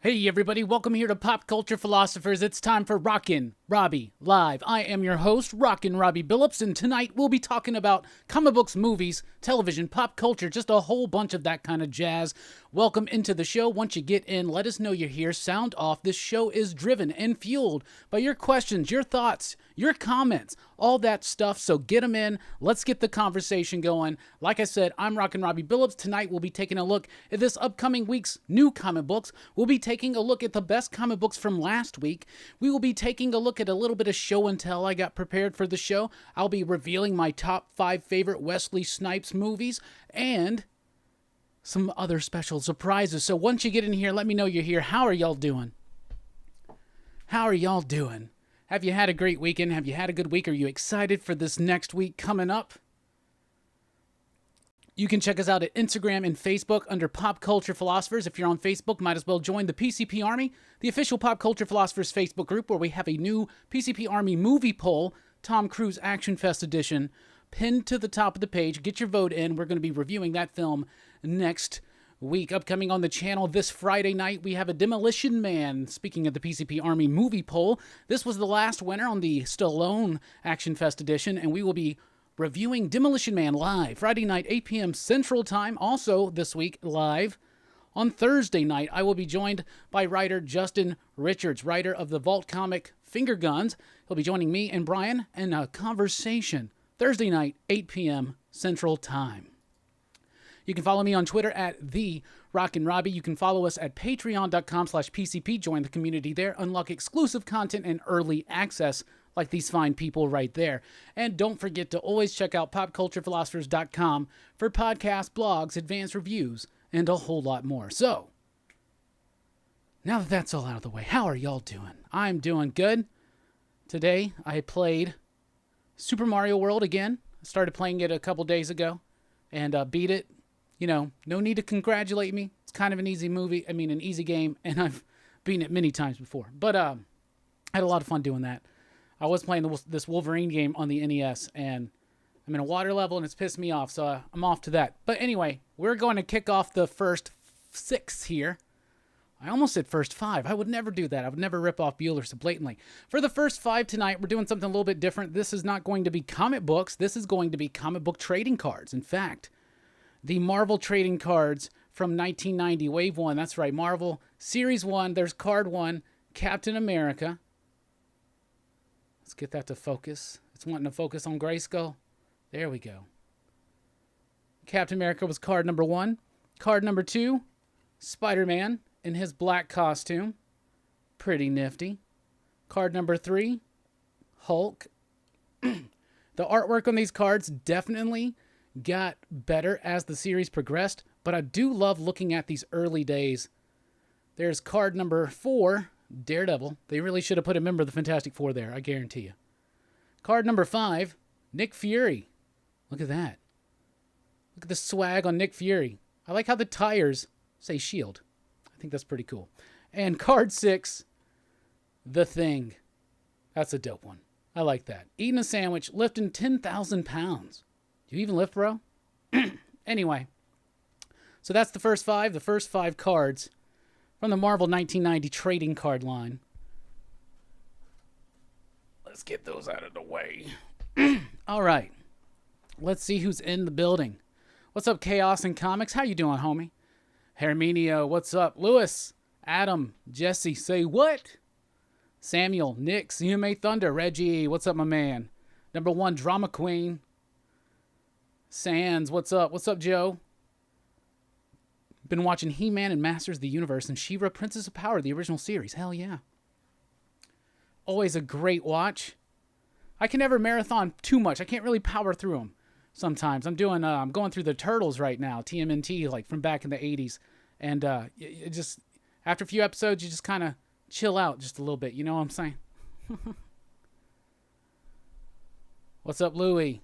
Hey everybody, welcome here to Pop Culture Philosophers. It's time for Rockin Robbie Live. I am your host, Rockin Robbie Billups, and tonight we'll be talking about comic books, movies, television, pop culture, just a whole bunch of that kind of jazz. Welcome into the show. Once you get in, let us know you're here. Sound off. This show is driven and fueled by your questions, your thoughts, your comments, all that stuff. So get them in. Let's get the conversation going. Like I said, I'm Rockin Robbie Billups. Tonight we'll be taking a look at this upcoming week's new comic books. We'll be taking a look at the best comic books from last week. We will be taking a look at a little bit of show and tell I got prepared for the show. I'll be revealing my top 5 favorite Wesley Snipes movies and some other special surprises. So once you get in here, let me know you're here. How are y'all doing? How are y'all doing? Have you had a great weekend? Have you had a good week? Are you excited for this next week coming up? You can check us out at Instagram and Facebook under Pop Culture Philosophers. If you're on Facebook, might as well join the PCP Army, the official Pop Culture Philosophers Facebook group, where we have a new PCP Army movie poll, Tom Cruise Action Fest edition, pinned to the top of the page. Get your vote in. We're going to be reviewing that film next week. Upcoming on the channel this Friday night, we have a Demolition Man. Speaking of the PCP Army movie poll, this was the last winner on the Stallone Action Fest edition, and we will be reviewing Demolition Man live Friday night, 8 p.m. Central Time. Also this week, live on Thursday night, I will be joined by writer Justin Richards, writer of the Vault comic Finger Guns. He'll be joining me and Brian in a conversation Thursday night, 8 p.m. Central Time. You can follow me on Twitter at the Rockin Robbie. You can follow us at patreon.com/PCP. Join the community there. Unlock exclusive content and early access like these fine people right there. And don't forget to always check out popculturephilosophers.com for podcasts, blogs, advanced reviews, and a whole lot more. So, now that that's all out of the way, how are y'all doing? I'm doing good. Today, I played Super Mario World again. I started playing it a couple days ago and beat it. You know, no need to congratulate me. It's kind of an easy an easy game, and I've beaten it many times before. But I had a lot of fun doing that. I was playing this Wolverine game on the NES, and I'm in a water level, and it's pissed me off, so I'm off to that. But anyway, we're going to kick off the first 6 here. I almost said first 5. I would never do that. I would never rip off Bueller so blatantly. For the first 5 tonight, we're doing something a little bit different. This is not going to be comic books. This is going to be comic book trading cards. In fact, the Marvel trading cards from 1990, Wave 1. That's right, Marvel Series 1. There's Card 1, Captain America. Let's get that to focus. It's wanting to focus on Grayskull. There we go. Captain America was card number 1. Card number 2, Spider-Man in his black costume. Pretty nifty. Card number 3, Hulk. The artwork on these cards definitely got better as the series progressed, but I do love looking at these early days. There's card number 4, Daredevil. They really should have put a member of the Fantastic Four there, I guarantee you. Card number 5, Nick Fury. Look at that. Look at the swag on Nick Fury. I like how the tires say S.H.I.E.L.D. I think that's pretty cool. And card 6, The Thing. That's a dope one. I like that. Eating a sandwich, lifting 10,000 pounds. Do you even lift, bro? Anyway, so that's the first 5 cards from the Marvel 1990 trading card line. Let's get those out of the way. All right. Let's see who's in the building. What's up, Chaos and Comics? How you doing, homie? Herminio, what's up? Lewis, Adam, Jesse, say what? Samuel, Nick, CMA Thunder, Reggie, what's up, my man? Number 1, Drama Queen. Sands, what's up? What's up, Joe? Been watching He-Man and Masters of the Universe and She-Ra, Princess of Power, the original series. Hell yeah. Always a great watch. I can never marathon too much. I can't really power through them sometimes. I'm going through the Turtles right now, TMNT, like from back in the 80s. And it just, after a few episodes, you just kind of chill out just a little bit. You know what I'm saying? What's up, Louie?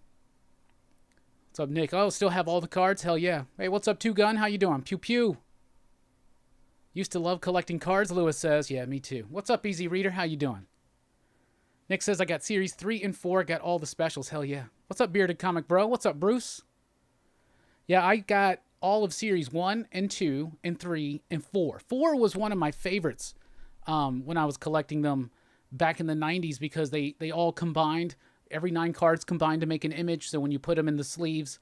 What's up, Nick? Oh, still have all the cards? Hell yeah. Hey, what's up, Two Gun? How you doing? Pew pew. Used to love collecting cards, Lewis says. Yeah, me too. What's up, Easy Reader? How you doing? Nick says, I got series 3 and 4. Got all the specials. Hell yeah. What's up, Bearded Comic Bro? What's up, Bruce? Yeah, I got all of series 1 and 2 and 3 and 4. 4 was one of my favorites when I was collecting them back in the 90s because they all combined. Every 9 cards combined to make an image, so when you put them in the sleeves,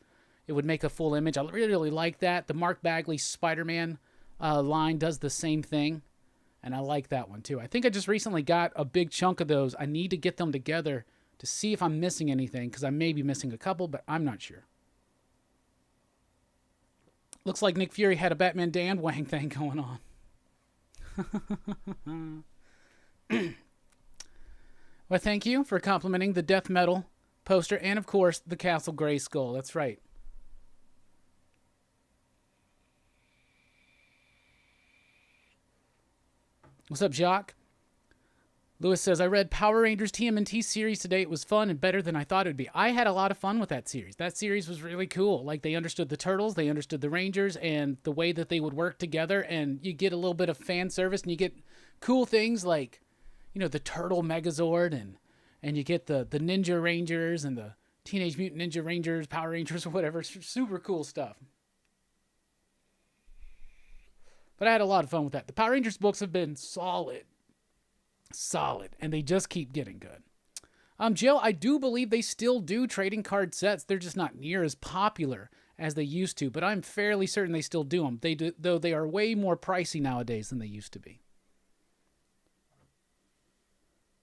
it would make a full image. I really like that. The Mark Bagley Spider-Man line does the same thing, and I like that one too. I think I just recently got a big chunk of those. I need to get them together to see if I'm missing anything, because I may be missing a couple, but I'm not sure. Looks like Nick Fury had a Batman Dan Wang thing going on. Well, thank you for complimenting the death metal poster and, of course, the Castle Grayskull. That's right. What's up, Jacques? Lewis says, I read Power Rangers TMNT series today. It was fun and better than I thought it would be. I had a lot of fun with that series. That series was really cool. Like, they understood the Turtles, they understood the Rangers, and the way that they would work together, and you get a little bit of fan service, and you get cool things like, you know, the Turtle Megazord, and you get the Ninja Rangers and the Teenage Mutant Ninja Rangers, Power Rangers, or whatever. Super cool stuff. But I had a lot of fun with that. The Power Rangers books have been solid, and they just keep getting good. Jill, I do believe they still do trading card sets. They're just not near as popular as they used to, but I'm fairly certain they still do them. They do, though they are way more pricey nowadays than they used to be.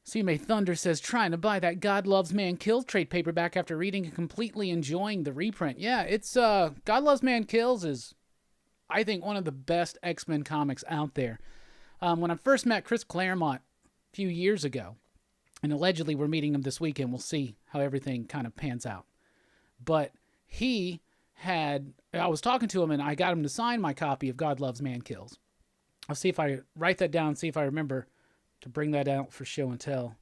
CMA Thunder says, trying to buy that God Loves Man Kills trade paperback after reading and completely enjoying the reprint. Yeah, it's God Loves Man Kills is, I think, one of the best X-Men comics out there. When I first met Chris Claremont a few years ago, and allegedly we're meeting him this weekend, we'll see how everything kind of pans out. But I was talking to him and I got him to sign my copy of God Loves Man Kills. I'll see if I write that down, see if I remember to bring that out for show and tell.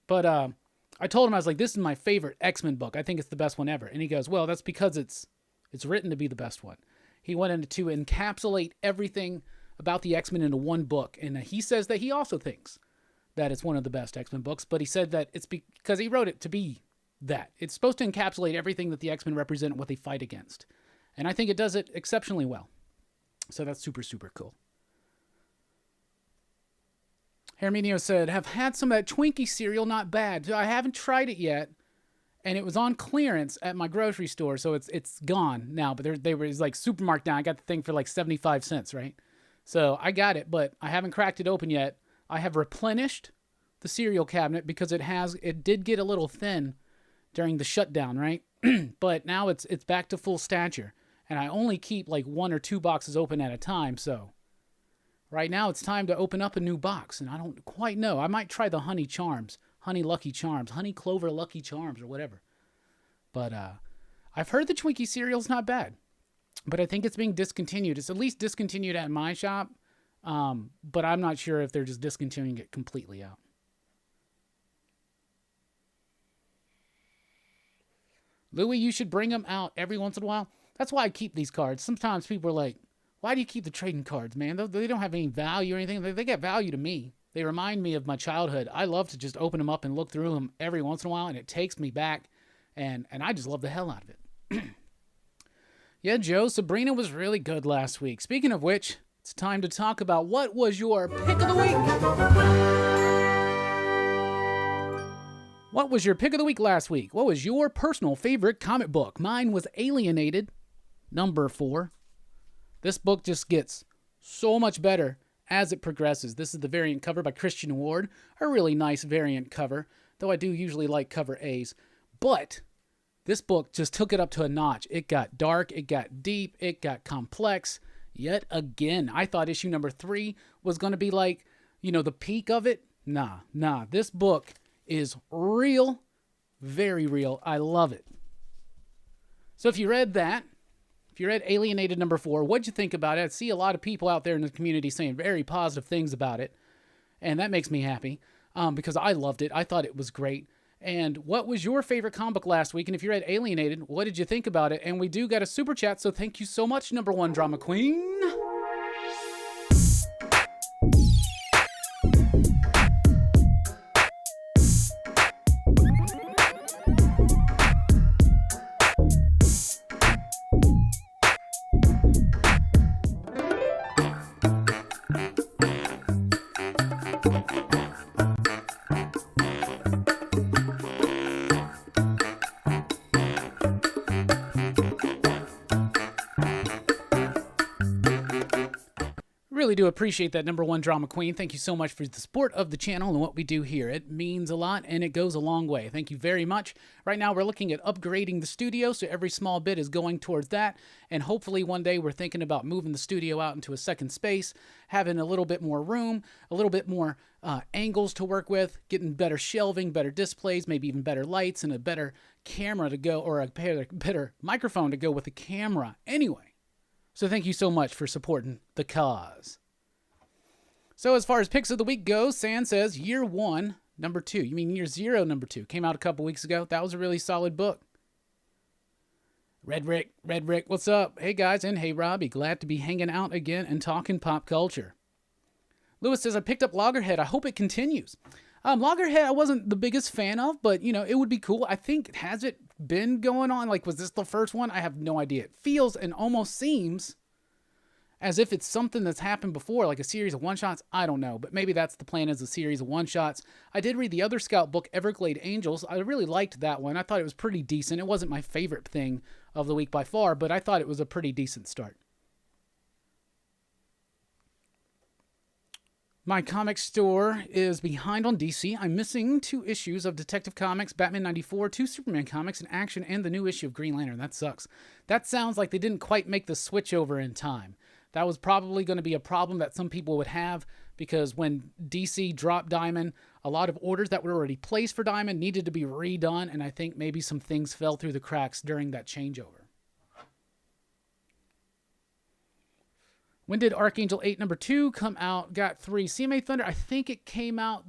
But I told him, I was like, this is my favorite X-Men book. I think it's the best one ever. And he goes, well, that's because it's written to be the best one. He wanted to encapsulate everything about the X-Men into one book. And he says that he also thinks that it's one of the best X-Men books, but he said that it's because he wrote it to be that. It's supposed to encapsulate everything that the X-Men represent and what they fight against. And I think it does it exceptionally well. So that's super, super cool. Herminio said, have had some of that Twinkie cereal, not bad. I haven't tried it yet, and it was on clearance at my grocery store, so it's gone now. But it was like super marked down. I got the thing for like 75 cents, right? So I got it, but I haven't cracked it open yet. I have replenished the cereal cabinet because it did get a little thin during the shutdown, right? But now it's back to full stature, and I only keep like 1 or 2 boxes open at a time, so right now it's time to open up a new box, and I don't quite know. I might try the Honey Lucky Charms, Honey Clover Lucky Charms, or whatever. But I've heard the Twinkie cereal's not bad, but I think it's being discontinued. It's at least discontinued at my shop, but I'm not sure if they're just discontinuing it completely out. Louis, you should bring them out every once in a while. That's why I keep these cards. Sometimes people are like, why do you keep the trading cards, man? They don't have any value or anything. They get value to me. They remind me of my childhood. I love to just open them up and look through them every once in a while, and it takes me back, and I just love the hell out of it. Yeah, Joe, Sabrina was really good last week. Speaking of which, it's time to talk about what was your pick of the week. What was your pick of the week last week? What was your personal favorite comic book? Mine was Alienated, number 4. This book just gets so much better as it progresses. This is the variant cover by Christian Ward. A really nice variant cover, though I do usually like cover A's. But this book just took it up to a notch. It got dark, it got deep, it got complex. Yet again, I thought issue number 3 was going to be like, the peak of it. Nah. This book is real, very real. I love it. So if you read that, if you read Alienated number 4, what'd you think about it? I see a lot of people out there in the community saying very positive things about it, and that makes me happy because I loved it. I thought it was great. And what was your favorite comic book last week? And if you read Alienated, what did you think about it? And we do got a super chat, so thank you so much, number 1 drama queen. do appreciate that, number one drama queen. Thank you so much for the support of the channel and what we do here. It means a lot, and it goes a long way. Thank you very much. Right now, we're looking at upgrading the studio, so every small bit is going towards that. And hopefully one day we're thinking about moving the studio out into a second space, having a little bit more room, a little bit more angles to work with, getting better shelving, better displays, maybe even better lights, and a better camera to go, or a better microphone to go with the camera. Anyway. So thank you so much for supporting the cause. So as far as picks of the week goes, San says Year 1, number 2. You mean Year 0, number 2. Came out a couple weeks ago. That was a really solid book. Red Rick, what's up? Hey guys, and hey Robbie. Glad to be hanging out again and talking pop culture. Lewis says, I picked up Loggerhead. I hope it continues. Loggerhead I wasn't the biggest fan of, but, you know, it would be cool. I think, has it been going on? Like, was this the first one? I have no idea. It feels and almost seems as if it's something that's happened before, like a series of one-shots. I don't know, but maybe that's the plan, as a series of one-shots. I did read the other Scout book, Everglade Angels. I really liked that one. I thought it was pretty decent. It wasn't my favorite thing of the week by far, but I thought it was a pretty decent start. My comic store is behind on DC. I'm missing 2 issues of Detective Comics, Batman 94, 2 Superman comics in Action, and the new issue of Green Lantern. That sucks. That sounds like they didn't quite make the switch over in time. That was probably going to be a problem that some people would have, because when DC dropped Diamond, a lot of orders that were already placed for Diamond needed to be redone, and I think maybe some things fell through the cracks during that changeover. When did Archangel 8 number 2 come out? Got 3. CMA Thunder, I think it came out,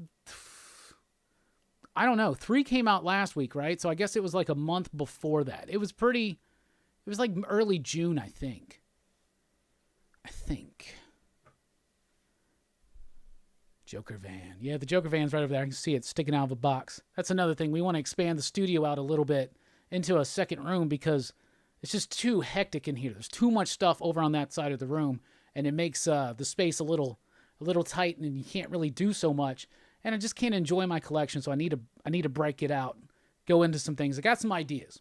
I don't know. 3 came out last week, right? So I guess it was like a month before that. It was like early June, I think. Joker van. Yeah, the Joker van's right over there. I can see it sticking out of a box. That's another thing. We want to expand the studio out a little bit into a second room, because it's just too hectic in here. There's too much stuff over on that side of the room, and it makes the space a little tight, and you can't really do so much. And I just can't enjoy my collection, so I need to break it out, go into some things. I got some ideas.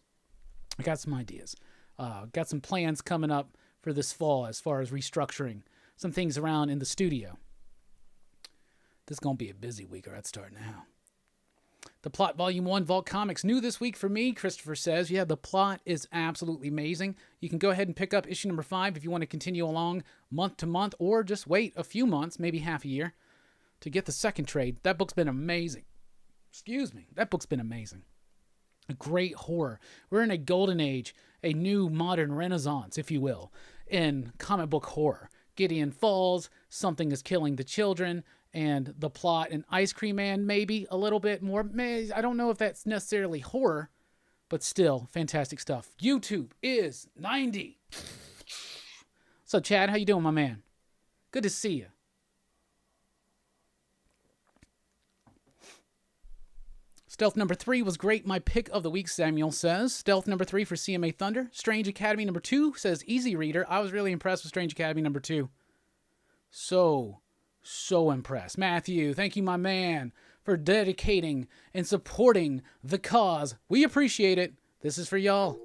Got some plans coming up for this fall as far as restructuring some things around in the studio. This is going to be a busy week, or I'd start now. The Plot Volume 1 Vault Comics new this week for me, Christopher says. Yeah, the plot is absolutely amazing. You can go ahead and pick up issue number 5 if you want to continue along month to month, or just wait a few months, maybe half a year, to get the second trade. That book's been amazing. Excuse me. That book's been amazing. A great horror. We're in a golden age, a new modern renaissance, if you will, in comic book horror. Gideon Falls, Something is Killing the Children, and the plot in Ice Cream Man, maybe a little bit more. I don't know if that's necessarily horror, but still, fantastic stuff. YouTube is 90. What's up, Chad? How you doing, my man? Good to see you. Stealth number 3 was great. My pick of the week, Samuel says. Stealth number 3 for CMA Thunder. Strange Academy number 2 says Easy Reader. I was really impressed with Strange Academy number 2. So impressed. Matthew, thank you, my man, for dedicating and supporting the cause. We appreciate it. This is for y'all.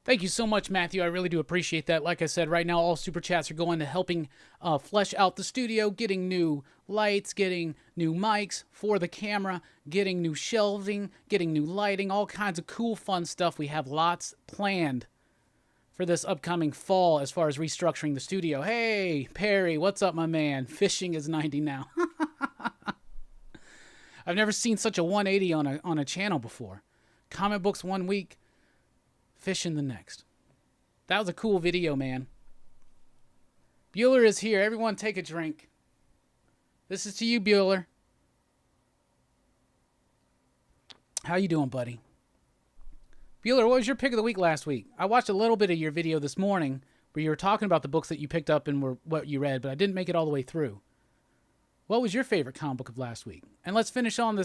Thank you so much, Matthew. I really do appreciate that. Like I said, right now all super chats are going to helping flesh out the studio, getting new lights, getting new mics for the camera, getting new shelving, getting new lighting, all kinds of cool, fun stuff. We have lots planned for this upcoming fall as far as restructuring the studio. Hey, Perry, what's up, my man? Fishing is 90 now. I've never seen such a 180 on a channel before. Comic books 1 week, fishing the next. That was a cool video, man. Bueller is here. Everyone take a drink. This is to you, Bueller. How you doing, buddy? Bueller, what was your pick of the week last week? I watched a little bit of your video this morning where you were talking about the books that you picked up and were what you read, but I didn't make it all the way through. What was your favorite comic book of last week? And let's finish out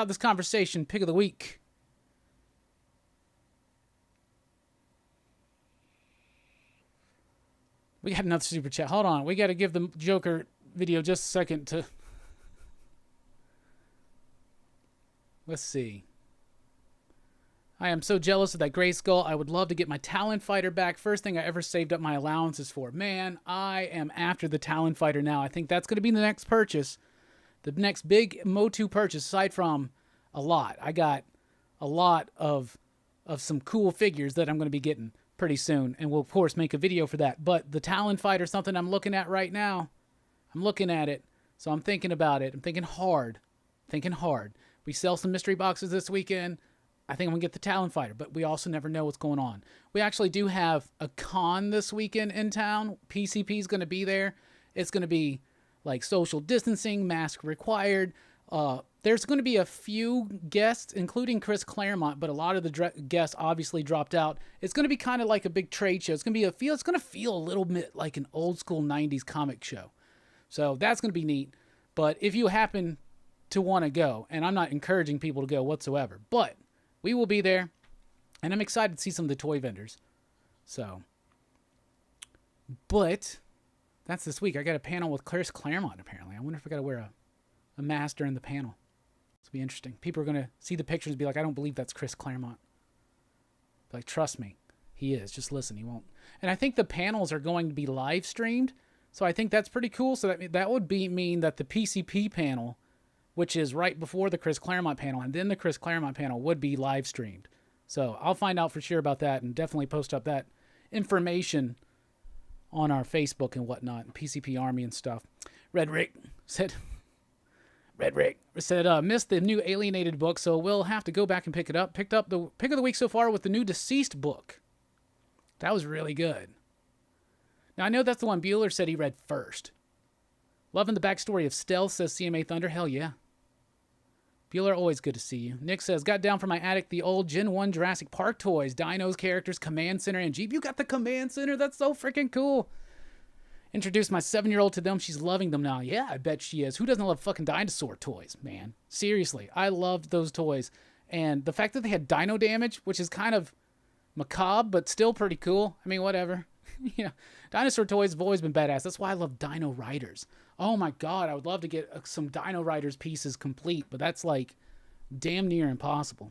this conversation. Pick of the week. We got another super chat. Hold on. We got to give the Joker video just a second to... Let's see. I am so jealous of that gray skull. I would love to get my Talon Fighter back. First thing I ever saved up my allowances for. Man, I am after the Talon Fighter now. I think that's going to be the next purchase. The next big Motu purchase, aside from a lot. I got a lot of some cool figures that I'm going to be getting pretty soon. And we'll, of course, make a video for that. But the Talon Fighter is something I'm looking at right now. I'm looking at it. So I'm thinking about it. I'm thinking hard. Thinking hard. We sell some mystery boxes this weekend. I think I'm going to get the Talon Fighter, but we also never know what's going on. We actually do have a con this weekend in town. PCP is going to be there. It's going to be like social distancing, mask required. There's going to be a few guests, including Chris Claremont, but a lot of the guests obviously dropped out. It's going to be kind of like a big trade show. It's going to feel a little bit like an old school 90s comic show. So that's going to be neat. But if you happen to want to go, and I'm not encouraging people to go whatsoever, but we will be there, and I'm excited to see some of the toy vendors. So, but that's this week. I got a panel with Chris Claremont, apparently. I wonder if I got to wear a mask during the panel. It's going to be interesting. People are going to see the pictures and be like, I don't believe that's Chris Claremont. Like, trust me, he is. Just listen, he won't. And I think the panels are going to be live streamed, so I think that's pretty cool. So that would mean that the PCP panel, which is right before the Chris Claremont panel, and then the Chris Claremont panel would be live streamed. So I'll find out for sure about that and definitely post up that information on our Facebook and whatnot, and PCP Army and stuff. Red Rick said, missed the new Alienated book, so we'll have to go back and pick it up. Picked up the pick of the week so far with the new Deceased book. That was really good. Now, I know that's the one Bueller said he read first. Loving the backstory of Stealth, says CMA Thunder. Hell yeah. Bueller, always good to see you. Nick says, got down from my attic the old Gen 1 Jurassic Park toys, dinos, characters, Command Center, and Jeep. You got the Command Center? That's so freaking cool. Introduced my 7-year-old to them. She's loving them now. Yeah, I bet she is. Who doesn't love fucking dinosaur toys, man? Seriously, I loved those toys. And the fact that they had dino damage, which is kind of macabre, but still pretty cool. I mean, whatever. Dinosaur toys have always been badass. That's why I love Dino Riders. Oh my god, I would love to get some Dino Riders pieces complete, but that's like damn near impossible.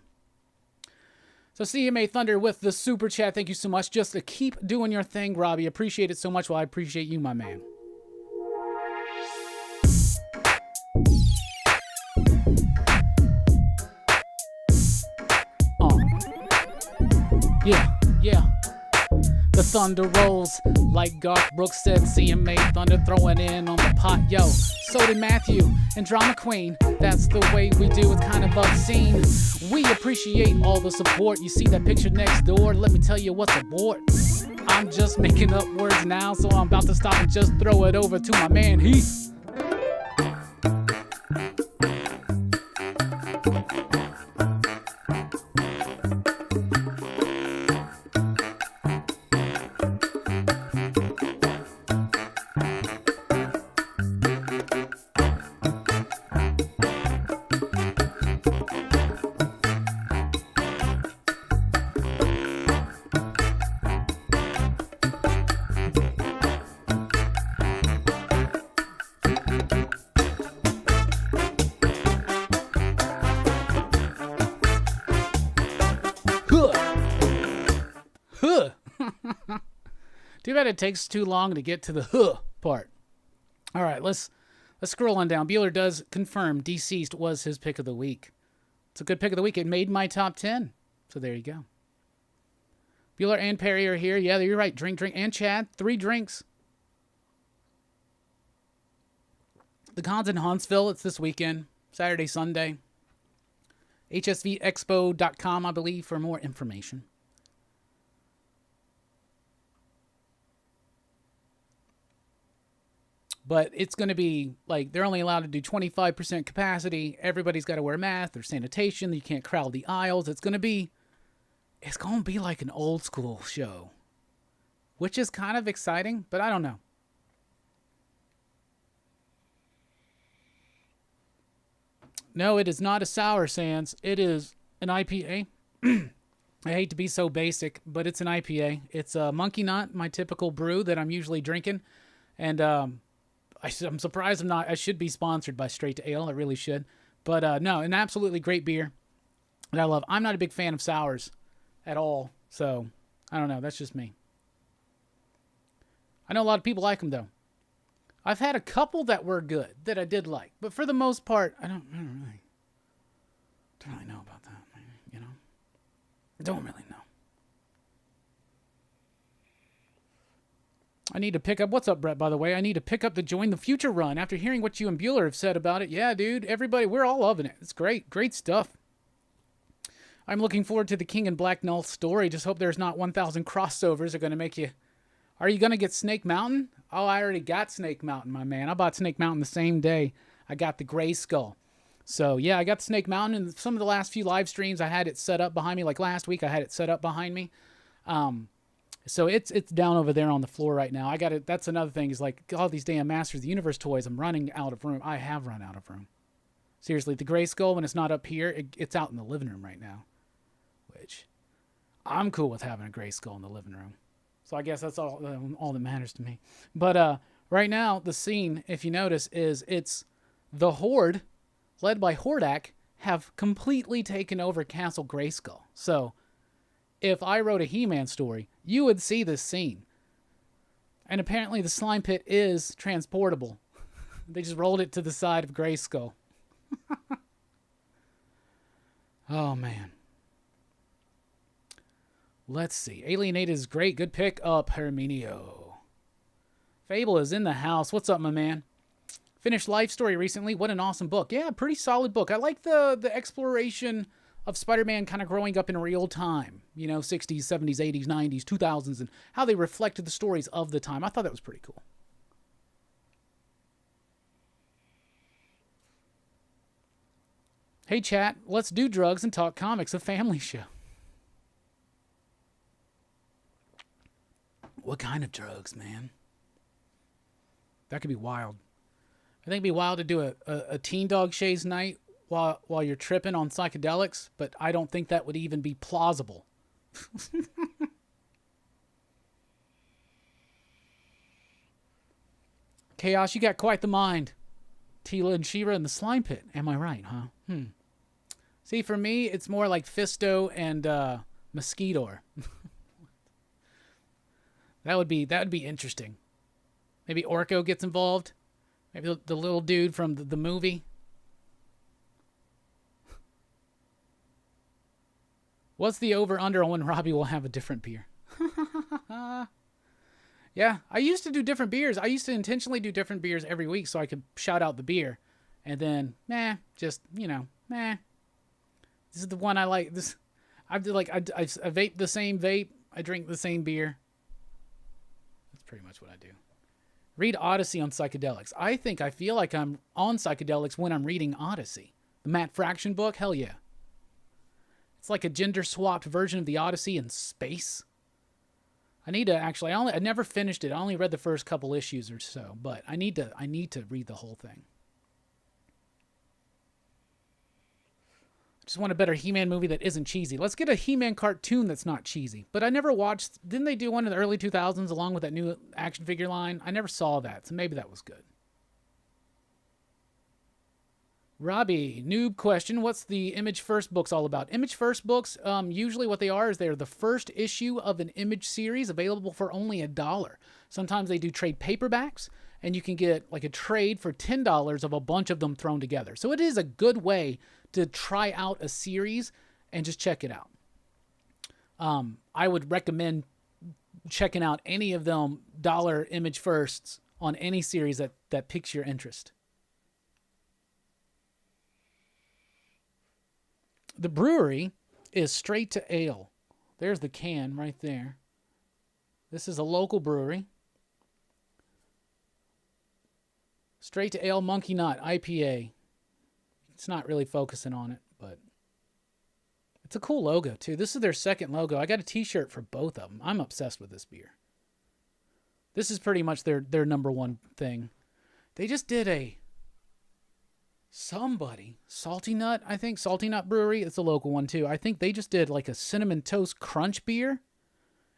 So CMA Thunder with the super chat. Thank you so much. Just to keep doing your thing, Robbie. Appreciate it so much. Well, I appreciate you, my man. Yeah. The thunder rolls, like Garth Brooks said. CMA Thunder throwing in on the pot, yo. So did Matthew and Drama Queen. That's the way we do. It's kind of obscene. We appreciate all the support. You see that picture next door? Let me tell you what's aboard. I'm just making up words now, so I'm about to stop and just throw it over to my man Heath. Too bad it takes too long to get to the part. All right, let's scroll on down. Bueller does confirm Deceased was his pick of the week. It's a good pick of the week. It made my top 10. So there you go. Bueller and Perry are here. Yeah, you're right. Drink. And Chad, 3 drinks. The con's in Huntsville. It's this weekend. Saturday, Sunday. HSVexpo.com, I believe, for more information. But it's going to be like they're only allowed to do 25% capacity. Everybody's got to wear masks. There's sanitation. You can't crowd the aisles. It's going to be like an old school show, which is kind of exciting, but I don't know. No, it is not a sour, Sans. It is an IPA. I hate to be so basic, but it's an IPA. It's a Monkey Nut, my typical brew that I'm usually drinking. And I'm surprised I should be sponsored by Straight to Ale. I really should. But no, an absolutely great beer that I love. I'm not a big fan of sours at all. So, I don't know. That's just me. I know a lot of people like them, though. I've had a couple that were good, that I did like. But for the most part, I don't really know about that, you know? I don't really know. I need to pick up... What's up, Brett, by the way? I need to pick up the Join the Future run after hearing what you and Bueller have said about it. Yeah, dude, everybody, we're all loving it. It's great. Great stuff. I'm looking forward to the King and Black Null story. Just hope there's not 1,000 crossovers that are going to make you... Are you going to get Snake Mountain? Oh, I already got Snake Mountain, my man. I bought Snake Mountain the same day I got the Gray Skull. So, yeah, I got the Snake Mountain. And some of the last few live streams, I had it set up behind me. Like last week, I had it set up behind me. So it's down over there on the floor right now. I got it. That's another thing is like all these damn Masters of the Universe toys. I'm running out of room. I have run out of room. Seriously, the Gray Skull, when it's not up here, it's out in the living room right now. Which, I'm cool with having a Gray Skull in the living room. So I guess that's all that matters to me. But right now, the scene, if you notice, is it's the Horde, led by Hordak, have completely taken over Castle Grayskull. So if I wrote a He-Man story, you would see this scene. And apparently the slime pit is transportable. They just rolled it to the side of Grayskull. Oh, man. Let's see. Alienated is great. Good pick up, Herminio. Fable is in the house. What's up, my man? Finished Life Story recently. What an awesome book. Yeah, pretty solid book. I like the exploration of Spider-Man kind of growing up in real time. You know, 60s, 70s, 80s, 90s, 2000s, and how they reflected the stories of the time. I thought that was pretty cool. Hey, chat. Let's do drugs and talk comics, a family show. What kind of drugs, man? That could be wild. I think it'd be wild to do a Teen Dog Shays night while you're tripping on psychedelics, but I don't think that would even be plausible. Chaos, you got quite the mind. Tila and She-Ra in the slime pit. Am I right, huh? See, for me, it's more like Fisto and Mosquitor. That would be interesting. Maybe Orko gets involved. Maybe the little dude from the movie. What's the over-under on when Robbie will have a different beer? Yeah, I used to do different beers. I used to intentionally do different beers every week so I could shout out the beer. And then, just, This is the one I like. I vape the same vape. I drink the same beer. Pretty much what I do. Read Odyssey on psychedelics. I feel like I'm on psychedelics when I'm reading Odyssey. The Matt Fraction book? Hell yeah. It's like a gender-swapped version of the Odyssey in space. I need to actually... I never finished it. I only read the first couple issues or so. But I need to read the whole thing. Just want a better He-Man movie that isn't cheesy. Let's get a He-Man cartoon that's not cheesy. But I never watched... Didn't they do one in the early 2000s along with that new action figure line? I never saw that, so maybe that was good. Robbie, noob question. What's the Image First books all about? Image First books, usually what they are is they're the first issue of an Image series available for only $1. Sometimes they do trade paperbacks, and you can get like a trade for $10 of a bunch of them thrown together. So it is a good way to try out a series and just check it out. I would recommend checking out any of them dollar Image Firsts on any series that piques your interest. The brewery is Straight to Ale. There's the can right there. This is a local brewery. Straight to Ale Monkey Nut IPA. It's not really focusing on it, but it's a cool logo too. This is their second logo. I got a t-shirt for both of them. I'm obsessed with this beer. This is pretty much their number one thing. They just did Salty Nut, I think. Salty Nut Brewery. It's a local one too. I think they just did like a Cinnamon Toast Crunch beer.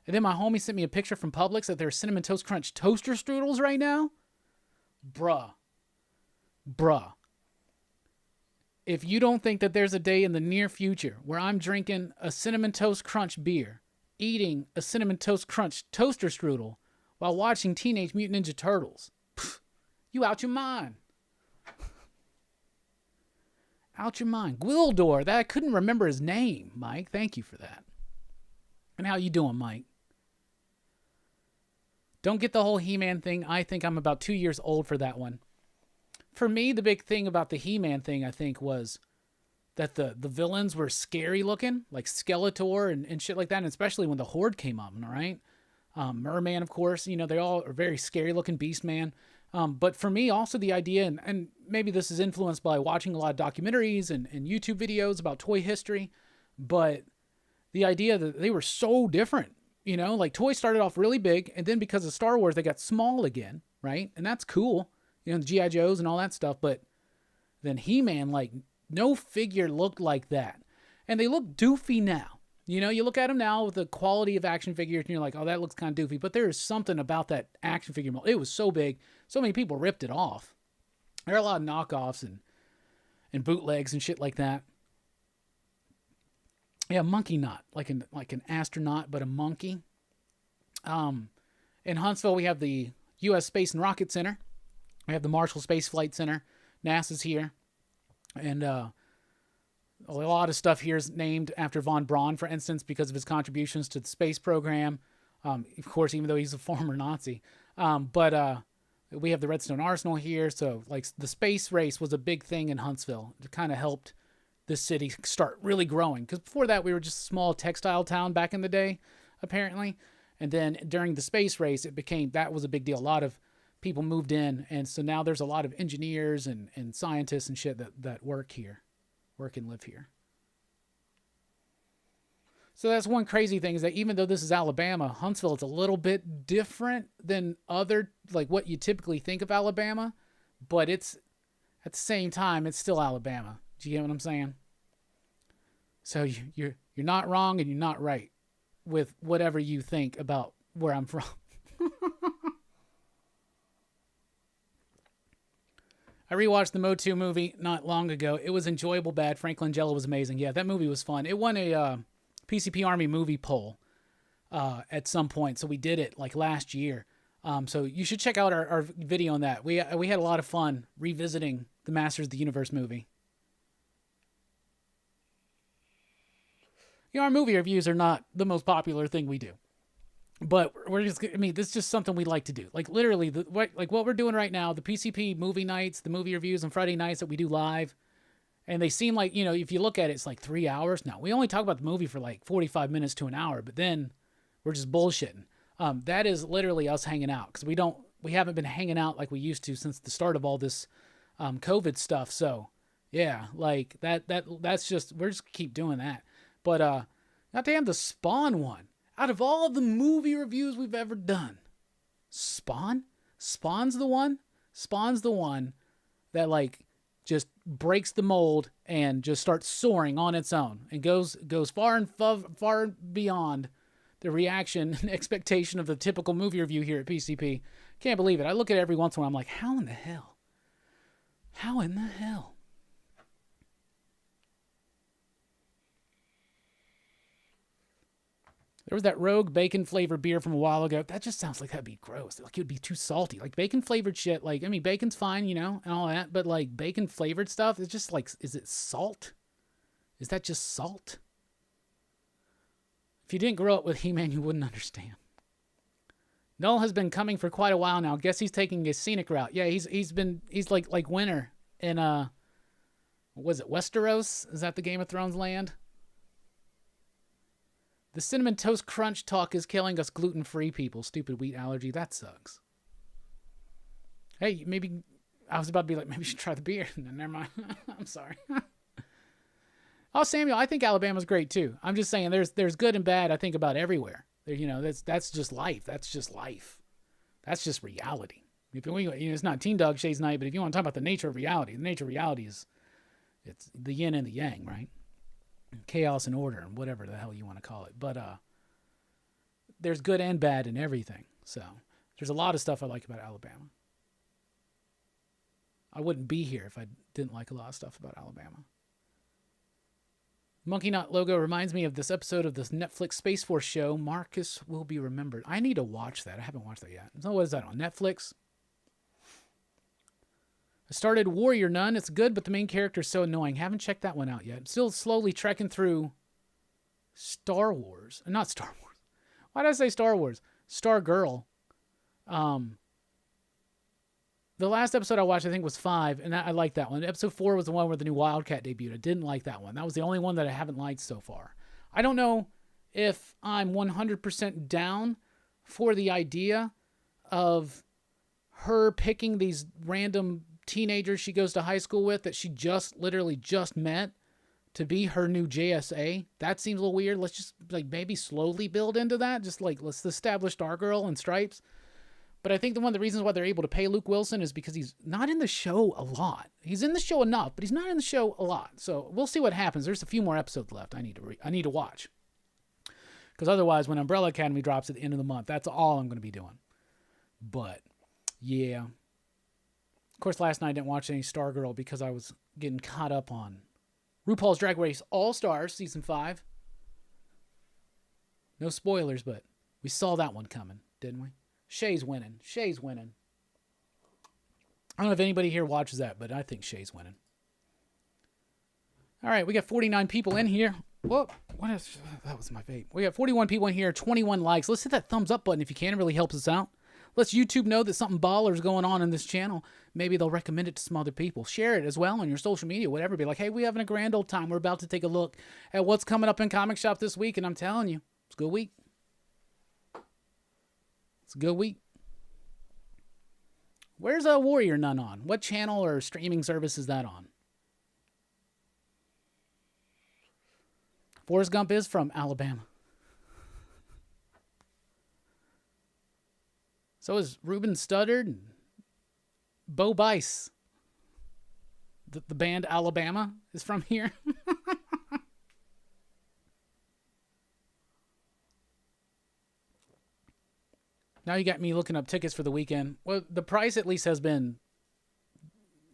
And then my homie sent me a picture from Publix that there's Cinnamon Toast Crunch toaster strudels right now. Bruh. If you don't think that there's a day in the near future where I'm drinking a Cinnamon Toast Crunch beer, eating a Cinnamon Toast Crunch toaster strudel while watching Teenage Mutant Ninja Turtles, you out your mind. Out your mind. Gwildor, that I couldn't remember his name, Mike. Thank you for that. And how you doing, Mike? Don't get the whole He-Man thing. I think I'm about 2 years old for that one. For me, the big thing about the He-Man thing, I think, was that the villains were scary looking, like Skeletor and shit like that, and especially when the Horde came up, all right? Merman, of course, you know, they all are very scary looking, Beastman. But for me, also the idea, and maybe this is influenced by watching a lot of documentaries and YouTube videos about toy history, but the idea that they were so different, you know, like toys started off really big, and then because of Star Wars, they got small again, right? And that's cool, you know, the G.I. Joes and all that stuff, but then He-Man, like, no figure looked like that. And they look doofy now. You know, you look at them now with the quality of action figures, and you're like, oh, that looks kind of doofy, but there is something about that action figure mold. It was so big, so many people ripped it off. There are a lot of knockoffs and bootlegs and shit like that. Yeah, monkey nut, like an astronaut, but a monkey. In Huntsville, we have the U.S. Space and Rocket Center. We have the Marshall Space Flight Center. NASA's here. And a lot of stuff here is named after von Braun, for instance, because of his contributions to the space program. Of course, even though he's a former Nazi. But we have the Redstone Arsenal here. So, like, the space race was a big thing in Huntsville. It kind of helped this city start really growing. Because before that, we were just a small textile town back in the day, apparently. And then during the space race, that was a big deal. A lot of people moved in. And so now there's a lot of engineers and scientists and shit that work here, work and live here. So that's one crazy thing, is that even though this is Alabama, Huntsville is a little bit different than other, like what you typically think of Alabama, but it's, at the same time, it's still Alabama. Do you get what I'm saying? So you're not wrong and you're not right with whatever you think about where I'm from. I rewatched the Motu movie not long ago. It was enjoyable bad. Frank Langella was amazing. Yeah, that movie was fun. It won a PCP Army movie poll at some point, so we did it like last year. So you should check out our video on that. We had a lot of fun revisiting the Masters of the Universe movie. You know, our movie reviews are not the most popular thing we do. But this is just something we like to do. Like, literally, what we're doing right now, the PCP movie nights, the movie reviews on Friday nights that we do live, and they seem like, you know, if you look at it, it's like 3 hours. No, we only talk about the movie for like 45 minutes to an hour, but then we're just bullshitting. That is literally us hanging out, because we haven't been hanging out like we used to since the start of all this COVID stuff. So, yeah, like that's just, we're just keep doing that. But, goddamn, the Spawn one. Out of all the movie reviews we've ever done, Spawn's the one that, like, just breaks the mold and just starts soaring on its own and goes far and far beyond the reaction and expectation of the typical movie review here at PCP. Can't believe it. I look at it every once in a while. I'm like, how in the hell? There was that Rogue bacon-flavored beer from a while ago. That just sounds like that'd be gross. Like, it would be too salty. Like, bacon-flavored shit, like, I mean, bacon's fine, you know, and all that, but, like, bacon-flavored stuff, it's just, like, is it salt? Is that just salt? If you didn't grow up with He-Man, you wouldn't understand. Null has been coming for quite a while now. Guess he's taking a scenic route. Yeah, he's like Winter in, what was it, Westeros? Is that the Game of Thrones land? The Cinnamon Toast Crunch talk is killing us gluten-free people. Stupid wheat allergy. That sucks. Hey, maybe I was about to be like, maybe you should try the beer. Never mind. I'm sorry. Oh, Samuel, I think Alabama's great too. I'm just saying there's good and bad, I think, about everywhere. That's just life. That's just life. That's just reality. It's not Teen Dog Shay's night, but if you want to talk about the nature of reality, the nature of reality is it's the yin and the yang, right? Chaos and order and whatever the hell you want to call it. But there's good and bad in everything. So there's a lot of stuff I like about Alabama. I wouldn't be here if I didn't like a lot of stuff about Alabama. Monkey Knot logo reminds me of this episode of this Netflix Space Force show, Marcus Will Be Remembered. I need to watch that. I haven't watched that yet. So what is that on Netflix? I started Warrior Nun. It's good, but the main character is so annoying. Haven't checked that one out yet. I'm still slowly trekking through Star Wars. Not Star Wars. Why did I say Star Wars? Stargirl. The last episode I watched, I think, was 5, and I liked that one. Episode 4 was the one where the new Wildcat debuted. I didn't like that one. That was the only one that I haven't liked so far. I don't know if I'm 100% down for the idea of her picking these random teenagers she goes to high school with that she literally just met to be her new JSA. That seems a little weird. Let's just maybe slowly build into that. Just let's establish Stargirl and Stripes. But I think one of the reasons why they're able to pay Luke Wilson is because he's not in the show a lot. He's in the show enough, but he's not in the show a lot. So we'll see what happens. There's a few more episodes left I need to watch. Because otherwise, when Umbrella Academy drops at the end of the month, that's all I'm going to be doing. But, yeah. Of course, last night I didn't watch any Stargirl because I was getting caught up on RuPaul's Drag Race All-Stars Season 5. No spoilers, but we saw that one coming, didn't we? Shay's winning. I don't know if anybody here watches that, but I think Shay's winning. All right, we got 49 people in here. Whoa, that was my vape. We got 41 people in here, 21 likes. Let's hit that thumbs up button if you can. It really helps us out. Let's YouTube know that something baller is going on in this channel. Maybe they'll recommend it to some other people. Share it as well on your social media, whatever. Be like, hey, we're having a grand old time. We're about to take a look at what's coming up in Comic Shop this week, and I'm telling you, it's a good week. It's a good week. Where's a Warrior Nun on? What channel or streaming service is that on? Forrest Gump is from Alabama. So is Ruben Studdard and Bo Bice. The band Alabama is from here. Now you got me looking up tickets for the weekend. Well, the price at least has been...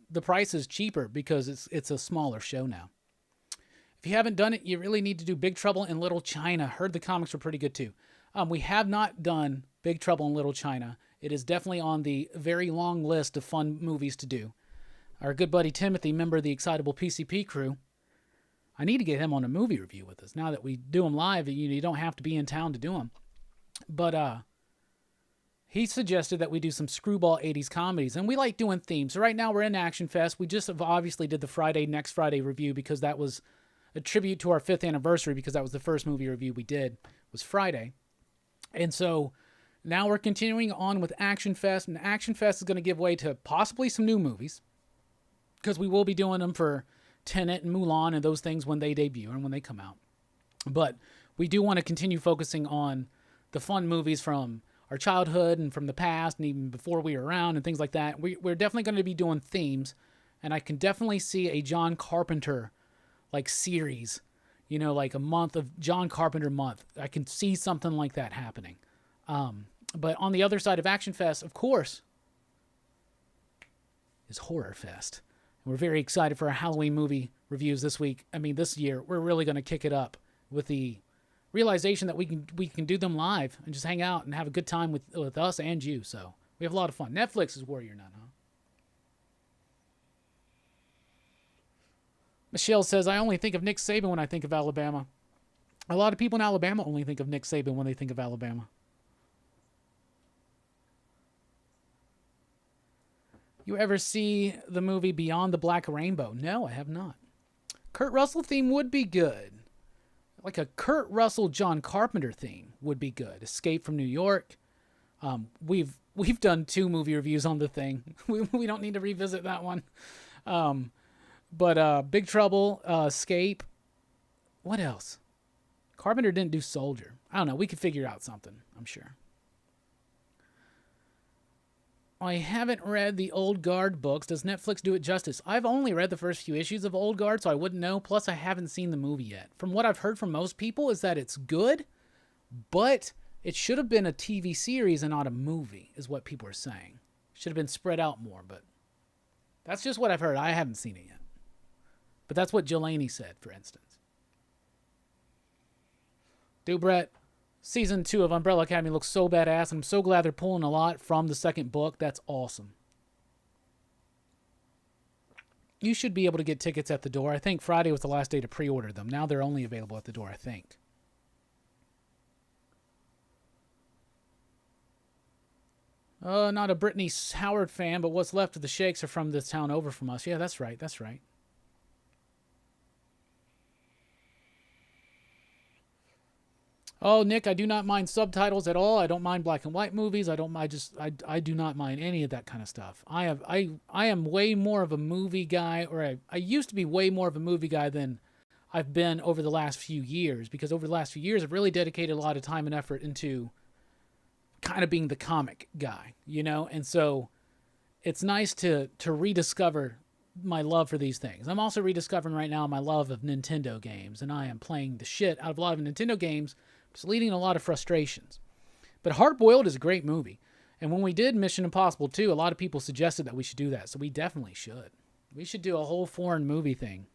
The price is cheaper because it's a smaller show now. If you haven't done it, you really need to do Big Trouble in Little China. Heard the comics were pretty good too. We have not done Big Trouble in Little China. It is definitely on the very long list of fun movies to do. Our good buddy Timothy, member of the Excitable PCP crew, I need to get him on a movie review with us. Now that we do them live, you don't have to be in town to do them. But he suggested that we do some screwball 80s comedies, and we like doing themes. So right now we're in Action Fest. We just obviously did the next Friday review because that was a tribute to our 5th anniversary because that was the first movie review we did, was Friday. And so now we're continuing on with Action Fest, and Action Fest is going to give way to possibly some new movies because we will be doing them for Tenet and Mulan and those things when they debut and when they come out. But we do want to continue focusing on the fun movies from our childhood and from the past and even before we were around and things like that. We're definitely going to be doing themes, and I can definitely see a John Carpenter series, like a month of John Carpenter month. I can see something like that happening. But on the other side of Action Fest, of course, is Horror Fest. And we're very excited for our Halloween movie reviews this year. We're really going to kick it up with the realization that we can do them live and just hang out and have a good time with us and you. So we have a lot of fun. Netflix is Warrior Nun, huh? Michelle says, I only think of Nick Saban when I think of Alabama. A lot of people in Alabama only think of Nick Saban when they think of Alabama. You ever see the movie Beyond the Black Rainbow? No, I have not. Kurt Russell theme would be good. Like a Kurt Russell, John Carpenter theme would be good. Escape from New York. We've we've done 2 movie reviews on The Thing. We don't need to revisit that one. But Big Trouble, Escape. What else? Carpenter didn't do Soldier. I don't know. We could figure out something, I'm sure. I haven't read the Old Guard books. Does Netflix do it justice? I've only read the first few issues of Old Guard, so I wouldn't know. Plus, I haven't seen the movie yet. From what I've heard from most people is that it's good, but it should have been a TV series and not a movie, is what people are saying. Should have been spread out more, but that's just what I've heard. I haven't seen it yet. But that's what Jelani said, for instance. Dude, Brett, Season 2 of Umbrella Academy looks so badass. I'm so glad they're pulling a lot from the second book. That's awesome. You should be able to get tickets at the door. I think Friday was the last day to pre-order them. Now they're only available at the door, I think. Not a Brittany Howard fan, but what's left of the Shakes are from this town over from us. Yeah, that's right. That's right. Oh, Nick, I do not mind subtitles at all. I don't mind black and white movies. I do not mind any of that kind of stuff. I am way more of a movie guy, or I used to be way more of a movie guy than I've been over the last few years, because over the last few years, I've really dedicated a lot of time and effort into kind of being the comic guy, you know? And so it's nice to rediscover my love for these things. I'm also rediscovering right now my love of Nintendo games, and I am playing the shit out of a lot of Nintendo games. It's leading to a lot of frustrations. But Hard Boiled is a great movie. And when we did Mission Impossible 2, a lot of people suggested that we should do that. So we definitely should. We should do a whole foreign movie thing.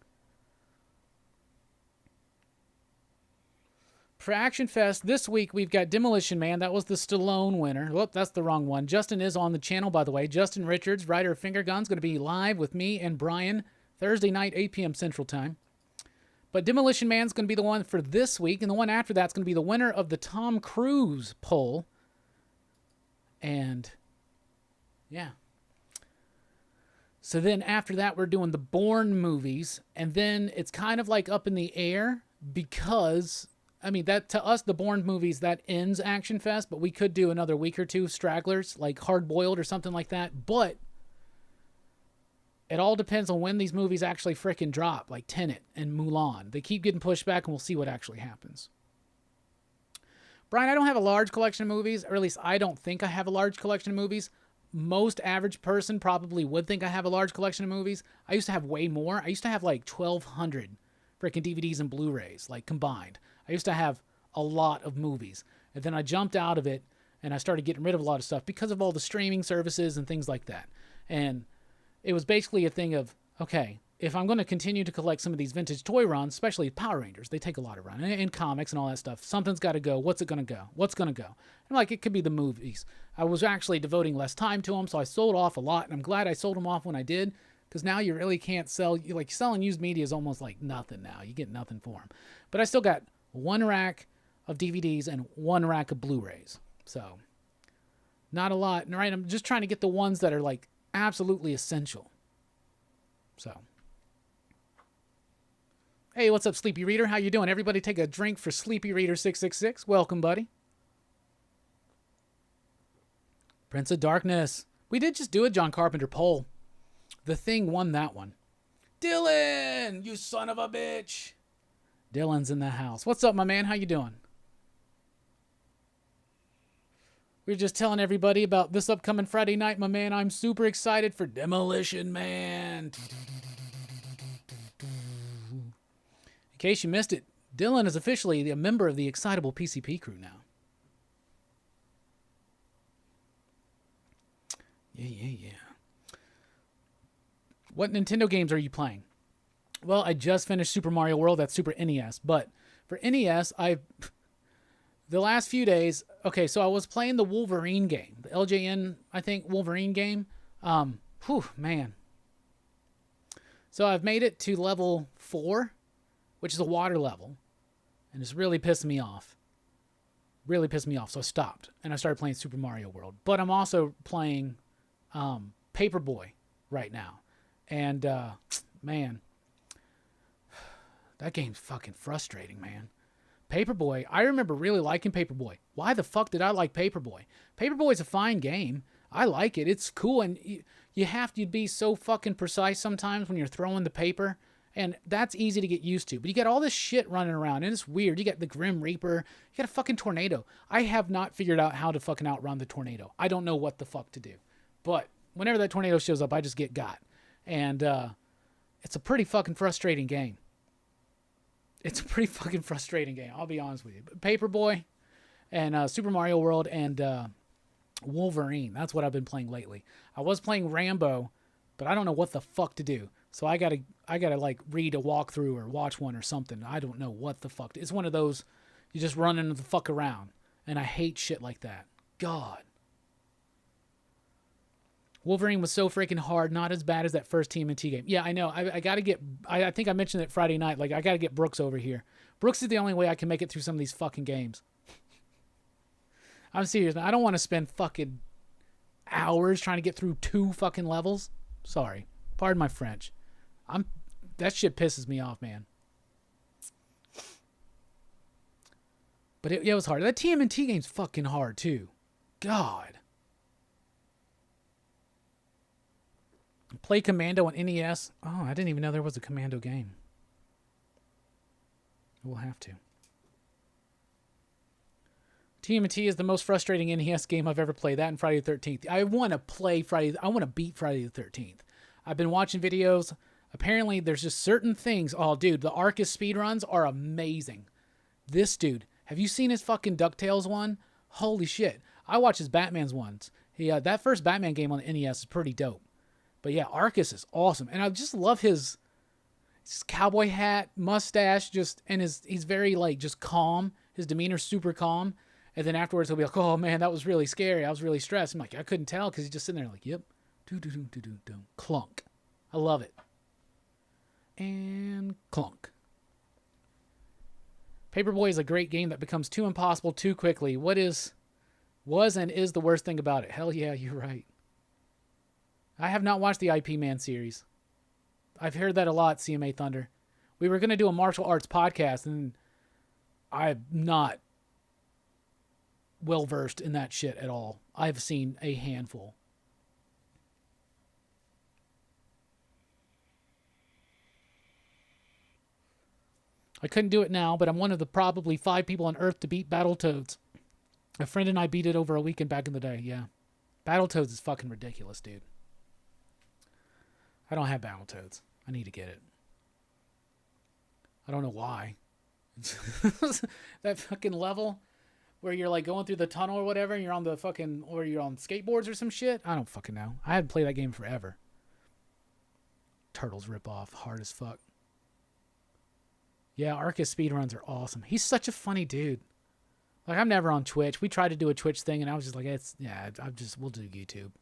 For Action Fest, this week we've got Demolition Man. That was the Stallone winner. Whoop, that's the wrong one. Justin is on the channel, by the way. Justin Richards, writer of Finger Guns, going to be live with me and Brian Thursday night, 8 p.m. Central Time. But Demolition Man's going to be the one for this week, and the one after that's going to be the winner of the Tom Cruise poll. And, yeah. So then after that, we're doing the Bourne movies, and then it's kind of like up in the air because, I mean, that to us, the Bourne movies, that ends Action Fest, but we could do another week or two stragglers, like Hard Boiled or something like that, but it all depends on when these movies actually frickin' drop, like Tenet and Mulan. They keep getting pushed back, and we'll see what actually happens. Brian, I don't have a large collection of movies, or at least I don't think I have a large collection of movies. Most average person probably would think I have a large collection of movies. I used to have way more. I used to have like 1,200 frickin' DVDs and Blu-rays, like combined. I used to have a lot of movies. And then I jumped out of it, and I started getting rid of a lot of stuff because of all the streaming services and things like that. And it was basically a thing of, okay, if I'm going to continue to collect some of these vintage toy runs, especially Power Rangers, they take a lot of run, and comics and all that stuff, something's got to go. What's it going to go? What's going to go? And like, it could be the movies. I was actually devoting less time to them, so I sold off a lot, and I'm glad I sold them off when I did, because now you really can't sell, like, selling used media is almost like nothing now. You get nothing for them. But I still got one rack of DVDs and one rack of Blu-rays. So, not a lot. And right, I'm just trying to get the ones that are, like, absolutely essential. So, hey, what's up, Sleepy Reader? How you doing? Everybody take a drink for Sleepy Reader 666. Welcome, buddy. Prince of Darkness. We did just do a John Carpenter poll. The Thing won that one. Dylan, you son of a bitch. Dylan's in the house. What's up, my man? How you doing? We were just telling everybody about this upcoming Friday night, my man. I'm super excited for Demolition Man. In case you missed it, Dylan is officially a member of the Excitable PCP crew now. Yeah. What Nintendo games are you playing? Well, I just finished Super Mario World. That's Super NES. But for NES, the last few days, okay, so I was playing the Wolverine game, the LJN, I think, Wolverine game. Man. So I've made it to level 4, which is a water level, and it's really pissed me off. Really pissed me off, so I stopped, and I started playing Super Mario World. But I'm also playing Paperboy right now, and man, that game's fucking frustrating, man. Paperboy. I remember really liking Paperboy. Why the fuck did I like Paperboy? Paperboy's a fine game. I like it. It's cool, and you have to be so fucking precise sometimes when you're throwing the paper, and that's easy to get used to. But you got all this shit running around, and it's weird. You got the Grim Reaper. You got a fucking tornado. I have not figured out how to fucking outrun the tornado. I don't know what the fuck to do. But whenever that tornado shows up, I just get got. And it's a pretty fucking frustrating game. It's a pretty fucking frustrating game. I'll be honest with you. But Paperboy and Super Mario World and Wolverine. That's what I've been playing lately. I was playing Rambo, but I don't know what the fuck to do. So I gotta like read a walkthrough or watch one or something. I don't know what the fuck. It's one of those you just running the fuck around, and I hate shit like that. God. Wolverine was so freaking hard, not as bad as that first TMNT game. Yeah, I know. I got to get... I think I mentioned it Friday night. Like, I got to get Brooks over here. Brooks is the only way I can make it through some of these fucking games. I'm serious, man. I don't want to spend fucking hours trying to get through 2 fucking levels. Sorry. Pardon my French. That shit pisses me off, man. But it was hard. That TMNT game's fucking hard, too. God. Play Commando on NES. Oh, I didn't even know there was a Commando game. We'll have to. TMNT is the most frustrating NES game I've ever played. That and Friday the 13th. I want to play Friday. I want to beat Friday the 13th. I've been watching videos. Apparently, there's just certain things. Oh, dude, the Arcus speedruns are amazing. This dude, have you seen his fucking DuckTales one? Holy shit. I watch his Batman's ones. That first Batman game on the NES is pretty dope. But yeah, Arcus is awesome. And I just love his cowboy hat, mustache, and he's very like just calm. His demeanor's super calm. And then afterwards he'll be like, oh man, that was really scary. I was really stressed. I'm like, I couldn't tell because he's just sitting there like, yep. Do-do-do-do-do-do. Clunk. I love it. And clunk. Paperboy is a great game that becomes too impossible too quickly. Was and is the worst thing about it. Hell yeah, you're right. I have not watched the IP Man series. I've heard that a lot, CMA Thunder. We were going to do a martial arts podcast, and I'm not well-versed in that shit at all. I've seen a handful. I couldn't do it now, but I'm one of the probably 5 people on Earth to beat Battletoads. A friend and I beat it over a weekend back in the day, yeah. Battletoads is fucking ridiculous, dude. I don't have Battletoads. I need to get it. I don't know why. That fucking level where you're like going through the tunnel or whatever, and you're on the fucking, or you're on skateboards or some shit. I don't fucking know. I haven't played that game forever. Turtles ripoff, hard as fuck. Yeah, Arcus speedruns are awesome. He's such a funny dude. Like, I'm never on Twitch. We tried to do a Twitch thing, and I was just like, we'll do YouTube.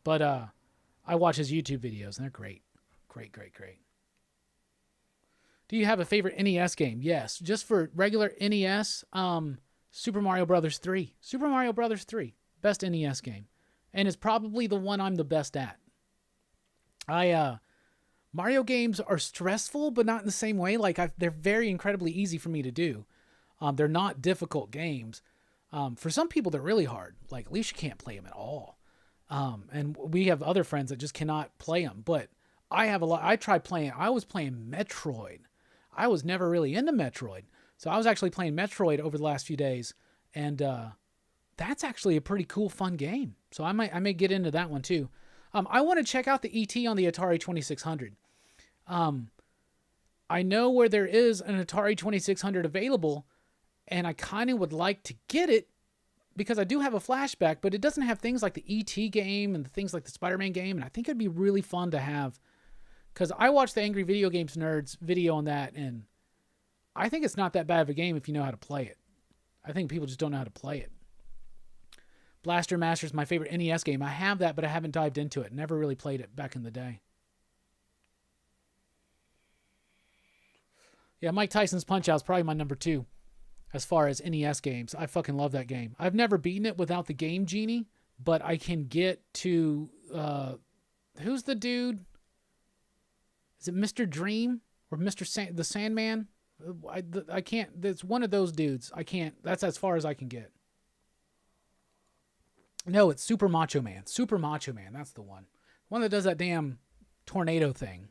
But I watch his YouTube videos, and they're great. Great. Do you have a favorite NES game? Yes. Just for regular NES, Super Mario Brothers 3. Super Mario Brothers 3. Best NES game. And it's probably the one I'm the best at. Mario games are stressful, but not in the same way. Like, they're very incredibly easy for me to do. They're not difficult games. For some people, they're really hard. Like, at least you can't play them at all. And we have other friends that just cannot play them. But I was playing Metroid. I was never really into Metroid. So I was actually playing Metroid over the last few days. And that's actually a pretty cool, fun game. So I may get into that one too. I want to check out the ET on the Atari 2600. I know where there is an Atari 2600 available, and I kind of would like to get it because I do have a flashback, but it doesn't have things like the ET game and the things like the Spider-Man game, and I think it'd be really fun to have because I watched the Angry Video Games Nerds video on that, and I think it's not that bad of a game if you know how to play it. I think people just don't know how to play it. Blaster Master is my favorite NES game. I have that, but I haven't dived into it. Never really played it back in the day. Yeah, Mike Tyson's Punch-Out is probably my number 2 as far as NES games. I fucking love that game. I've never beaten it without the Game Genie, but I can get to... who's the dude? Is it Mr. Dream or the Sandman? I can't. It's one of those dudes. I can't. That's as far as I can get. No, it's Super Macho Man. Super Macho Man. That's the one. One that does that damn tornado thing.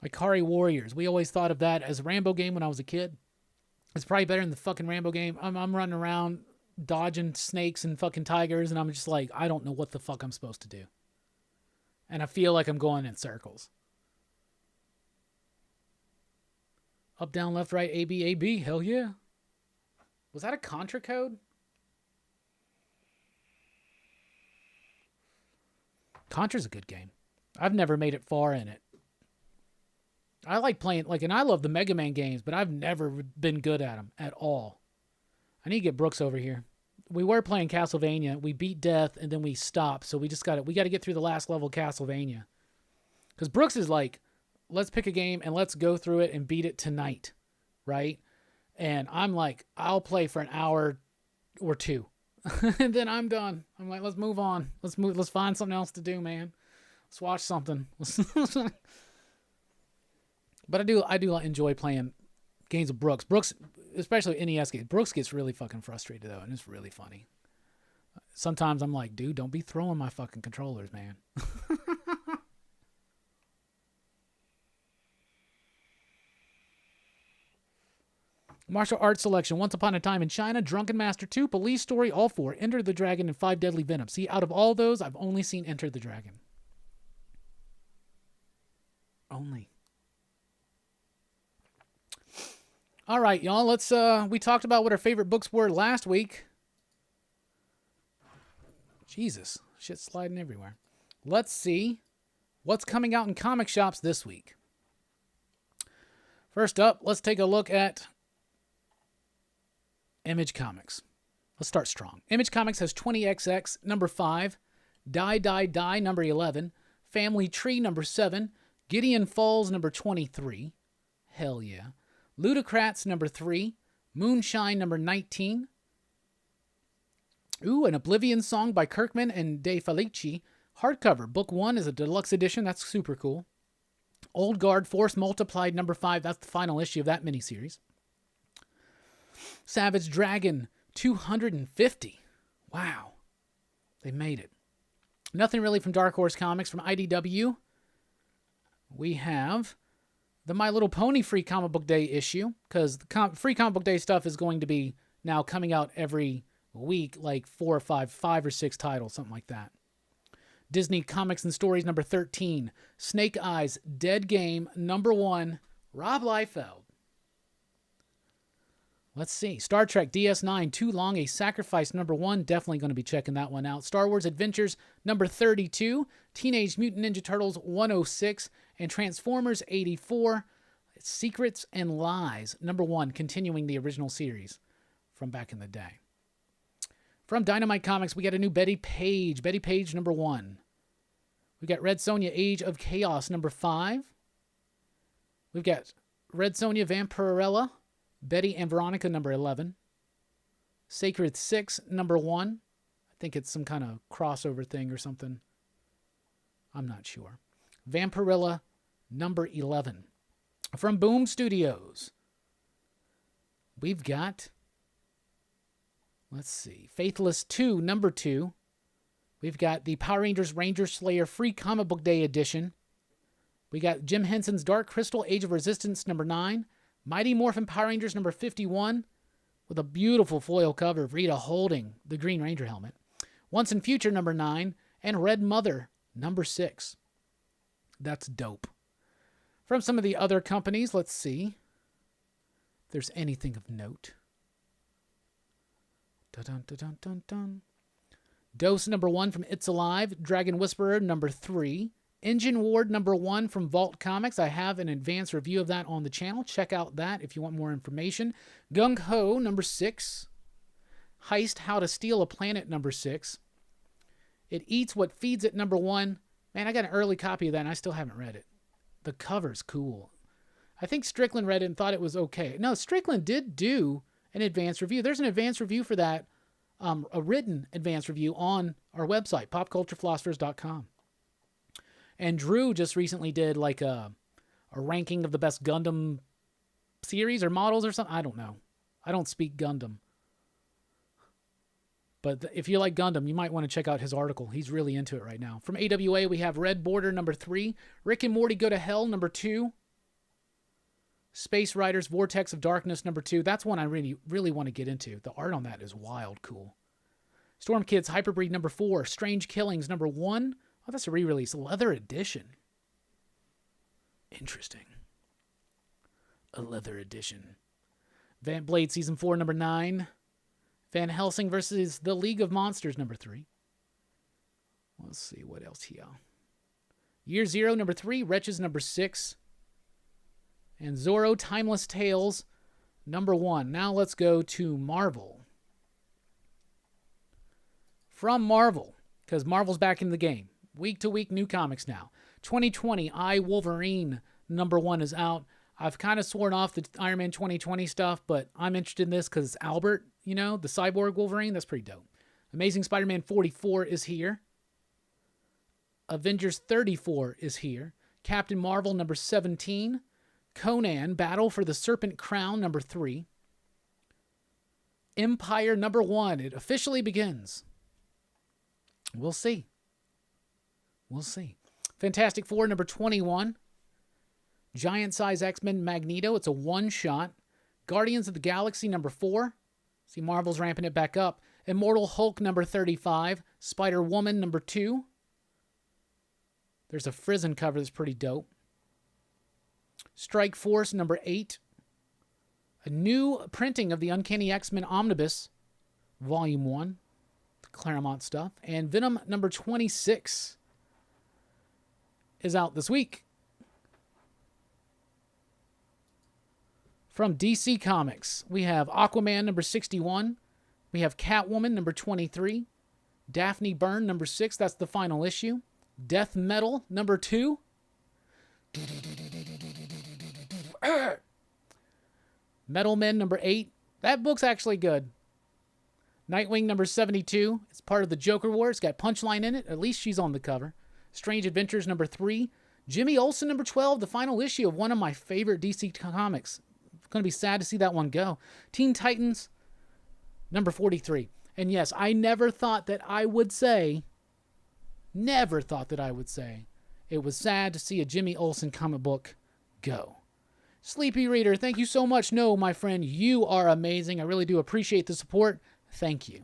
Ikari Warriors. We always thought of that as a Rambo game when I was a kid. It's probably better than the fucking Rambo game. I'm running around dodging snakes and fucking tigers, and I'm just like, I don't know what the fuck I'm supposed to do. And I feel like I'm going in circles. Up, down, left, right, A, B, A, B. Hell yeah. Was that a Contra code? Contra's a good game. I've never made it far in it. I like playing, and I love the Mega Man games, but I've never been good at them at all. I need to get Brooks over here. We were playing Castlevania. We beat death, and then we stopped. So we got to get through the last level of Castlevania. Because Brooks is like, let's pick a game and let's go through it and beat it tonight, right? And I'm like, I'll play for an hour or two, and then I'm done. I'm like, let's move on. Let's find something else to do, man. Let's watch something. But I do enjoy playing games of Brooks. Brooks, especially NES games. Brooks gets really fucking frustrated though, and it's really funny. Sometimes I'm like, dude, don't be throwing my fucking controllers, man. Martial arts selection. Once Upon a Time in China, Drunken Master 2, Police Story, all 4, Enter the Dragon, and 5 Deadly Venom. See, out of all those, I've only seen Enter the Dragon. Only. All right, y'all, let's, we talked about what our favorite books were last week. Jesus, shit's sliding everywhere. Let's see what's coming out in comic shops this week. First up, let's take a look at Image Comics. Let's start strong. Image Comics has 20XX, number 5, Die, Die, Die, number 11, Family Tree, number 7, Gideon Falls, number 23. Hell yeah. Ludocrats, number 3, Moonshine, number 19. Ooh, an Oblivion Song by Kirkman and De Felici. Hardcover. Book 1 is a deluxe edition. That's super cool. Old Guard Force Multiplied, number 5. That's the final issue of that miniseries. Savage Dragon, 250. Wow. They made it. Nothing really from Dark Horse Comics. From IDW, we have the My Little Pony Free Comic Book Day issue, because the Free Comic Book Day stuff is going to be now coming out every week, like 4 or 5 or 6 titles, something like that. Disney Comics and Stories, number 13. Snake Eyes, Dead Game, number 1. Rob Liefeld. Let's see. Star Trek DS9, Too Long a Sacrifice, number 1. Definitely going to be checking that one out. Star Wars Adventures, number 32. Teenage Mutant Ninja Turtles, 106. And Transformers, 84. Secrets and Lies, number 1. Continuing the original series from back in the day. From Dynamite Comics, we got a new Betty Page. Betty Page, number 1. We got Red Sonja, Age of Chaos, number 5. We've got Red Sonja, Vampirella, Betty and Veronica, number 11. Sacred 6, number 1. I think it's some kind of crossover thing or something. I'm not sure. Vampirella, number 11. From Boom Studios, we've got, let's see, Faithless 2, number 2. We've got the Power Rangers Ranger Slayer Free Comic Book Day edition. We got Jim Henson's Dark Crystal Age of Resistance, number 9. Mighty Morphin Power Rangers, number 51, with a beautiful foil cover of Rita holding the Green Ranger helmet. Once and Future, number 9. And Red Mother, number 6. That's dope. From some of the other companies, let's see if there's anything of note. Dun, dun, dun, dun, dun. Dose, number 1 from It's Alive. Dragon Whisperer, number 3. Engine Ward, number 1 from Vault Comics. I have an advanced review of that on the channel. Check out that if you want more information. Gung Ho, number 6. Heist, How to Steal a Planet, number 6. It Eats What Feeds It, number 1. Man, I got an early copy of that, and I still haven't read it. The cover's cool. I think Strickland read it and thought it was okay. No, Strickland did do an advanced review. There's an advanced review for that, a written advanced review on our website, popculturephilosophers.com. And Drew just recently did like a ranking of the best Gundam series or models or something. I don't know. I don't speak Gundam. But if you like Gundam, you might want to check out his article. He's really into it right now. From AWA, we have Red Border number 3, Rick and Morty Go to Hell number 2, Space Riders Vortex of Darkness number 2. That's one I really want to get into. The art on that is wild cool. Storm Kids Hyperbreed number 4, Strange Killings number 1. Oh, that's a re-release. Leather edition. Interesting. A leather edition. Van Blade Season 4 number 9. Van Helsing versus the League of Monsters, number 3. Let's see, what else here? Year Zero, number 3. Wretches, number 6. And Zorro, Timeless Tales, number 1. Now let's go to Marvel. From Marvel, because Marvel's back in the game. Week to week, new comics now. 2020, I, Wolverine, number 1 is out. I've kind of sworn off the Iron Man 2020 stuff, but I'm interested in this because it's Albert, you know, the cyborg Wolverine. That's pretty dope. Amazing Spider-Man 44 is here. Avengers 34 is here. Captain Marvel number 17. Conan, Battle for the Serpent Crown number 3. Empire number 1. It officially begins. We'll see. We'll see. Fantastic Four number 21. Giant Size X-Men Magneto. It's a one-shot. Guardians of the Galaxy number 4. See, Marvel's ramping it back up. Immortal Hulk number 35. Spider-Woman number 2. There's a Frizen cover that's pretty dope. Strike Force number 8. A new printing of the Uncanny X-Men Omnibus, Volume 1. The Claremont stuff. And Venom number 26 is out this week. From DC Comics, we have Aquaman number 61. We have Catwoman number 23. Daphne Byrne number 6. That's the final issue. Death Metal number 2. Metal Men number 8. That book's actually good. Nightwing number 72. It's part of the Joker War. It's got Punchline in it. At least she's on the cover. Strange Adventures number 3. Jimmy Olsen number 12. The final issue of one of my favorite DC comics. Going to be sad to see that one go. Teen Titans number 43. And yes, I never thought that I would say it was sad to see a Jimmy Olsen comic book go. Sleepy Reader, thank you so much. No, my friend, you are amazing. I really do appreciate the support. Thank you.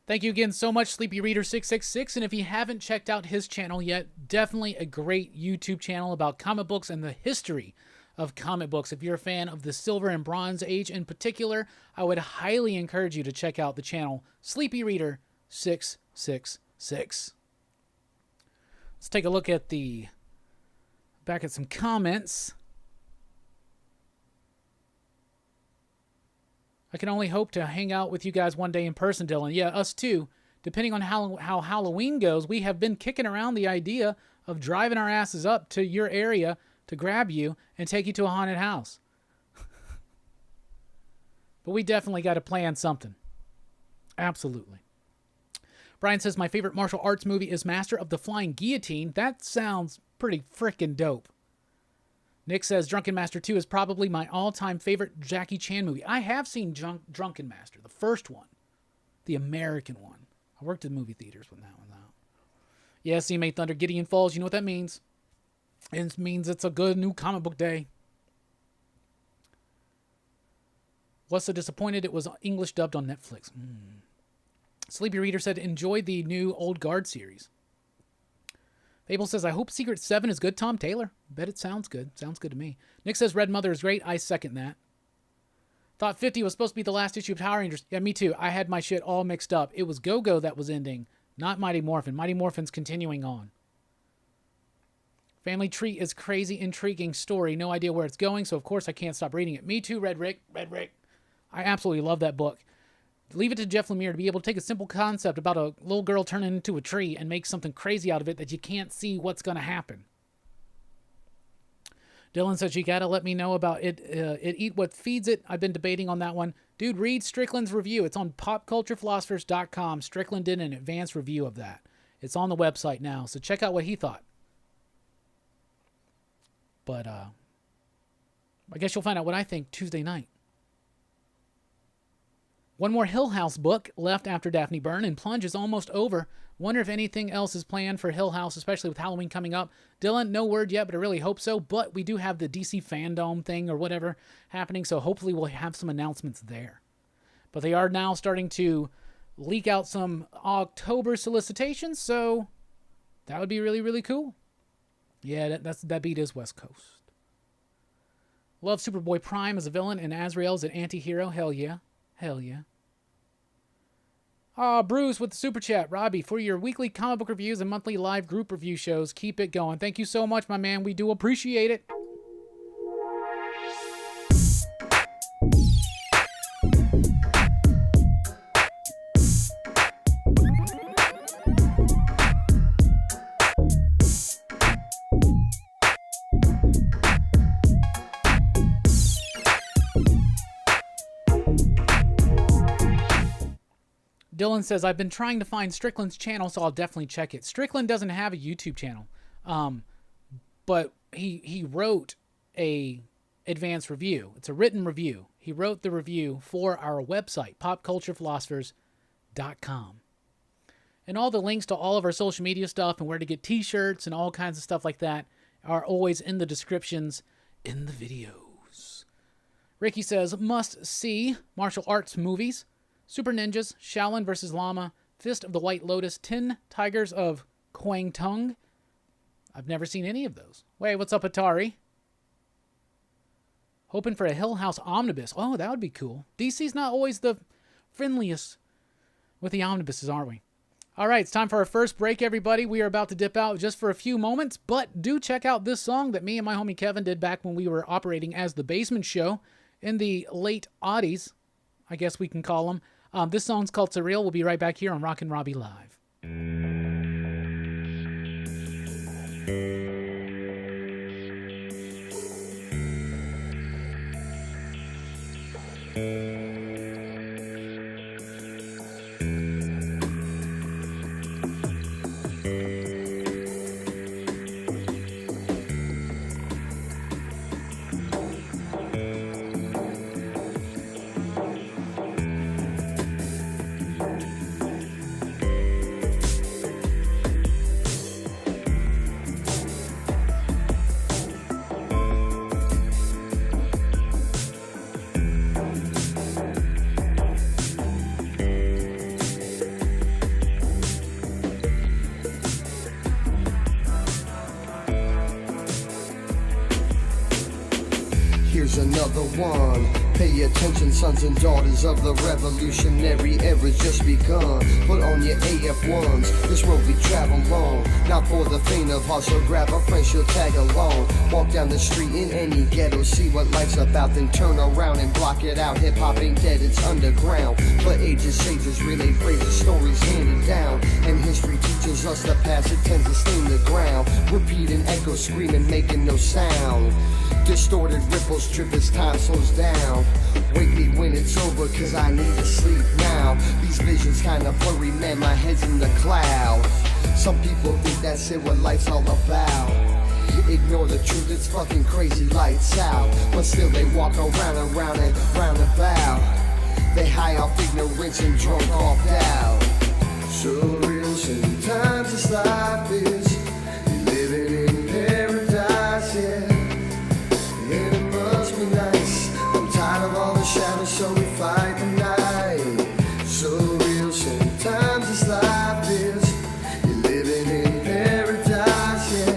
Thank you again so much, Sleepy Reader 666. And if you haven't checked out his channel yet, definitely a great YouTube channel about comic books and the history of comic books. If you're a fan of the Silver and Bronze Age in particular, I would highly encourage you to check out the channel Sleepy Reader 666. Let's take a look at back at some comments. I can only hope to hang out with you guys one day in person, Dylan. Yeah, us too. Depending on how Halloween goes, we have been kicking around the idea of driving our asses up to your area to grab you and take you to a haunted house. But we definitely got to plan something. Absolutely. Brian says, my favorite martial arts movie is Master of the Flying Guillotine. That sounds pretty freaking dope. Nick says, Drunken Master 2 is probably my all-time favorite Jackie Chan movie. I have seen Drunken Master, the first one, the American one. I worked in movie theaters when that one out. Yeah, CMA Thunder, Gideon Falls, you know what that means. It means it's a good new comic book day. Was so disappointed it was English dubbed on Netflix. Sleepy Reader said, enjoyed the new Old Guard series. Fable says, I hope Secret 7 is good. Tom Taylor. Bet it sounds good. Sounds good to me. Nick says, Red Mother is great. I second that. Thought 50 was supposed to be the last issue of Power Rangers. Yeah, me too. I had my shit all mixed up. It was Go-Go that was ending, not Mighty Morphin. Mighty Morphin's continuing on. Family Tree is crazy, intriguing story. No idea where it's going, so of course I can't stop reading it. Me too, Red Rick. Red Rick. I absolutely love that book. Leave it to Jeff Lemire to be able to take a simple concept about a little girl turning into a tree and make something crazy out of it that you can't see what's going to happen. Dylan says, you got to let me know about it. It Eat What Feeds It. I've been debating on that one. Dude, read Strickland's review. It's on popculturephilosophers.com. Strickland did an advanced review of that. It's on the website now, so check out what he thought. But I guess you'll find out what I think Tuesday night. One more Hill House book left after Daphne Byrne, and Plunge is almost over. Wonder if anything else is planned for Hill House, especially with Halloween coming up. Dylan, no word yet, but I really hope so. But we do have the DC Fandom thing or whatever happening, so hopefully we'll have some announcements there. But they are now starting to leak out some October solicitations, so that would be really, really cool. Yeah, that beat is West Coast. Love Superboy Prime as a villain and Azrael as an anti-hero. Hell yeah. Hell yeah. Bruce with the super chat. Robbie, for your weekly comic book reviews and monthly live group review shows, keep it going. Thank you so much, my man. We do appreciate it. Dylan says, I've been trying to find Strickland's channel, so I'll definitely check it. Strickland doesn't have a YouTube channel, but he wrote a advanced review. It's a written review. He wrote the review for our website, popculturephilosophers.com. And all the links to all of our social media stuff and where to get t-shirts and all kinds of stuff like that are always in the descriptions in the videos. Ricky says, must see martial arts movies. Super Ninjas, Shaolin vs. Llama, Fist of the White Lotus, 10 Tigers of Kwang Tung. I've never seen any of those. Wait, what's up, Atari? Hoping for a Hill House omnibus. Oh, that would be cool. DC's not always the friendliest with the omnibuses, aren't we? All right, it's time for our first break, everybody. We are about to dip out just for a few moments, but do check out this song that me and my homie Kevin did back when we were operating as The Basement Show in the late '80s, I guess we can call them. This song's called Surreal. We'll be right back here on Rockin Robbie Live. Another one. Pay attention, sons and daughters of the revolutionary era's just begun. Put on your AF1s, this road we travel on. Not for the faint of heart, so grab a friend, she'll tag along. Walk down the street in any ghetto, see what life's about, then turn around and block it out. Hip-hop ain't dead, it's underground. For ages, sages relay phrases, stories handed down. And history teaches us plus the past, it tends to stain the ground. Repeating echoes, screaming, making no sound. Distorted ripples trip as time slows down. Wake me when it's over, cause I need to sleep now. These visions kinda blurry, man, my head's in the clouds. Some people think that's it, what life's all about. Ignore the truth, it's fucking crazy, lights out. But still they walk around and round and round about. They high off ignorance and drunk off doubt. Surreal, sometimes this life is living in paradise, yeah. And it must be nice. I'm tired of all the shadows, so we fight the night. Surreal, sometimes this life is living in paradise, yeah.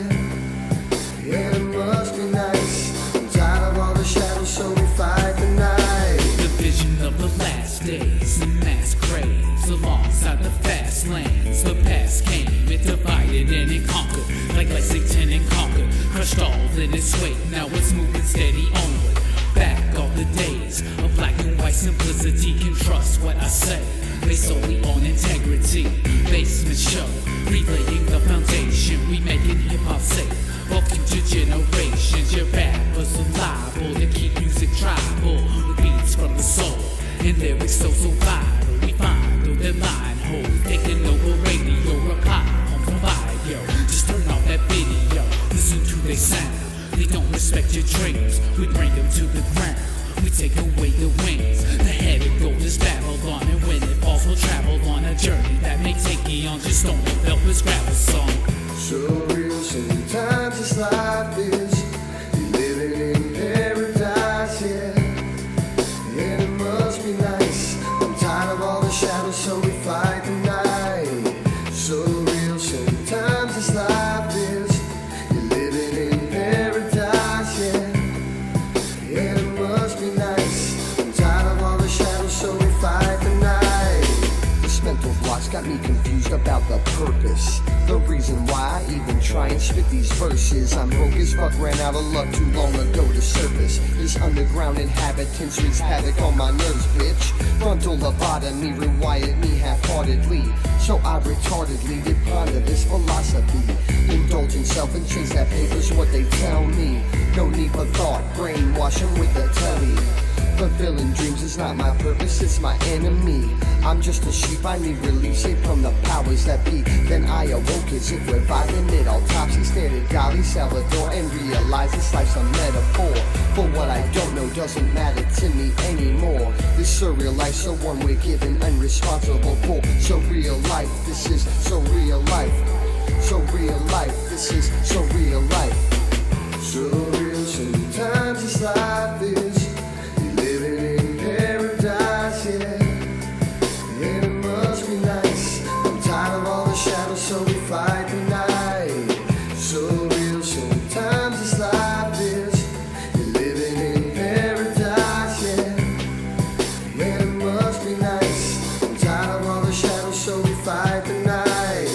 And it must be nice. I'm tired of all the shadows, so we fight the night. The vision of the last days, the mass craves alongside the fast lanes. The past came, it divided and it conquered, like Lexington and Concord. Crushed all in its weight, now it's moving steady onward. Back all the days of black and white simplicity. Can trust what I say, based solely on integrity. Basement show, relaying the foundation. We making hip-hop safe for future generations. Your rappers are liable to keep music tribal, with beats from the soul and lyrics so vital. We find all the line holes, taking over radio, reply on the bio. Just turn off that video, listen to their sound. They don't respect your dreams, we bring them to the ground. We take away the wings, the head of gold is battled on. And when it falls, we'll travel on a journey that may take beyond just stone and velvet grab a song. Surreal, sometimes this life is living in paradise, yeah. And it must be nice. I'm tired of all the shadows, so we fight the night. Surreal, sometimes this life is living in paradise, yeah. And it must be nice. I'm tired of all the shadows, so we fight the night. This mental block's got me confused about the purpose, the reason why I even try and spit these verses. I'm broke as fuck, ran out of luck too long ago to surface. This underground inhabitants wreaks havoc on my nerves, bitch. Frontal lobotomy, rewired me half-heartedly. So I retardedly did ponder this philosophy. Indulge in self and chase that paper's what they tell me. No need for thought, brainwashing with the telly. Fulfilling dreams is not my purpose, it's my enemy. I'm just a sheep, I need relief, saved from the powers that be. Then I awoke as if reviving it. Autopsy stared at Gali Salvador and realized this life's a metaphor. For what I don't know doesn't matter to me anymore. This surreal life, so one we're given unresponsible for. So real life, this is so real life. So real life, this is so real life. Surreal, sometimes this life is living in paradise, yeah. And it must be nice. I'm tired of all the shadows, so we fight the night. Surreal, sometimes this life is living in paradise, yeah. And it must be nice. I'm tired of all the shadows, so we fight the night.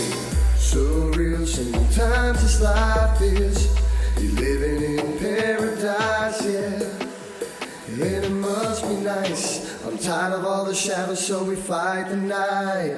Surreal, sometimes this life is living in paradise, yeah. And it must be nice. I'm tired of all the shadows, so we fight the night.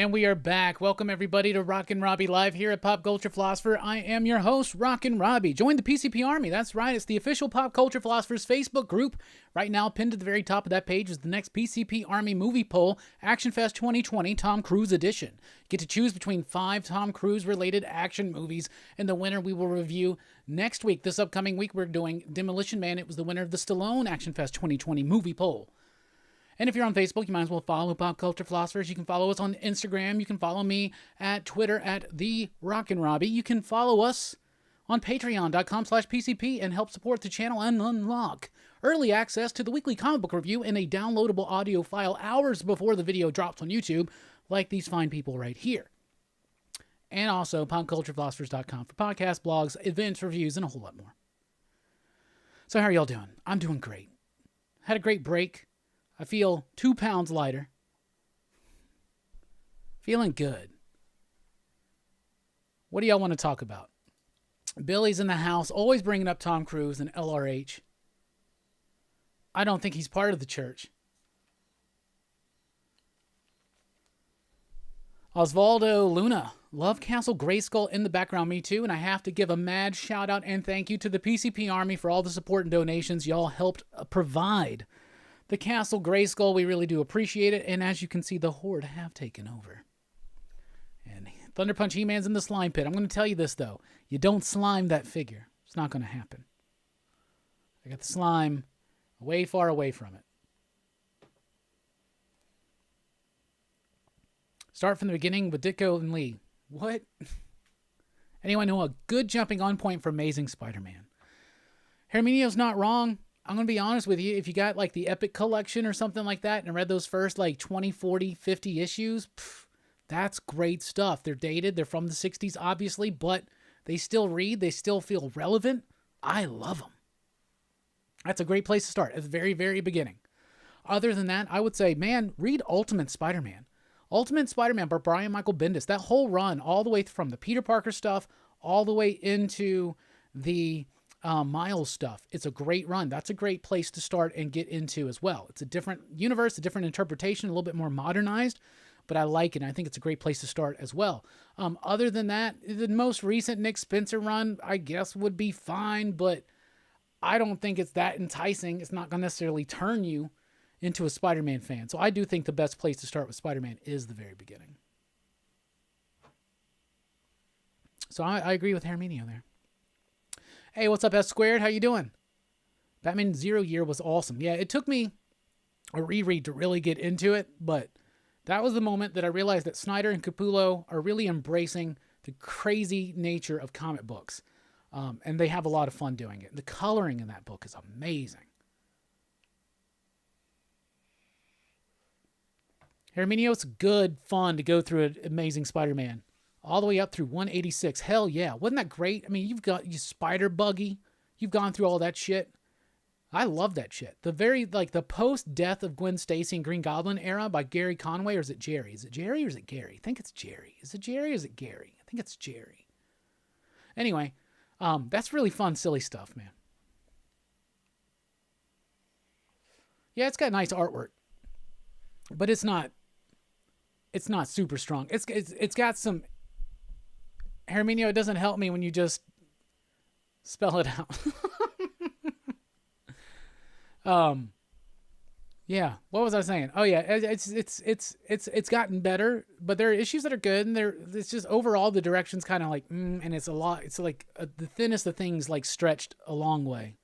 And we are back. Welcome, everybody, to Rockin Robbie Live here at Pop Culture Philosopher. I am your host, Rockin Robbie. Join the PCP Army. That's right. It's the official Pop Culture Philosophers Facebook group. Right now, pinned at the very top of that page is the next PCP Army movie poll, Action Fest 2020 Tom Cruise edition. You get to choose between 5 Tom Cruise-related action movies, and the winner we will review next week. This upcoming week, we're doing Demolition Man. It was the winner of the Stallone Action Fest 2020 movie poll. And if you're on Facebook, you might as well follow Pop Culture Philosophers. You can follow us on Instagram. You can follow me at Twitter at the Rockin Robbie. You can follow us on patreon.com/PCP and help support the channel and unlock early access to the weekly comic book review in a downloadable audio file hours before the video drops on YouTube, like these fine people right here. And also popculturephilosophers.com for podcasts, blogs, events, reviews, and a whole lot more. So how are y'all doing? I'm doing great. Had a great break. I feel 2 pounds lighter. Feeling good. What do y'all want to talk about? Billy's in the house, always bringing up Tom Cruise and LRH. I don't think he's part of the church. Osvaldo Luna. Love Castle Grayskull in the background, me too. And I have to give a mad shout out and thank you to the PCP Army for all the support and donations y'all helped provide. The Castle Grayskull, we really do appreciate it. And as you can see, the Horde have taken over. And Thunder Punch He-Man's in the slime pit. I'm going to tell you this, though. You don't slime that figure. It's not going to happen. I got the slime way far away from it. Start from the beginning with Ditko and Lee. What? Anyone know a good jumping on point for Amazing Spider-Man? Herminio's not wrong. I'm going to be honest with you. If you got like the Epic Collection or something like that and read those first like 20, 40, 50 issues, that's great stuff. They're dated. They're from the 60s, obviously, but they still read. They still feel relevant. I love them. That's a great place to start at the very, very beginning. Other than that, I would say, man, read Ultimate Spider-Man. Ultimate Spider-Man by Brian Michael Bendis. That whole run, all the way from the Peter Parker stuff, all the way into the Miles stuff. It's a great run. That's a great place to start and get into as well. It's a different universe, a different interpretation, a little bit more modernized, but I like it. And I think it's a great place to start as well. Other than that, the most recent Nick Spencer run, I guess, would be fine, but I don't think it's that enticing. It's not going to necessarily turn you into a Spider-Man fan. So I do think the best place to start with Spider-Man is the very beginning. So I agree with Herminio there. Hey, what's up, S Squared? How you doing? Batman Zero Year was awesome. Yeah, it took me a reread to really get into it, but that was the moment that I realized that Snyder and Capullo are really embracing the crazy nature of comic books. And they have a lot of fun doing it. The coloring in that book is amazing. Herminio, it's good fun to go through an Amazing Spider-Man. All the way up through 186. Hell yeah. Wasn't that great? I mean, you've got your Spider Buggy. You've gone through all that shit. I love that shit. The very, like, the post-death of Gwen Stacy and Green Goblin era by Gary Conway, or is it Jerry? Is it Jerry or is it Gary? I think it's Jerry. Is it Jerry or is it Gary? I think it's Jerry. Anyway, that's really fun, silly stuff, man. Yeah, it's got nice artwork. But it's not super strong. It's got some... Herminio, it doesn't help me when you just spell it out. Yeah. What was I saying? Oh yeah, it's gotten better, but there are issues that are good, and it's just overall the direction's kind of like, and it's a lot. It's like the thinnest of things, like stretched a long way.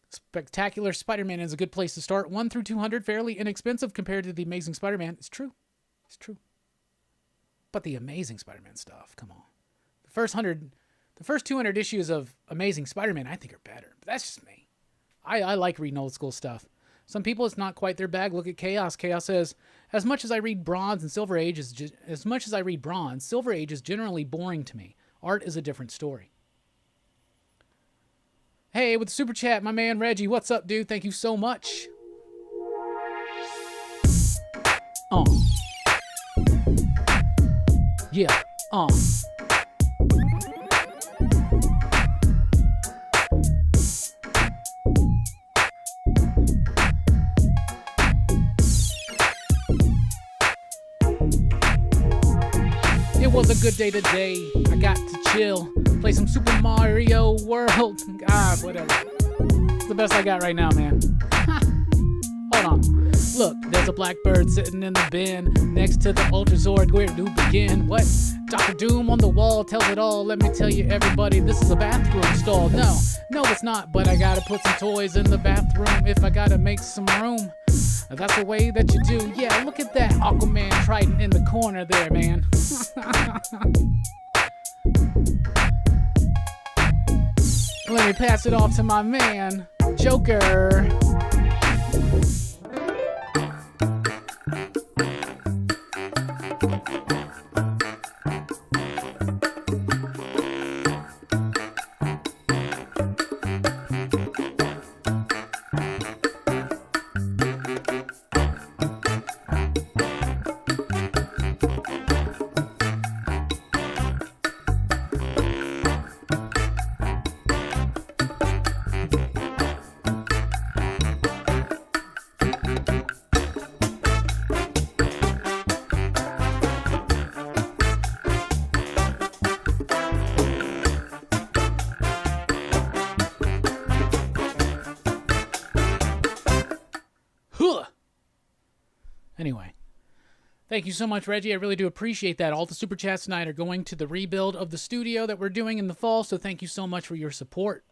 Spectacular Spider-Man is a good place to start. 1 through 200, fairly inexpensive compared to the Amazing Spider-Man. It's true. It's true. But the Amazing Spider-Man stuff, come on. The first 200 issues of Amazing Spider-Man, I think, are better. But that's just me. I like reading old school stuff. Some people, it's not quite their bag. Look at Chaos. Chaos says, as much as I read Bronze and Silver Age is Silver Age is generally boring to me. Art is a different story. Hey, with the super chat, my man Reggie. What's up, dude? Thank you so much. Yeah. was a good day today. I got to chill, play some Super Mario World. God, whatever. It's the best I got right now, man. Hold on. Look, there's a blackbird sitting in the bin next to the Ultra Zord. Where to begin? What? Dr. Doom on the wall tells it all. Let me tell you, everybody, this is a bathroom stall. No, it's not, but I gotta put some toys in the bathroom if I gotta make some room. That's the way that you do. Yeah, look at that Aquaman Trident in the corner there, man. Let me pass it off to my man, Joker. Anyway, thank you so much, Reggie. I really do appreciate that. All the super chats tonight are going to the rebuild of the studio that we're doing in the fall, so thank you so much for your support.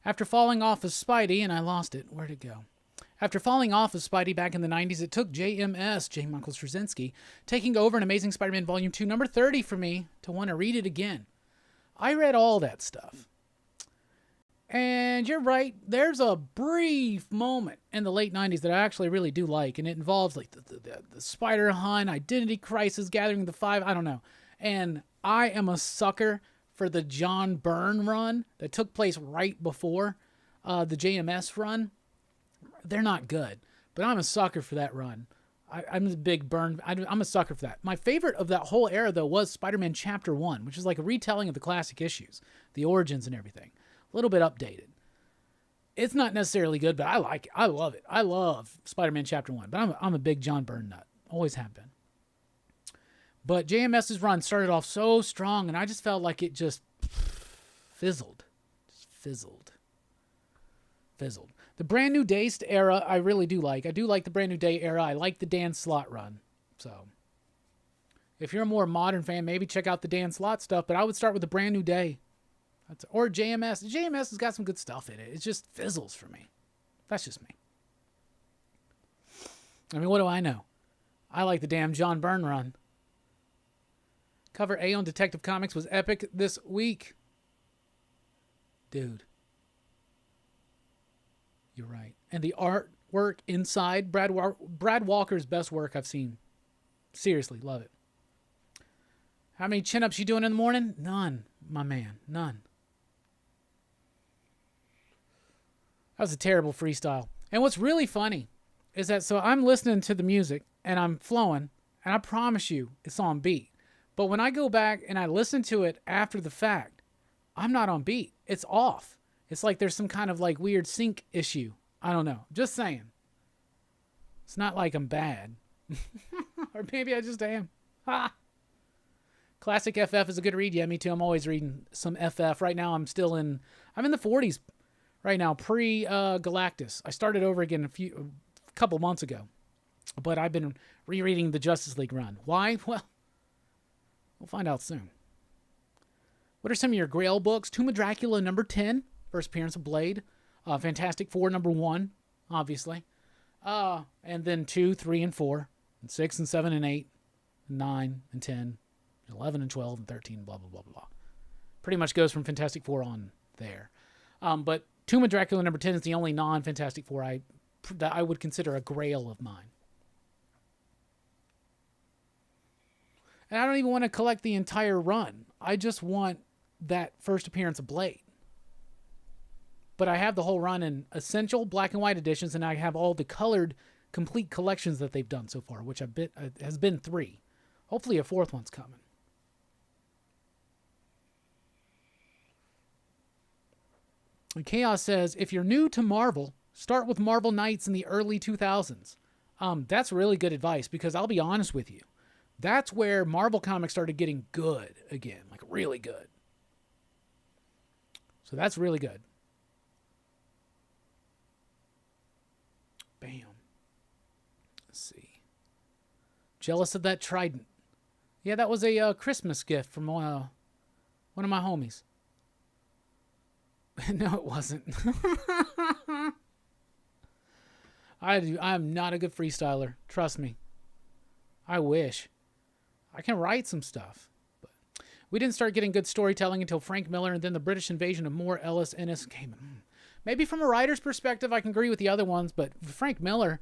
After falling off of Spidey, and I lost it. Where'd it go? After falling off of Spidey back in the 90s, it took JMS, J. Michael Straczynski, taking over an Amazing Spider-Man Volume 2, number 30 for me to want to read it again. I read all that stuff. And you're right, there's a brief moment in the late 90s that I actually really do like, and it involves like the Spider Hunt, Identity Crisis, Gathering the Five, I don't know. And I am a sucker for the John Byrne run that took place right before the JMS run. They're not good, but I'm a sucker for that run. I'm a big Byrne, I'm a sucker for that. My favorite of that whole era, though, was Spider-Man Chapter 1, which is like a retelling of the classic issues, the origins and everything. A little bit updated. It's not necessarily good, but I like it. I love it. I love Spider-Man Chapter 1, but I'm a big John Byrne nut. Always have been. But JMS's run started off so strong, and I just felt like it just fizzled. Just fizzled. The Brand New Day era, I really do like. I do like the Brand New Day era. I like the Dan Slott run. So, if you're a more modern fan, maybe check out the Dan Slott stuff, but I would start with the Brand New Day. Or JMS. JMS has got some good stuff in it. It just fizzles for me. That's just me. I mean, what do I know? I like the damn John Byrne run. Cover A on Detective Comics was epic this week. Dude. You're right. And the artwork inside, Brad Walker's best work I've seen. Seriously, love it. How many chin-ups you doing in the morning? None, my man. None. That was a terrible freestyle. And what's really funny is that, so I'm listening to the music and I'm flowing, and I promise you it's on beat. But when I go back and I listen to it after the fact, I'm not on beat. It's off. It's like there's some kind of like weird sync issue. I don't know. Just saying. It's not like I'm bad. Or maybe I just am. Ha! Classic FF is a good read. Yeah, me too. I'm always reading some FF. Right now I'm in the 40s right now, pre-Galactus. I started over again a couple months ago. But I've been rereading the Justice League run. Why? Well, we'll find out soon. What are some of your Grail books? Tomb of Dracula, number 10. First appearance of Blade. Fantastic Four, number 1, obviously. And then 2, 3, and 4. And 6, and 7, and 8. And 9, and 10. 11, and 12, and 13, blah, blah, blah, blah. Pretty much goes from Fantastic Four on there. But Tomb of Dracula, number 10 is the only non-Fantastic Four that I would consider a Grail of mine. And I don't even want to collect the entire run. I just want that first appearance of Blade. But I have the whole run in essential black and white editions, and I have all the colored complete collections that they've done so far, which has been 3. Hopefully a 4th one's coming. And Chaos says, if you're new to Marvel, start with Marvel Knights in the early 2000s. That's really good advice, because I'll be honest with you. That's where Marvel Comics started getting good again, like really good. So that's really good. Bam. Let's see. Jealous of that trident. Yeah, that was a Christmas gift from one of my homies. No, it wasn't. I'm not a good freestyler. Trust me. I wish. I can write some stuff. But we didn't start getting good storytelling until Frank Miller, and then the British invasion of Moore, Ellis, Ennis came in. Maybe from a writer's perspective, I can agree with the other ones, but Frank Miller,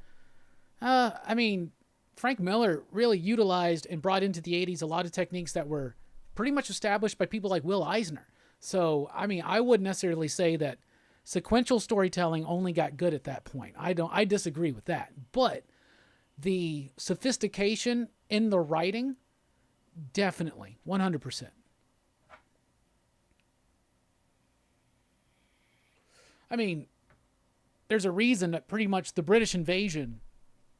Frank Miller really utilized and brought into the 80s a lot of techniques that were pretty much established by people like Will Eisner. So, I wouldn't necessarily say that sequential storytelling only got good at that point. I disagree with that. But the sophistication in the writing, definitely, 100%. There's a reason that pretty much the British invasion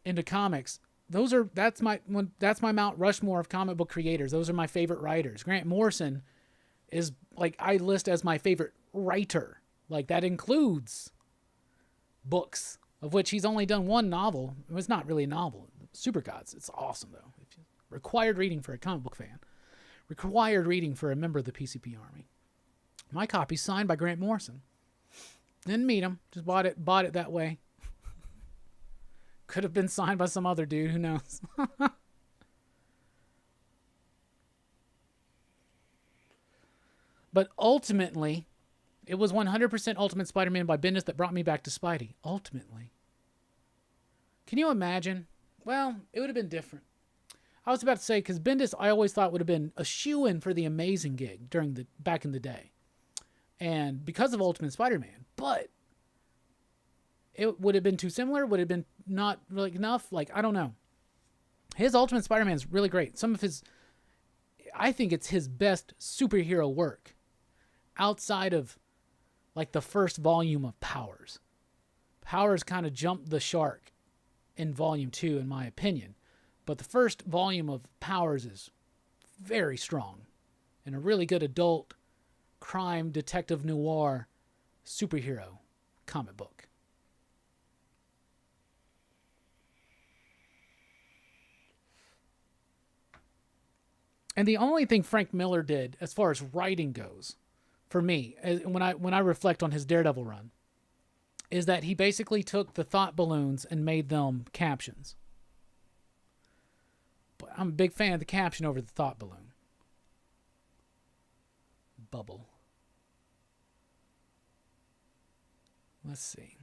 into comics, that's my Mount Rushmore of comic book creators. Those are my favorite writers. Grant Morrison is I list as my favorite writer. That includes books, of which he's only done one novel. It's not really a novel. Super Gods. It's awesome though. Required reading for a comic book fan. Required reading for a member of the PCP Army. My copy's signed by Grant Morrison. Didn't meet him. Just bought it that way. Could have been signed by some other dude. Who knows? But ultimately, it was 100% Ultimate Spider-Man by Bendis that brought me back to Spidey. Ultimately. Can you imagine? Well, it would have been different. I was about to say, because Bendis I always thought would have been a shoo-in for the Amazing gig back in the day. And because of Ultimate Spider-Man. But it would have been too similar. Would have been not really enough. I don't know. His Ultimate Spider-Man is really great. I think it's his best superhero work. Outside of, the first volume of Powers. Powers kind of jumped the shark in volume 2, in my opinion. But the first volume of Powers is very strong. And a really good adult crime detective noir superhero comic book. And the only thing Frank Miller did as far as writing goes, for me, when I reflect on his Daredevil run, is that he basically took the thought balloons and made them captions. But I'm a big fan of the caption over the thought balloon. Bubble. Let's see.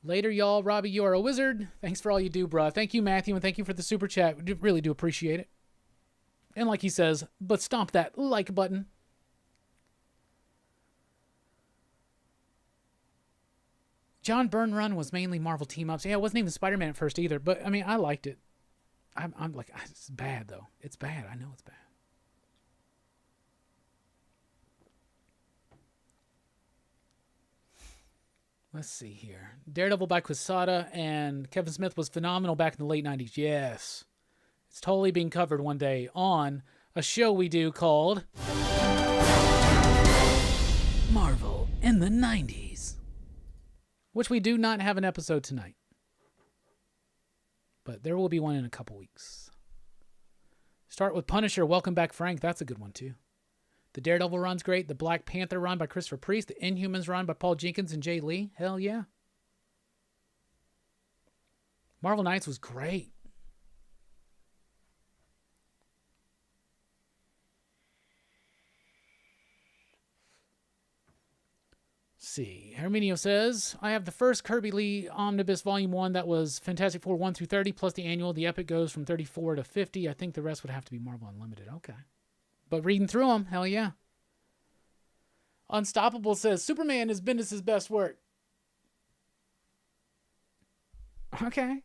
Later, y'all. Robbie, you are a wizard. Thanks for all you do, bruh. Thank you, Matthew, and thank you for the super chat. We really do appreciate it. And like he says, but stomp that like button. John Byrne run was mainly Marvel team-ups. Yeah, it wasn't even Spider-Man at first either, but, I liked it. I'm like, it's bad, though. It's bad. I know it's bad. Let's see here. Daredevil by Quesada and Kevin Smith was phenomenal back in the late 90s. Yes. It's totally being covered one day on a show we do called Marvel in the 90s, which we do not have an episode tonight. But there will be one in a couple weeks. Start with Punisher. Welcome back, Frank. That's a good one, too. The Daredevil run's great. The Black Panther run by Christopher Priest. The Inhumans run by Paul Jenkins and Jay Lee. Hell yeah. Marvel Knights was great. See. Herminio says, I have the first Kirby Lee Omnibus Volume 1 that was Fantastic Four 1 through 30 plus the annual. The Epic goes from 34 to 50. I think the rest would have to be Marvel Unlimited. Okay. But reading through them, hell yeah. Unstoppable says, Superman is Bendis' best work. Okay.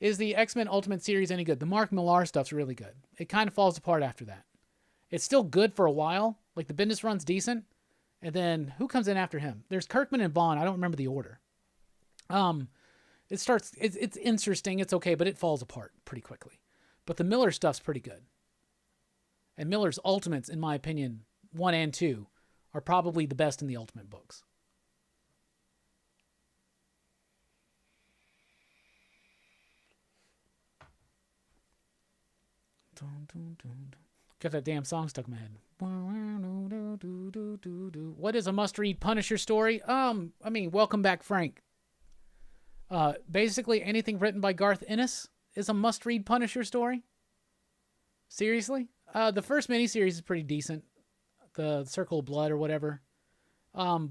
Is the X-Men Ultimate series any good? The Mark Millar stuff's really good. It kind of falls apart after that. It's still good for a while. Like, the Bendis run's decent. And then, who comes in after him? There's Kirkman and Vaughn. I don't remember the order. It's interesting, it's okay, but it falls apart pretty quickly. But the Miller stuff's pretty good. And Miller's Ultimates, in my opinion, 1 and 2, are probably the best in the Ultimate books. Got that damn song stuck in my head. What is a must-read Punisher story? Welcome Back, Frank. Basically, anything written by Garth Ennis is a must-read Punisher story. Seriously? The first miniseries is pretty decent. The Circle of Blood or whatever. For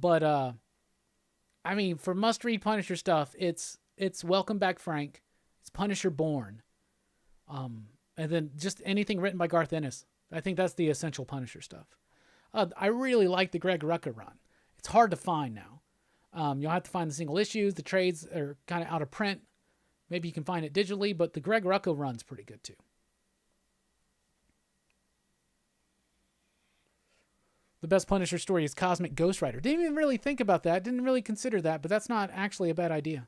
must-read Punisher stuff, it's Welcome Back, Frank. It's Punisher Born. And then just anything written by Garth Ennis. I think that's the essential Punisher stuff. I really like the Greg Rucka run. It's hard to find now. You'll have to find the single issues. The trades are kind of out of print. Maybe you can find it digitally, but the Greg Rucka run's pretty good too. The best Punisher story is Cosmic Ghost Rider. Didn't even really think about that. Didn't really consider that, but that's not actually a bad idea.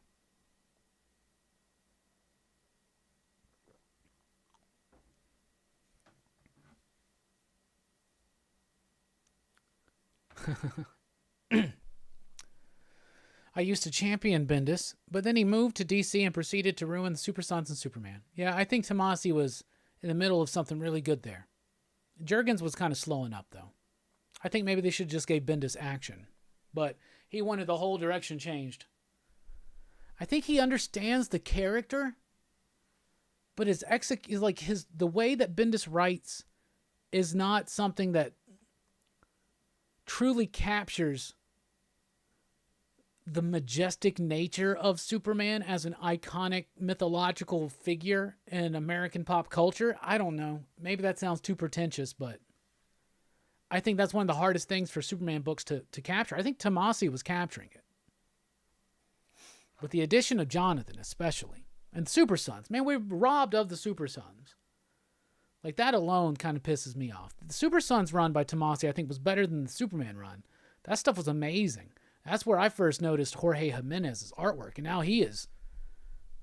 I used to champion Bendis, but then he moved to DC and proceeded to ruin the Super Sons and Superman. Yeah, I think Tomasi was in the middle of something really good there. Jurgens was kind of slowing up, though. I think maybe they should just give Bendis action, but he wanted the whole direction changed. I think he understands the character, but the way that Bendis writes is not something that truly captures the majestic nature of Superman as an iconic mythological figure in American pop culture. I don't know. Maybe that sounds too pretentious, but I think that's one of the hardest things for Superman books to capture. I think Tomasi was capturing it. With the addition of Jonathan, especially. And Super Sons. Man, we're robbed of the Super Sons. Like, that alone kind of pisses me off. The Super Sons run by Tomasi, I think, was better than the Superman run. That stuff was amazing. That's where I first noticed Jorge Jimenez's artwork. And now he's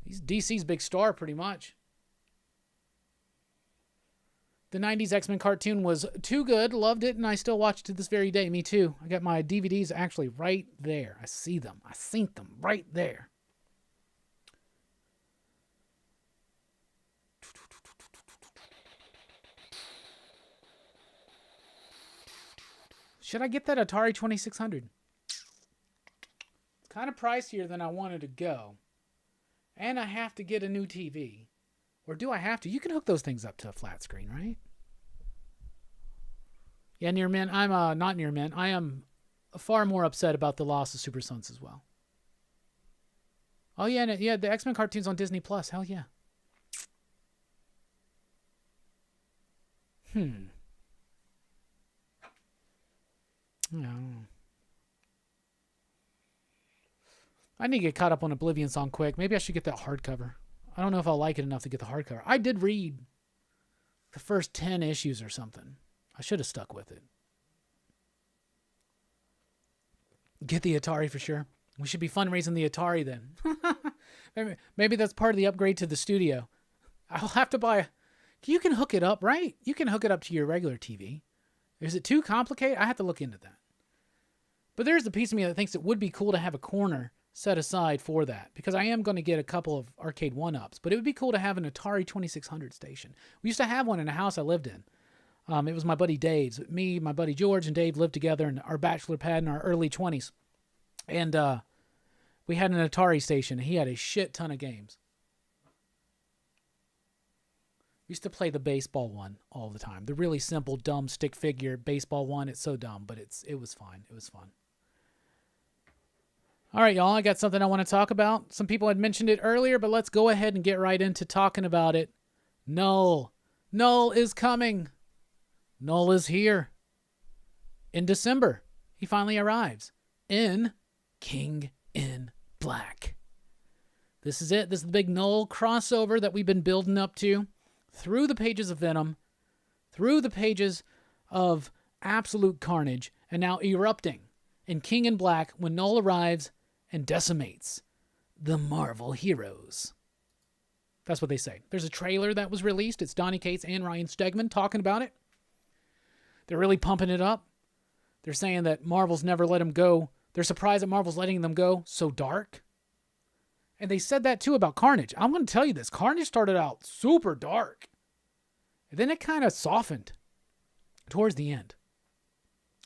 DC's big star, pretty much. The 90s X-Men cartoon was too good. Loved it, and I still watch it to this very day. Me too. I got my DVDs actually right there. I see them. I synced them right there. Should I get that Atari 2600? It's kind of pricier than I wanted to go. And I have to get a new TV. Or do I have to? You can hook those things up to a flat screen, right? Yeah, Near Men. I'm not Near Men. I am far more upset about the loss of Super Sons as well. Oh, yeah, the X-Men cartoon's on Disney+. Hell yeah. No. I need to get caught up on Oblivion Song quick. Maybe I should get that hardcover. I don't know if I'll like it enough to get the hardcover. I did read the first 10 issues or something. I should have stuck with it. Get the Atari for sure. We should be fundraising the Atari then. maybe that's part of the upgrade to the studio. I'll have to buy... You can hook it up, right? You can hook it up to your regular TV. Is it too complicated? I have to look into that. But there's a piece of me that thinks it would be cool to have a corner set aside for that, because I am going to get a couple of arcade one-ups, but it would be cool to have an Atari 2600 station. We used to have one in a house I lived in. It was my buddy Dave's. Me, my buddy George, and Dave lived together in our bachelor pad in our early 20s. And we had an Atari station. He had a shit ton of games. We used to play the baseball one all the time. The really simple, dumb stick figure baseball one. It's so dumb, but it was fine. It was fun. All right, y'all, I got something I want to talk about. Some people had mentioned it earlier, but let's go ahead and get right into talking about it. Null. Null is coming. Null is here. In December, he finally arrives. In King in Black. This is it. This is the big Null crossover that we've been building up to. Through the pages of Venom, through the pages of Absolute Carnage, and now erupting in King in Black when Null arrives and decimates the Marvel heroes. That's what they say. There's a trailer that was released. It's Donny Cates and Ryan Stegman talking about it. They're really pumping it up. They're saying that Marvel's never let them go. They're surprised that Marvel's letting them go so dark. And they said that too about Carnage. I'm going to tell you this. Carnage started out super dark. And then it kind of softened towards the end.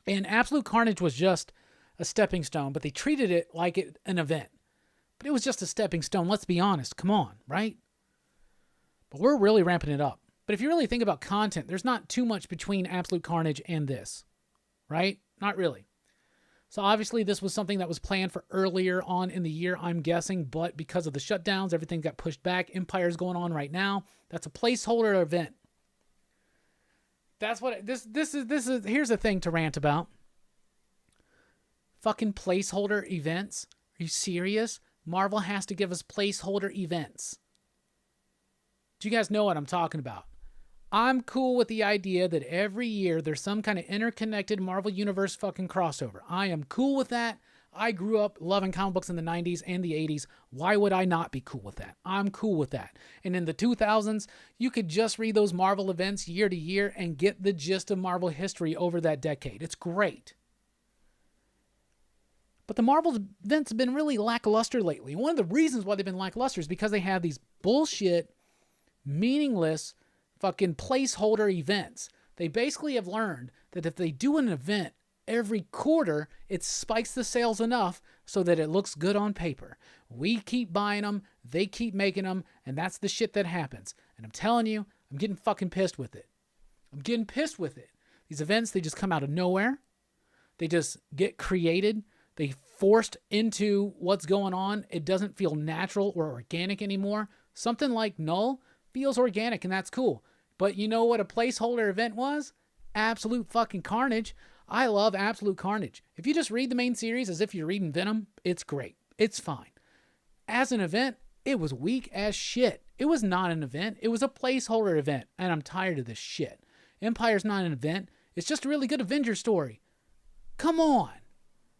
And Absolute Carnage was just a stepping stone, but they treated it like an event. But it was just a stepping stone. Let's be honest. Come on, right? But we're really ramping it up. But if you really think about content, there's not too much between Absolute Carnage and this, right? Not really. So obviously this was something that was planned for earlier on in the year, I'm guessing, but because of the shutdowns, everything got pushed back. Empire's going on right now. That's a placeholder event. That's what this is. Here's the thing to rant about. Fucking placeholder events. Are you serious? Marvel has to give us placeholder events. Do you guys know what I'm talking about? I'm cool with the idea that every year there's some kind of interconnected Marvel Universe fucking crossover. I am cool with that. I grew up loving comic books in the 90s and the 80s. Why would I not be cool with that? I'm cool with that. And in the 2000s, you could just read those Marvel events year to year and get the gist of Marvel history over that decade. It's great. But the Marvel events have been really lackluster lately. One of the reasons why they've been lackluster is because they have these bullshit, meaningless, fucking placeholder events. They basically have learned that if they do an event every quarter, it spikes the sales enough so that it looks good on paper. We keep buying them, they keep making them, and that's the shit that happens. And I'm telling you, I'm getting fucking pissed with it. I'm getting pissed with it. These events, they just come out of nowhere. They just get created. They forced into what's going on. It doesn't feel natural or organic anymore. Something like Null feels organic, and that's cool. But you know what a placeholder event was? Absolute fucking Carnage. I love Absolute Carnage. If you just read the main series as if you're reading Venom, it's great. It's fine. As an event, it was weak as shit. It was not an event. It was a placeholder event, and I'm tired of this shit. Empire's not an event. It's just a really good Avenger story. Come on.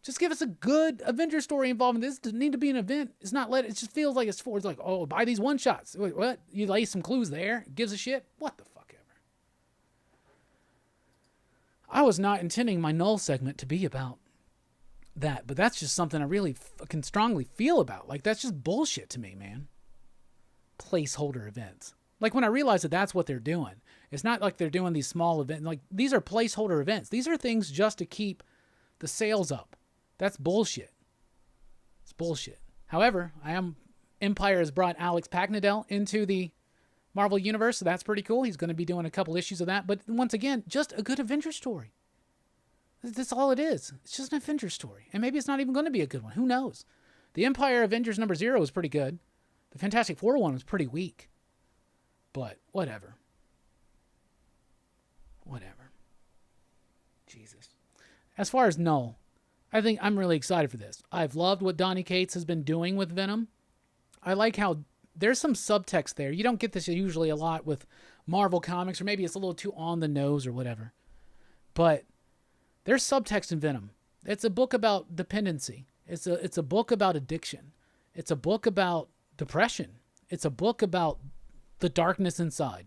Just give us a good Avenger story involving this. It doesn't need to be an event. It's not it just feels like it's like, oh, buy these one shots. Wait, what? You lay some clues there. Gives a shit? What the fuck ever. I was not intending my Null segment to be about that, but that's just something I really fucking strongly feel about. Like, that's just bullshit to me, man. Placeholder events. Like, when I realize that that's what they're doing, it's not like they're doing these small events. Like, these are placeholder events. These are things just to keep the sales up. That's bullshit. It's bullshit. However, Empire has brought Alex Pagnadell into the Marvel Universe, so that's pretty cool. He's going to be doing a couple issues of that. But once again, just a good Avenger story. That's all it is. It's just an Avenger story. And maybe it's not even going to be a good one. Who knows? The Empire Avengers #0 was pretty good. The Fantastic Four one was pretty weak. But whatever. Whatever. Jesus. As far as Null, I think I'm really excited for this. I've loved what Donny Cates has been doing with Venom. I like how there's some subtext there. You don't get this usually a lot with Marvel comics, or maybe it's a little too on the nose or whatever. But there's subtext in Venom. It's a book about dependency. It's a book about addiction. It's a book about depression. It's a book about the darkness inside.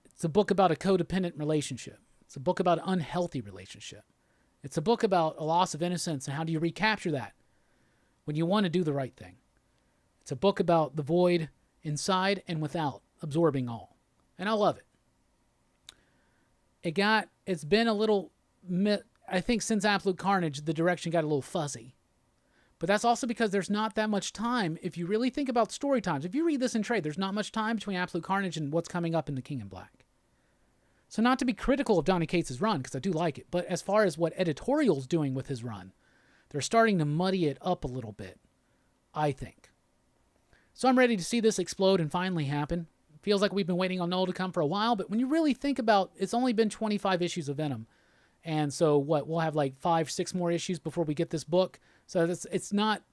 It's a book about a codependent relationship. It's a book about an unhealthy relationship. It's a book about a loss of innocence and how do you recapture that when you want to do the right thing. It's a book about the void inside and without, absorbing all. And I love it. It's been a little, I think since Absolute Carnage, the direction got a little fuzzy. But that's also because there's not that much time. If you really think about story times, if you read this in trade, there's not much time between Absolute Carnage and what's coming up in The King in Black. So not to be critical of Donny Cates' run, because I do like it, but as far as what editorial's doing with his run, they're starting to muddy it up a little bit, I think. So I'm ready to see this explode and finally happen. It feels like we've been waiting on Null to come for a while, but when you really think about, it's only been 25 issues of Venom. And so we'll have like 5-6 more issues before we get this book. So it's not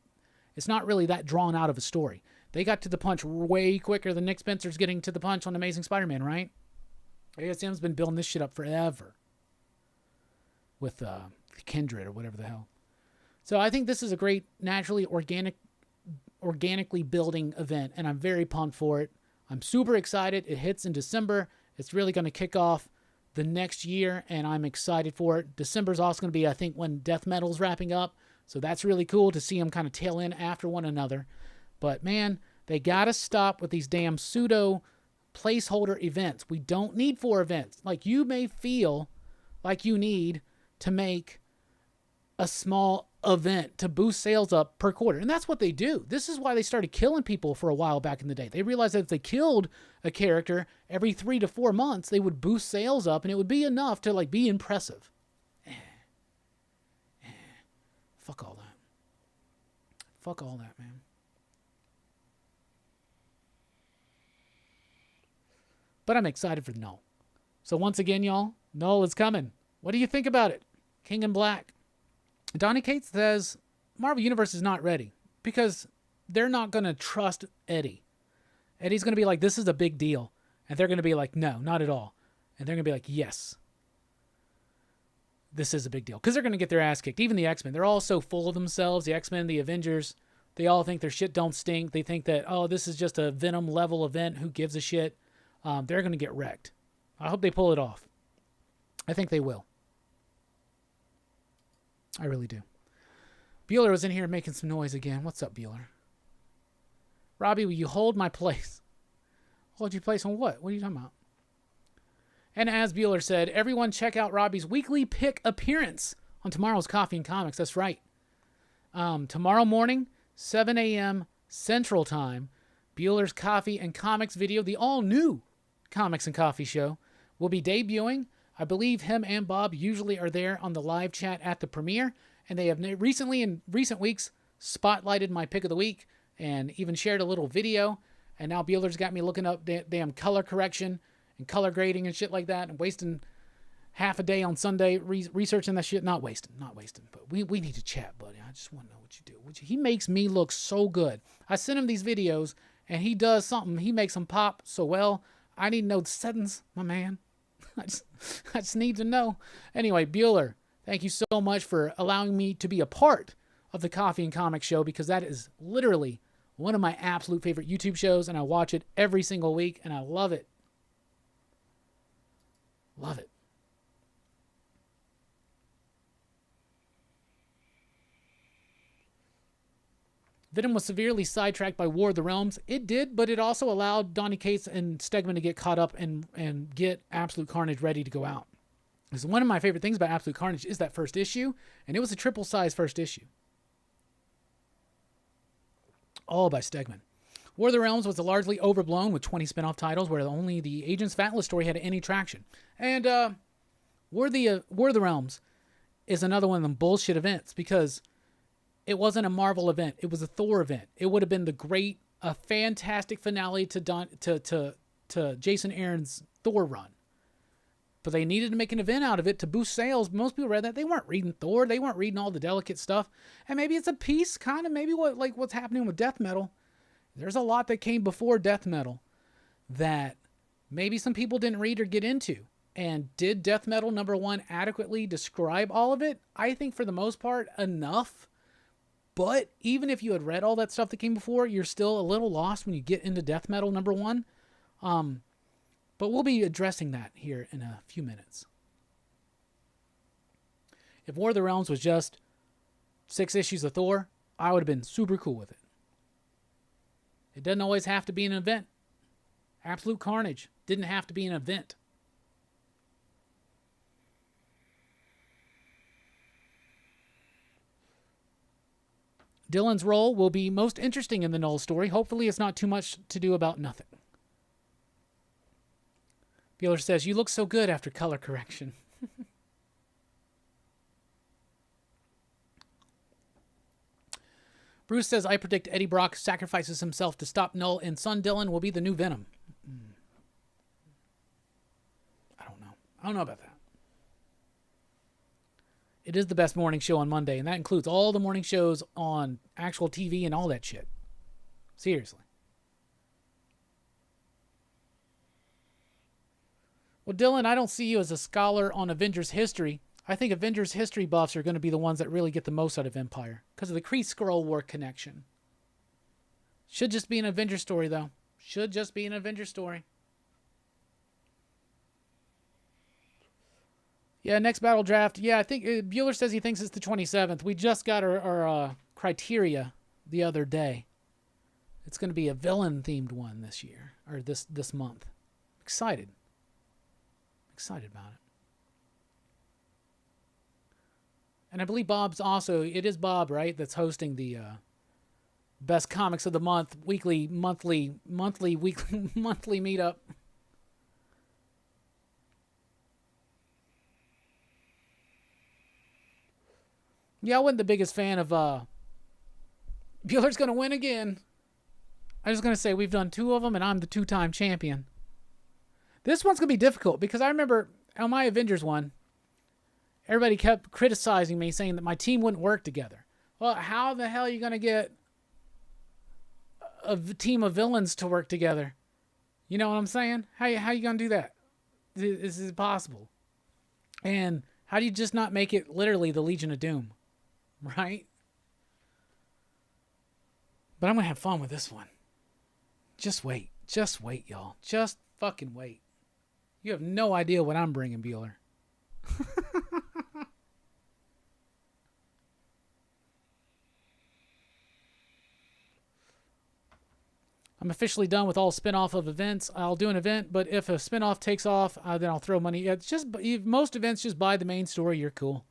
really that drawn out of a story. They got to the punch way quicker than Nick Spencer's getting to the punch on Amazing Spider-Man, right? ASM's been building this shit up forever with Kindred or whatever the hell. So I think this is a great, naturally organic organically building event, and I'm very pumped for it. I'm super excited. It hits in December. It's really going to kick off the next year, and I'm excited for it. December's also going to be, I think, when death metal's wrapping up, so that's really cool to see them kind of tail in after one another. But man, they got to stop with these damn pseudo placeholder events. We don't need 4 events. Like, you may feel like you need to make a small event to boost sales up per quarter. And that's what they do. This is why they started killing people for a while back in the day. They realized that if they killed a character every 3 to 4 months, they would boost sales up and it would be enough to like be impressive. Fuck all that. Fuck all that, man. But I'm excited for Null. So once again, y'all, Null is coming. What do you think about it? King in Black. Donny Cates says Marvel Universe is not ready because they're not going to trust Eddie. Eddie's going to be like, this is a big deal. And they're going to be like, no, not at all. And they're going to be like, yes, this is a big deal. Because they're going to get their ass kicked. Even the X-Men, they're all so full of themselves. The X-Men, the Avengers, they all think their shit don't stink. They think that, oh, this is just a Venom level event. Who gives a shit? They're going to get wrecked. I hope they pull it off. I think they will. I really do. Bueller was in here making some noise again. What's up, Bueller? Robbie, will you hold my place? Hold your place on what? What are you talking about? And as Bueller said, everyone check out Robbie's weekly pick appearance on tomorrow's Coffee and Comics. That's right. Tomorrow morning, 7 a.m. Central Time, Bueller's Coffee and Comics video, the all-new Comics and Coffee show, will be debuting. I believe him and Bob usually are there on the live chat at the premiere, and they have recently, in recent weeks, spotlighted my pick of the week and even shared a little video. And now Bueller's got me looking up damn color correction and color grading and shit like that, and wasting half a day on Sunday researching that shit. Not wasting. But we need to chat, buddy. I just want to know what you do. He makes me look so good. I send him these videos, and he does something. He makes them pop so well. I need to know the settings, my man. I just need to know. Anyway, Bueller, thank you so much for allowing me to be a part of the Coffee and Comics show, because that is literally one of my absolute favorite YouTube shows, and I watch it every single week, and I love it. Love it. Venom was severely sidetracked by War of the Realms. It did, but it also allowed Donny Cates and Stegman to get caught up and get Absolute Carnage ready to go out. Because one of my favorite things about Absolute Carnage is that first issue, and it was a triple-size first issue. All by Stegman. War of the Realms was largely overblown with 20 spin-off titles where only the Agents of Atlas story had any traction. And War of the Realms is another one of them bullshit events, because it wasn't a Marvel event. It was a Thor event. It would have been a fantastic finale to Jason Aaron's Thor run. But they needed to make an event out of it to boost sales. Most people read that. They weren't reading Thor. They weren't reading all the delicate stuff. And maybe it's a piece, kind of maybe what's happening with death metal. There's a lot that came before death metal that maybe some people didn't read or get into. And did death metal #1 adequately describe all of it? I think for the most part, enough. But even if you had read all that stuff that came before, you're still a little lost when you get into death metal #1. But we'll be addressing that here in a few minutes. If War of the Realms was just 6 issues of Thor, I would have been super cool with it. It doesn't always have to be an event. Absolute Carnage didn't have to be an event. Dylan's role will be most interesting in the Null story. Hopefully it's not too much to do about nothing. Bueller says, you look so good after color correction. Bruce says, I predict Eddie Brock sacrifices himself to stop Null, and Son Dylan will be the new Venom. I don't know about that. It is the best morning show on Monday, and that includes all the morning shows on actual TV and all that shit. Seriously. Well, Dylan, I don't see you as a scholar on Avengers history. I think Avengers history buffs are going to be the ones that really get the most out of Empire because of the Kree Skrull War connection. Should just be an Avenger story, though. Should just be an Avenger story. Yeah, next battle draft. Yeah, I think Bueller says he thinks it's the 27th. We just got our criteria the other day. It's going to be a villain-themed one this year, or this month. Excited. Excited about it. And I believe Bob's also, it is Bob, right, that's hosting the Best Comics of the Month monthly meetup. Yeah, I wasn't the biggest fan of Bueller's going to win again. I was going to say we've done 2 of them, and I'm the 2-time champion. This one's going to be difficult because I remember on my Avengers one, everybody kept criticizing me, saying that my team wouldn't work together. Well, how the hell are you going to get a team of villains to work together? You know what I'm saying? How you going to do that? This is impossible. And how do you just not make it literally the Legion of Doom? Right? But I'm going to have fun with this one. Just wait. Just wait, y'all. Just fucking wait. You have no idea what I'm bringing, Bueller. I'm officially done with all spin-off of events. I'll do an event, but if a spin-off takes off, then I'll throw money. It's just most events just buy the main story. You're cool.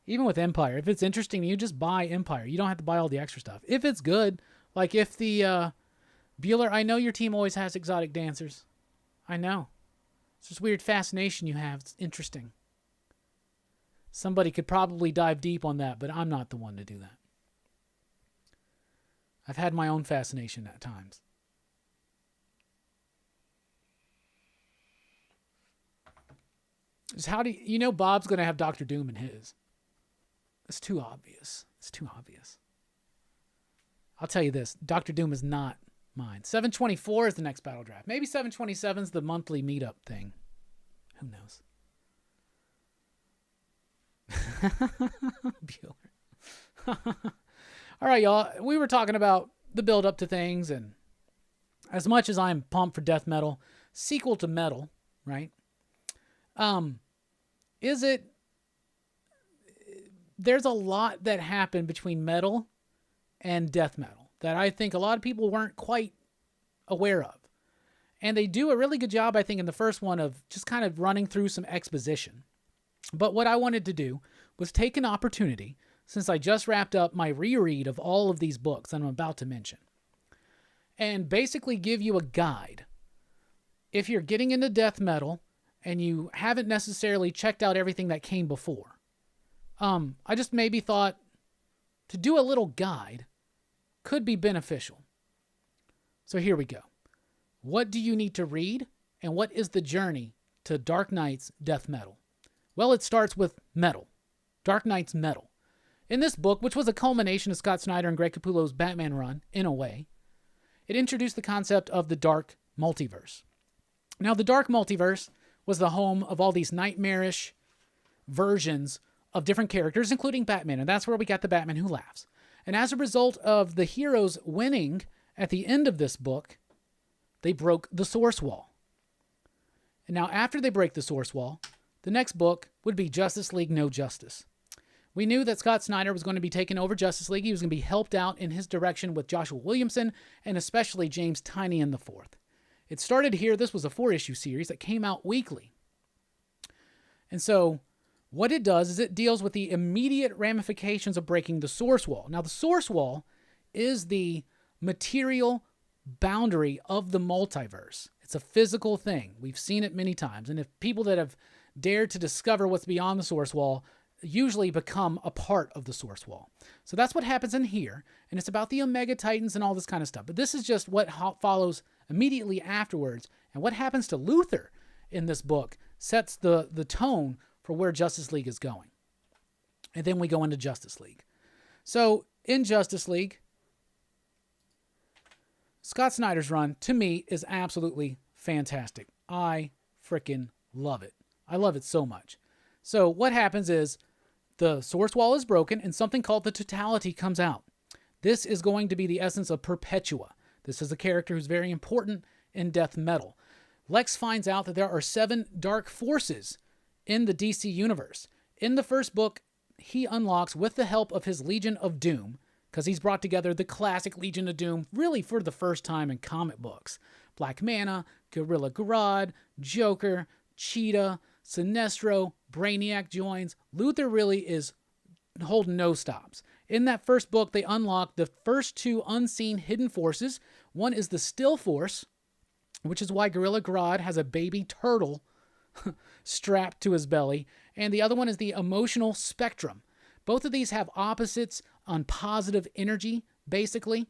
Even with Empire, if it's interesting to you, just buy Empire. You don't have to buy all the extra stuff. If it's good, like if the Bueller, I know your team always has exotic dancers. I know. It's this weird fascination you have. It's interesting. Somebody could probably dive deep on that, but I'm not the one to do that. I've had my own fascination at times. Just how do you know Bob's going to have Doctor Doom in his? It's too obvious. It's too obvious. I'll tell you this. Doctor Doom is not mine. 724 is the next battle draft. Maybe 727 is the monthly meetup thing. Who knows? Bueller. All right, y'all. We were talking about the build up to things, and as much as I'm pumped for Death Metal, sequel to Metal, right? Is it? There's a lot that happened between Metal and Death Metal that I think a lot of people weren't quite aware of. And they do a really good job, I think, in the first one of just kind of running through some exposition. But what I wanted to do was take an opportunity, since I just wrapped up my reread of all of these books that I'm about to mention, and basically give you a guide. If you're getting into Death Metal and you haven't necessarily checked out everything that came before, I just maybe thought to do a little guide could be beneficial. So here we go. What do you need to read, and what is the journey to Dark Knight's Death Metal? Well, it starts with Metal. Dark Knight's Metal. In this book, which was a culmination of Scott Snyder and Greg Capullo's Batman run, in a way, it introduced the concept of the Dark Multiverse. Now, the Dark Multiverse was the home of all these nightmarish versions of different characters, including Batman, and that's where we got the Batman Who Laughs. And as a result of the heroes winning at the end of this book, they broke the Source Wall. And now, after they break the Source Wall, the next book would be Justice League No Justice. We knew that Scott Snyder was going to be taking over Justice League. He was going to be helped out in his direction with Joshua Williamson and especially James Tynion IV. It started here. This was a 4-issue series that came out weekly. And so what it does is it deals with the immediate ramifications of breaking the Source Wall. Now, the Source Wall is the material boundary of the multiverse. It's a physical thing. We've seen it many times. And if people that have dared to discover what's beyond the Source Wall usually become a part of the Source Wall. So that's what happens in here, and it's about the Omega Titans and all this kind of stuff. But this is just what follows immediately afterwards, and what happens to Luthor in this book sets the tone for where Justice League is going. And then we go into Justice League. So in Justice League, Scott Snyder's run, to me, is absolutely fantastic. I freaking love it. I love it so much. So what happens is the Source Wall is broken and something called the Totality comes out. This is going to be the essence of Perpetua. This is a character who's very important in death metal. Lex finds out that there are 7 dark forces in the DC universe. In the first book, he unlocks, with the help of his Legion of Doom, because he's brought together the classic Legion of Doom really for the first time in comic books. Black Mana, Gorilla Grodd, Joker, Cheetah, Sinestro, Brainiac joins. Luthor really is holding no stops. In that first book, they unlock the first 2 unseen hidden forces. One is the Still Force, which is why Gorilla Grodd has a baby turtle strapped to his belly. And the other one is the Emotional Spectrum. Both of these have opposites on positive energy, basically.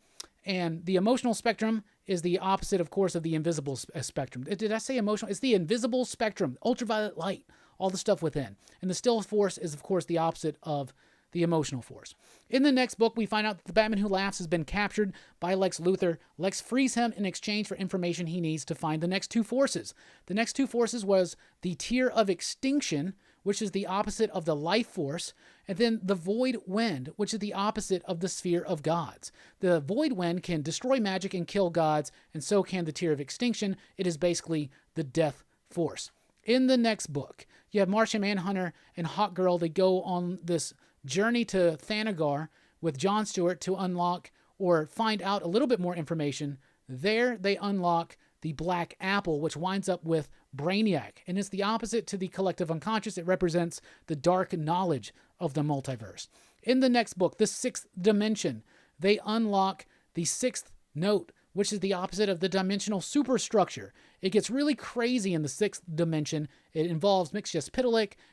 And the Emotional Spectrum is the opposite, of course, of the Invisible Spectrum. Did I say emotional? It's the invisible spectrum, ultraviolet light, all the stuff within. And the Still Force is, of course, the opposite of the Emotional Force. In the next book, we find out that the Batman Who Laughs has been captured by Lex Luthor. Lex frees him in exchange for information he needs to find the next 2 forces. The next 2 forces was the Tear of Extinction, which is the opposite of the Life Force, and then the Void Wind, which is the opposite of the Sphere of Gods. The Void Wind can destroy magic and kill gods, and so can the Tear of Extinction. It is basically the Death Force. In the next book, you have Martian Manhunter and Hawkgirl. They go on this journey to Thanagar with Jon Stewart to unlock or find out a little bit more information. There they unlock the Black Apple, which winds up with Brainiac, and it's the opposite to the collective unconscious. It represents the dark knowledge of the multiverse. In the next book, the 6th dimension, they unlock the 6th note, which is the opposite of the dimensional superstructure. It gets really crazy in the 6th dimension. It involves Mixtus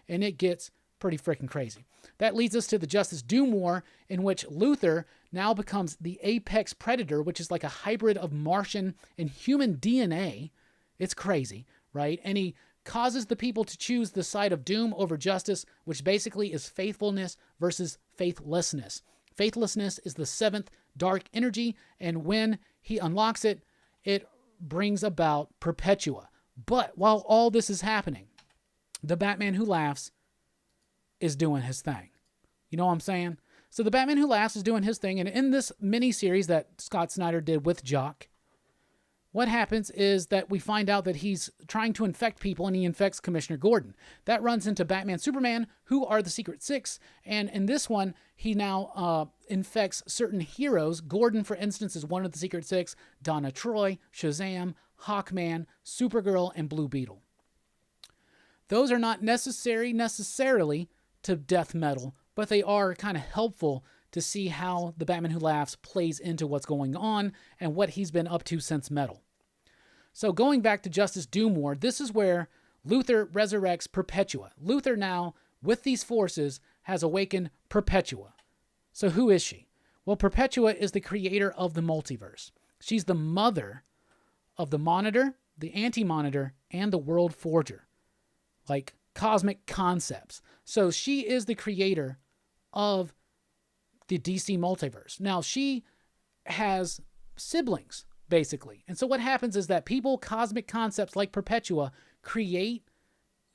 and it gets pretty freaking crazy. That leads us to the Justice Doom War, in which Luthor now becomes the apex predator, which is like a hybrid of Martian and human DNA. It's crazy, right? And he causes the people to choose the side of doom over justice, which basically is faithfulness versus faithlessness. Faithlessness is the 7th dark energy, and when he unlocks it, it brings about Perpetua. But while all this is happening, the Batman Who Laughs is doing his thing. You know what I'm saying? So the Batman Who Laughs is doing his thing, and in this mini-series that Scott Snyder did with Jock, what happens is that we find out that he's trying to infect people, and he infects Commissioner Gordon. That runs into Batman, Superman, who are the Secret Six, and in this one, he now infects certain heroes. Gordon, for instance, is one of the Secret Six. Donna Troy, Shazam, Hawkman, Supergirl, and Blue Beetle. Those are not necessarily to death metal, but they are kind of helpful to see how the Batman Who Laughs plays into what's going on and what he's been up to since metal. So going back to Justice Doom War, this is where Luthor resurrects Perpetua. Luthor now, with these forces, has awakened Perpetua. So who is she? Well, Perpetua is the creator of the multiverse. She's the mother of the Monitor, the Anti-Monitor, and the World Forger. Like cosmic concepts. So she is the creator of the DC multiverse. Now, she has siblings, basically. And so what happens is that people, cosmic concepts like Perpetua, create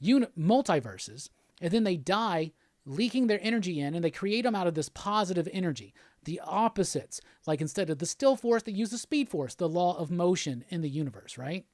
multiverses, and then they die, leaking their energy in, and they create them out of this positive energy. The opposites, like instead of the still force, they use the speed force, the law of motion in the universe, right?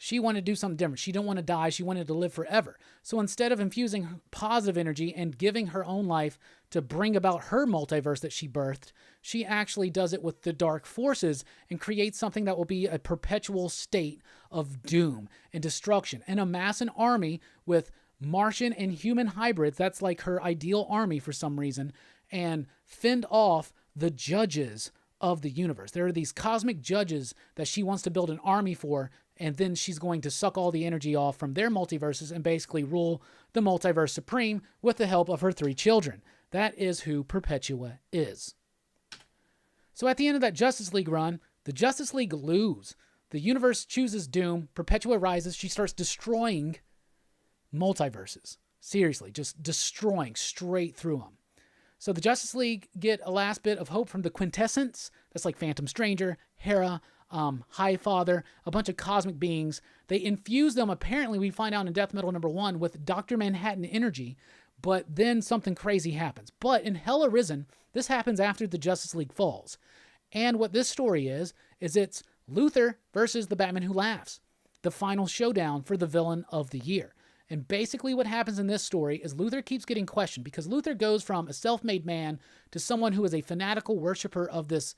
She wanted to do something different. She didn't want to die. She wanted to live forever. So instead of infusing positive energy and giving her own life to bring about her multiverse that she birthed, she actually does it with the dark forces and creates something that will be a perpetual state of doom and destruction and amass an army with Martian and human hybrids. That's like her ideal army for some reason, and fend off the judges of the universe. There are these cosmic judges that she wants to build an army for, and then she's going to suck all the energy off from their multiverses and basically rule the multiverse supreme with the help of her 3 children. That is who Perpetua is. So at the end of that Justice League run, the Justice League lose. The universe chooses doom. Perpetua rises. She starts destroying multiverses. Seriously, just destroying straight through them. So the Justice League get a last bit of hope from the Quintessence. That's like Phantom Stranger, Hera, Highfather, a bunch of cosmic beings. They infuse them, apparently, we find out in Death Metal #1, with Dr. Manhattan energy, but then something crazy happens. But in Hell Arisen, This happens after the Justice League falls. And what this story is it's Luthor versus the Batman Who Laughs, the final showdown for the villain of the year. And basically what happens in this story is Luthor keeps getting questioned because Luthor goes from a self-made man to someone who is a fanatical worshiper of this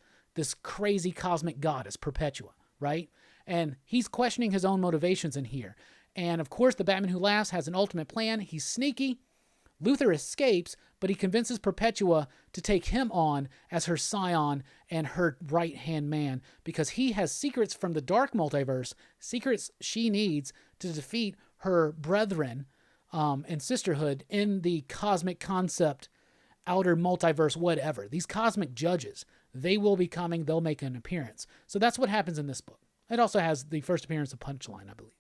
crazy cosmic goddess, Perpetua, right? And he's questioning his own motivations in here. And of course, the Batman Who Laughs has an ultimate plan. He's sneaky. Luthor escapes, but he convinces Perpetua to take him on as her scion and her right-hand man because he has secrets from the dark multiverse, secrets she needs to defeat her brethren and sisterhood in the cosmic concept, outer multiverse, whatever. These cosmic judges, they will be coming. They'll make an appearance. So that's what happens in this book. It also has the first appearance of Punchline, I believe.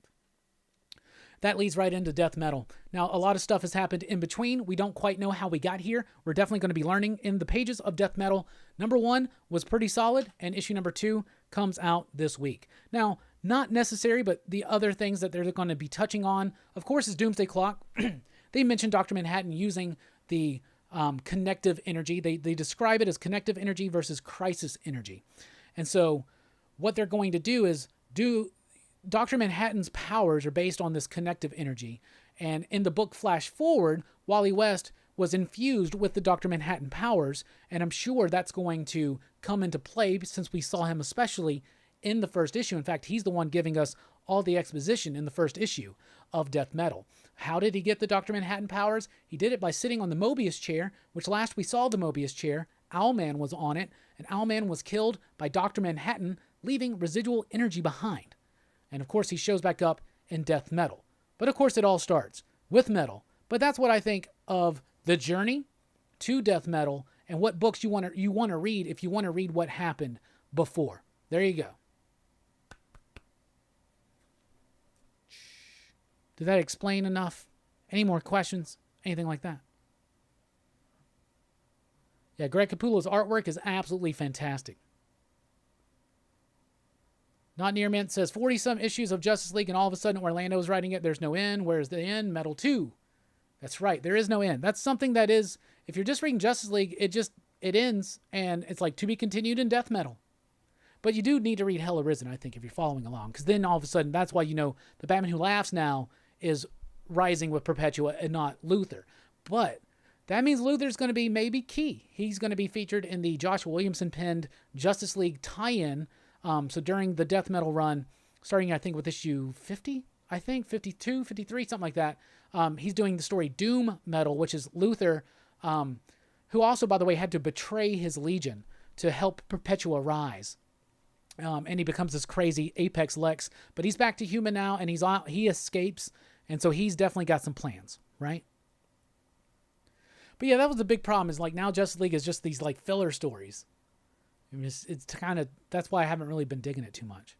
That leads right into Death Metal. Now, a lot of stuff has happened in between. We don't quite know how we got here. We're definitely going to be learning in the pages of Death Metal. Number 1 was pretty solid, and issue number 2 comes out this week. Now, not necessary, but the other things that they're going to be touching on, of course, is Doomsday Clock. They mentioned Dr. Manhattan using the connective energy. They describe it as connective energy versus crisis energy. And so what they're going to do is Dr. Manhattan's powers are based on this connective energy. And in the book Flash Forward, Wally West was infused with the Dr. Manhattan powers, and I'm sure that's going to come into play since we saw him especially in the first issue. In fact, he's the one giving us all the exposition in the first issue of Death Metal. How did he get the Dr. Manhattan powers? He did it by sitting on the Mobius chair, which last we saw the Mobius chair. Owlman was on it, and Owlman was killed by Dr. Manhattan, leaving residual energy behind. And of course, he shows back up in Death Metal. But of course, it all starts with metal. But that's what I think of the journey to Death Metal and what books you want to read if you want to read what happened before. There you go. Did that explain enough? Any more questions? Anything like that? Yeah, Greg Capullo's artwork is absolutely fantastic. Not Near Mint says 40-some issues of Justice League and all of a sudden Orlando's writing it. There's no end. Where's the end? Metal 2. That's right. There is no end. That's something that is, if you're just reading Justice League, it ends and it's like to be continued in Death Metal. But you do need to read Hell Arisen, I think, if you're following along. Because then all of a sudden, that's why you know the Batman Who Laughs now is rising with Perpetua and not Luthor. But that means Luthor's going to be maybe key. He's going to be featured in the Joshua Williamson penned Justice League tie-in. So during the Death Metal run, starting I think with issue 50, I think 52, 53, something like that. He's doing the story Doom Metal, which is Luthor, who also, by the way, had to betray his Legion to help Perpetua rise. And he becomes this crazy Apex Lex, but he's back to human now, and he escapes, and so he's definitely got some plans, right? But yeah, that was the big problem. Is like now Justice League is just these like filler stories. I mean, it's kind of, that's why I haven't really been digging it too much.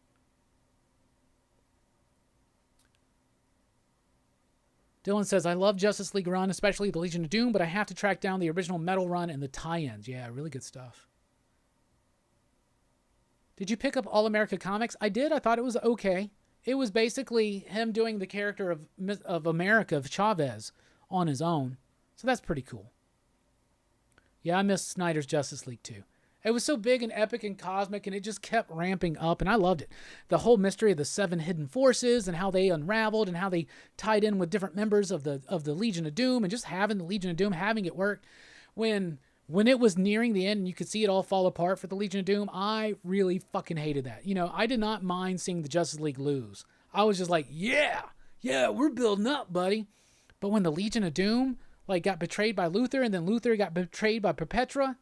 Dylan says, I love Justice League run, especially the Legion of Doom, but I have to track down the original Metal run and the tie-ins. Yeah, really good stuff. Did you pick up All America Comics? I did. I thought it was okay. It was basically him doing the character of America, of Chavez, on his own. So that's pretty cool. Yeah, I missed Snyder's Justice League too. It was so big and epic and cosmic, and it just kept ramping up, and I loved it. The whole mystery of the 7 hidden forces and how they unraveled and how they tied in with different members of the Legion of Doom, and just having the Legion of Doom, having it work. When it was nearing the end and you could see it all fall apart for the Legion of Doom, I really fucking hated that. You know, I did not mind seeing the Justice League lose. I was just like, yeah, we're building up, buddy. But when the Legion of Doom like got betrayed by Luthor, and then Luthor got betrayed by Perpetua,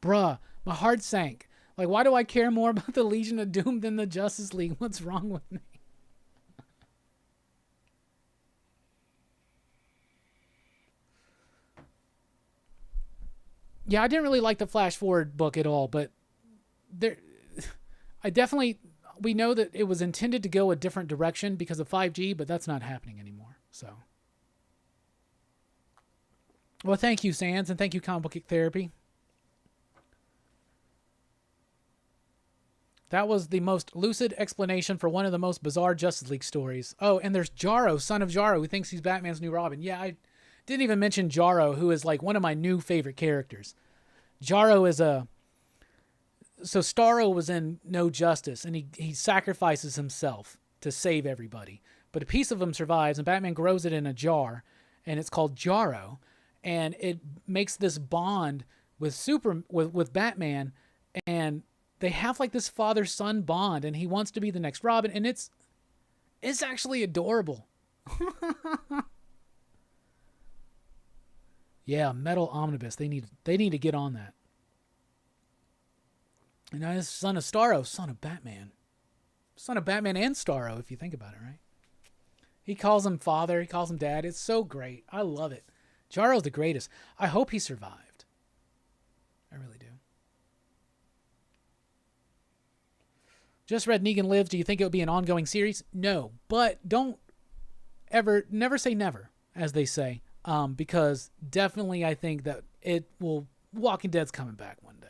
bruh, my heart sank. Like, why do I care more about the Legion of Doom than the Justice League? What's wrong with me? Yeah, I didn't really like the Flash Forward book at all, but we know that it was intended to go a different direction because of 5G, but that's not happening anymore, so. Well, thank you, Sands, and thank you, Comic Book Geek Therapy. That was the most lucid explanation for one of the most bizarre Justice League stories. Oh, and there's Jarro, son of Jarro, who thinks he's Batman's new Robin. Yeah, I didn't even mention Jarro, who is like one of my new favorite characters. Jarro is a... So Starro was in No Justice, and he sacrifices himself to save everybody. But a piece of him survives, and Batman grows it in a jar, and it's called Jarro, and it makes this bond with Batman, and they have like this father-son bond, and he wants to be the next Robin, and it's actually adorable. Yeah, Metal Omnibus. They need to get on that. And now his son of Starro, son of Batman. Son of Batman and Starro, if you think about it, right? He calls him father. He calls him dad. It's so great. I love it. Jarro's the greatest. I hope he survived. I really do. Just read Negan Lives. Do you think it would be an ongoing series? No, but never say never, as they say. Because definitely I think that Walking Dead's coming back one day.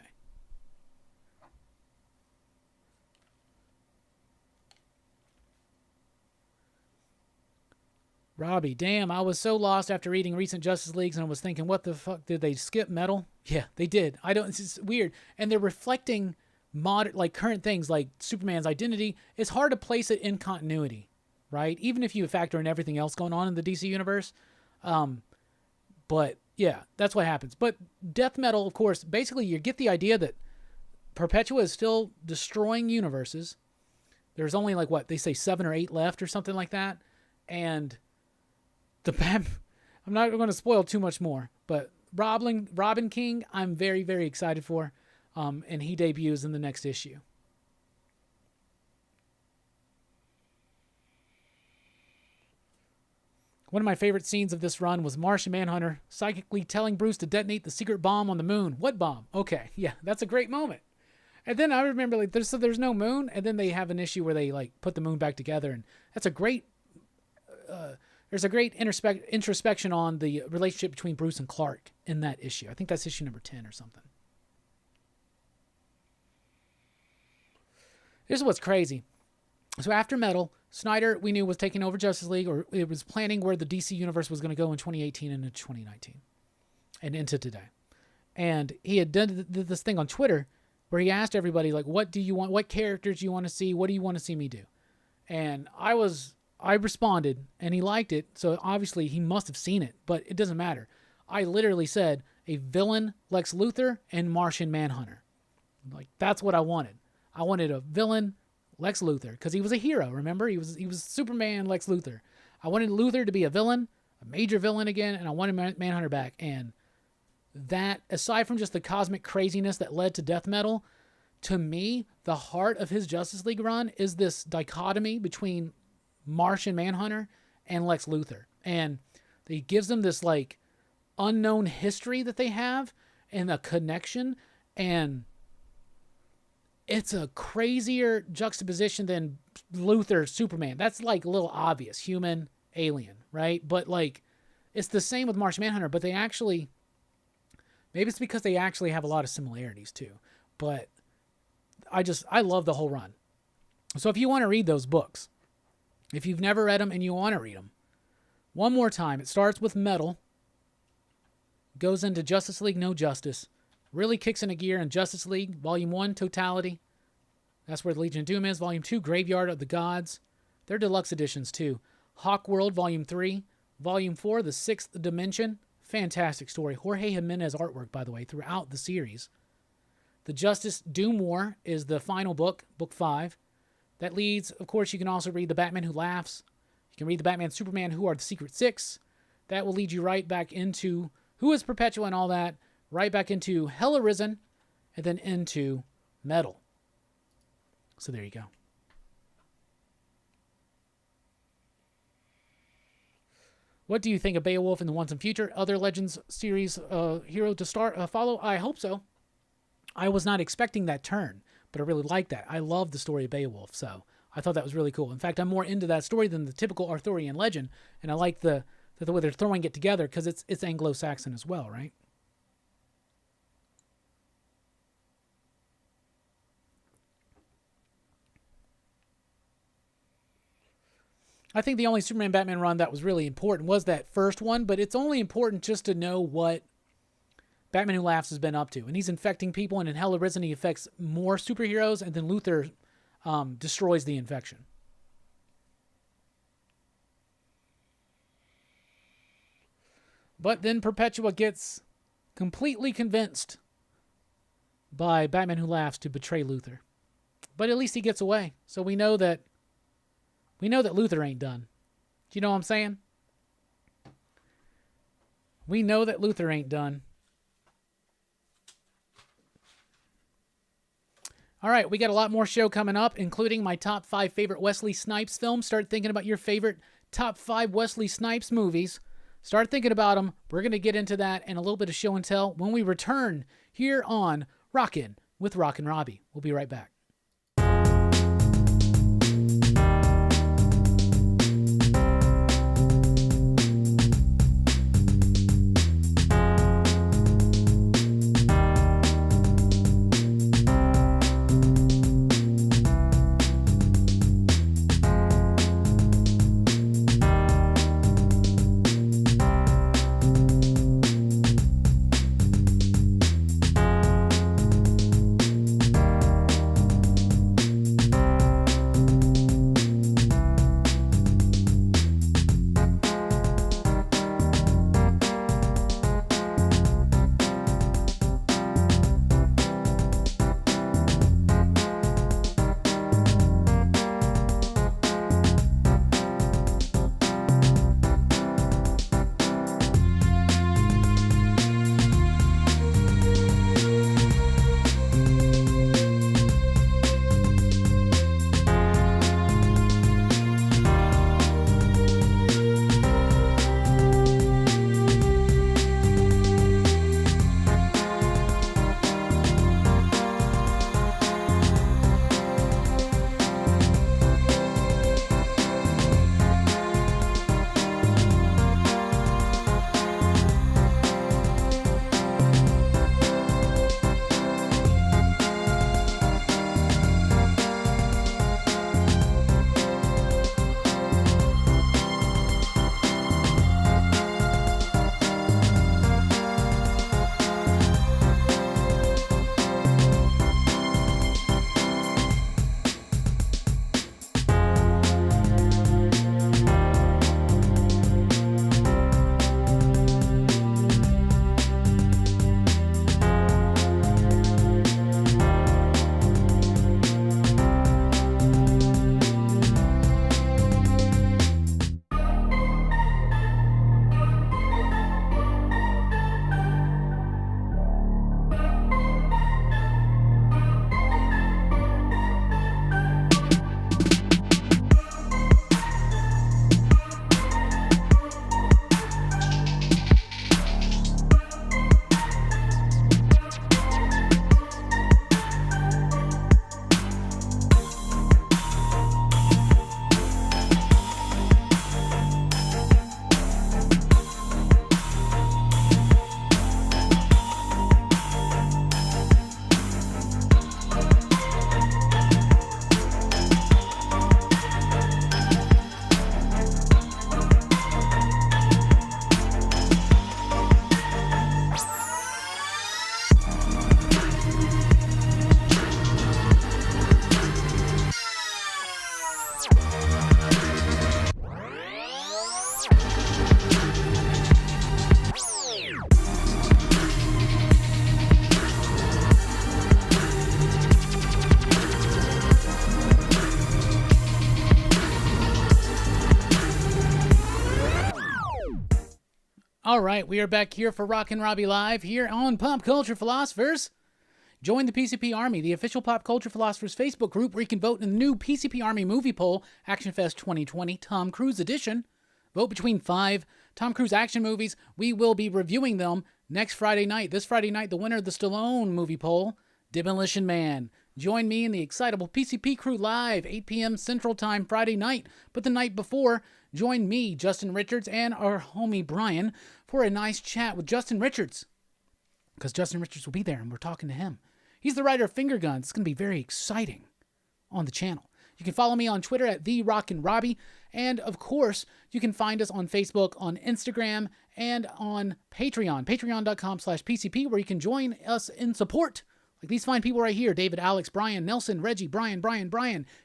Robbie, damn, I was so lost after reading recent Justice Leagues and I was thinking, what the fuck, did they skip Metal? Yeah, they did. It's just weird. And they're reflecting current things like Superman's identity. It's hard to place it in continuity, right? Even if you factor in everything else going on in the DC universe. But yeah, that's what happens. But Death Metal, of course, basically you get the idea that Perpetua is still destroying universes. There's only they say 7 or 8 left or something like that. And I'm not going to spoil too much more, but Robin King, I'm very, very excited for. And he debuts in the next issue. One of my favorite scenes of this run was Martian Manhunter psychically telling Bruce to detonate the secret bomb on the moon. What bomb? Okay, yeah, that's a great moment. And then I remember there's no moon, and then they have an issue where they put the moon back together, and that's a great. There's a great introspection on the relationship between Bruce and Clark in that issue. I think that's issue number 10 or something. This is what's crazy. So after Metal, Snyder, we knew, was taking over Justice League, or it was planning where the DC universe was going to go in 2018 and into 2019 and into today. And he had done this thing on Twitter where he asked everybody, what do you want? What characters do you want to see? What do you want to see me do? And I responded, and he liked it, so obviously he must have seen it, but it doesn't matter. I literally said a villain Lex Luthor and Martian Manhunter. That's what I wanted. I wanted a villain Lex Luthor, because he was a hero, remember? He was Superman Lex Luthor. I wanted Luthor to be a villain, a major villain again, and I wanted Manhunter back. And that, aside from just the cosmic craziness that led to Death Metal, to me, the heart of his Justice League run is this dichotomy between Martian Manhunter and Lex Luthor. And he gives them this unknown history that they have and a connection, and it's a crazier juxtaposition than Luthor Superman. That's a little obvious, human, alien, right? But it's the same with Martian Manhunter, but they actually, maybe it's because they actually have a lot of similarities too. But I love the whole run. So if you want to read those books, if you've never read them and you want to read them, one more time, it starts with Metal, goes into Justice League No Justice, really kicks into gear in Justice League, Volume 1, Totality. That's where the Legion of Doom is. Volume 2, Graveyard of the Gods. They're deluxe editions too. Hawk World, Volume 3. Volume 4, The Sixth Dimension. Fantastic story. Jorge Jimenez artwork, by the way, throughout the series. The Justice Doom War is the final book, Book 5. That leads, of course, you can also read The Batman Who Laughs. You can read The Batman Superman Who Are the Secret Six. That will lead you right back into Who is Perpetua and all that. Right back into Hell Arisen, and then into Metal. So there you go. What do you think of Beowulf in the Once and Future? Other Legends series hero to follow? I hope so. I was not expecting that turn, but I really like that. I love the story of Beowulf, so I thought that was really cool. In fact, I'm more into that story than the typical Arthurian legend, and I like the way they're throwing it together because it's Anglo-Saxon as well, right? I think the only Superman Batman run that was really important was that first one, but it's only important just to know what Batman Who Laughs has been up to. And he's infecting people, and in Hell Arisen, he affects more superheroes, and then Luthor destroys the infection. But then Perpetua gets completely convinced by Batman Who Laughs to betray Luthor. But at least he gets away. So we know that Luthor ain't done. Do you know what I'm saying? We know that Luthor ain't done. All right, we got a lot more show coming up, including my top 5 favorite Wesley Snipes films. Start thinking about your favorite top 5 Wesley Snipes movies. Start thinking about them. We're going to get into that and a little bit of show and tell when we return here on Rockin' with Rockin Robbie. We'll be right back. All right, we are back here for Rockin Robbie Live here on Pop Culture Philosophers. Join the PCP Army, the official Pop Culture Philosophers Facebook group, where you can vote in the new PCP Army movie poll, Action Fest 2020 Tom Cruise edition. Vote between 5 Tom Cruise action movies. We will be reviewing them next Friday night. This Friday night, the winner of the Stallone movie poll, Demolition Man. Join me and the excitable PCP crew live, 8 p.m. Central Time Friday night. But the night before, join me, Justin Richards, and our homie Brian for a nice chat with Justin Richards. Because Justin Richards will be there and we're talking to him. He's the writer of Finger Guns. It's going to be very exciting on the channel. You can follow me on Twitter at TheRockinRobbie And of course, you can find us on Facebook, on Instagram, and on Patreon, patreon.com/PCP, where you can join us in support. Like these fine people right here: David, Alex, Brian, Nelson, Reggie, Brian,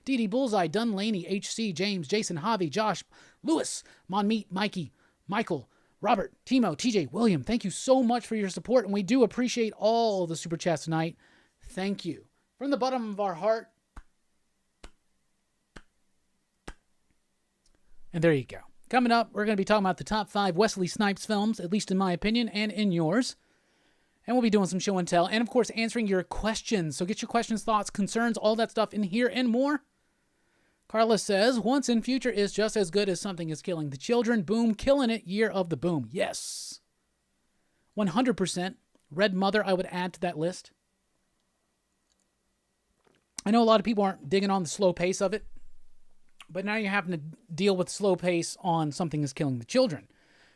Dee Dee, Bullseye, Dunn, Laney, HC, James, Jason, Javi, Josh, Lewis, Monmeat, Mikey, Michael, Robert, Timo, TJ, William. Thank you so much for your support, and we do appreciate all the super chats tonight. Thank you. From the bottom of our heart. And there you go. Coming up, we're going to be talking about the top 5 Wesley Snipes films, at least in my opinion, and in yours. And we'll be doing some show and tell, and of course, answering your questions. So get your questions, thoughts, concerns, all that stuff in here and more. Carla says, Once in Future is just as good as Something is Killing the Children. Boom, killing it, year of the boom. Yes. 100%. Red Mother, I would add to that list. I know a lot of people aren't digging on the slow pace of it, but now you're having to deal with slow pace on Something is Killing the Children.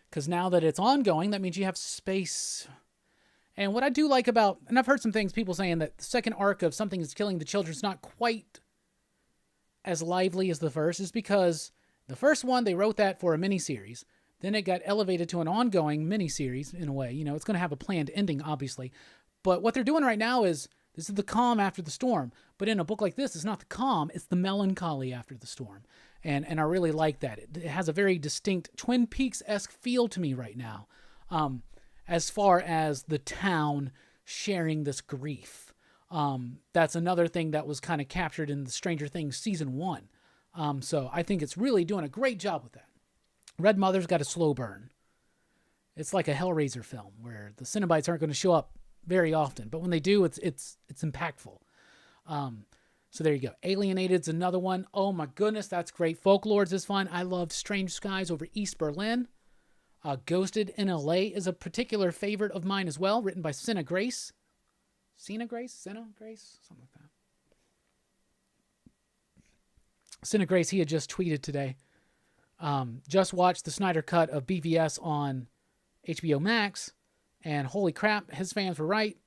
Because now that it's ongoing, that means you have space. And what I do like about, and I've heard some things, people saying that the second arc of Something is Killing the Children is not quite as lively as the first, is because the first one, they wrote that for a miniseries. Then it got elevated to an ongoing miniseries in a way. You know, it's going to have a planned ending, obviously. But what they're doing right now is, this is the calm after the storm. But in a book like this, it's not the calm, it's the melancholy after the storm. And I really like that. It has a very distinct Twin Peaks-esque feel to me right now, as far as the town sharing this grief. That's another thing that was kind of captured in the Stranger Things season 1. So I think it's really doing a great job with that. Red Mother's got a slow burn. It's like a Hellraiser film where the Cenobites aren't going to show up very often, but when they do, it's impactful. So there you go. Alienated's another one. Oh my goodness, that's great. Folklords is fun. I love Strange Skies over East Berlin. Ghosted in LA is a particular favorite of mine as well, written by Senna Grace. Senna Grace? Something like that. Senna Grace, he had just tweeted today. Just watched the Snyder Cut of BVS on HBO Max. And holy crap, his fans were right.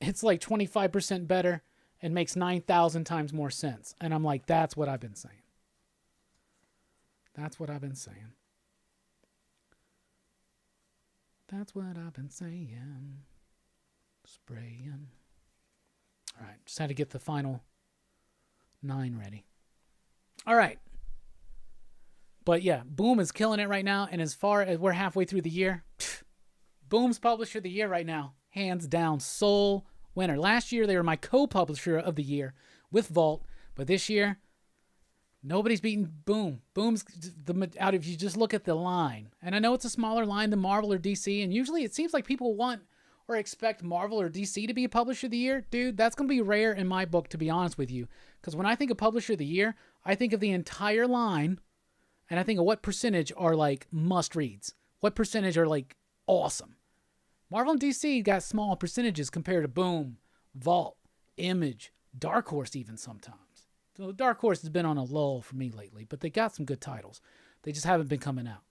It's like 25% better and makes 9,000 times more sense. And I'm like, that's what I've been saying. That's what I've been saying. That's what I've been saying. Spraying. All right, just had to get the final 9 ready. All right. But yeah, Boom is killing it right now. And as far as we're halfway through the year, Boom's Publisher of the Year right now. Hands down, sole winner. Last year, they were my co-publisher of the year with Vault. But this year, nobody's beaten Boom. Boom's out if you just look at the line. And I know it's a smaller line than Marvel or DC. And usually it seems like people want or expect Marvel or DC to be a Publisher of the Year. Dude, that's going to be rare in my book, to be honest with you. Because when I think of Publisher of the Year, I think of the entire line. And I think of what percentage are like must-reads. What percentage are like awesome. Marvel and DC got small percentages compared to Boom, Vault, Image, Dark Horse even sometimes. So Dark Horse has been on a lull for me lately, but they got some good titles. They just haven't been coming out.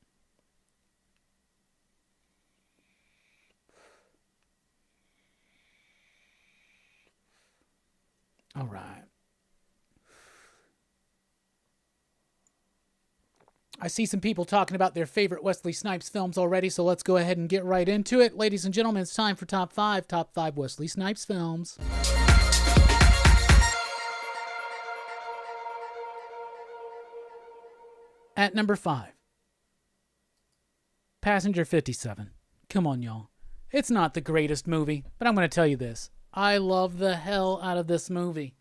All right. I see some people talking about their favorite Wesley Snipes films already, so let's go ahead and get right into it. Ladies and gentlemen, it's time for Top 5 Wesley Snipes films. At number 5, Passenger 57. Come on, y'all. It's not the greatest movie, but I'm going to tell you this. I love the hell out of this movie.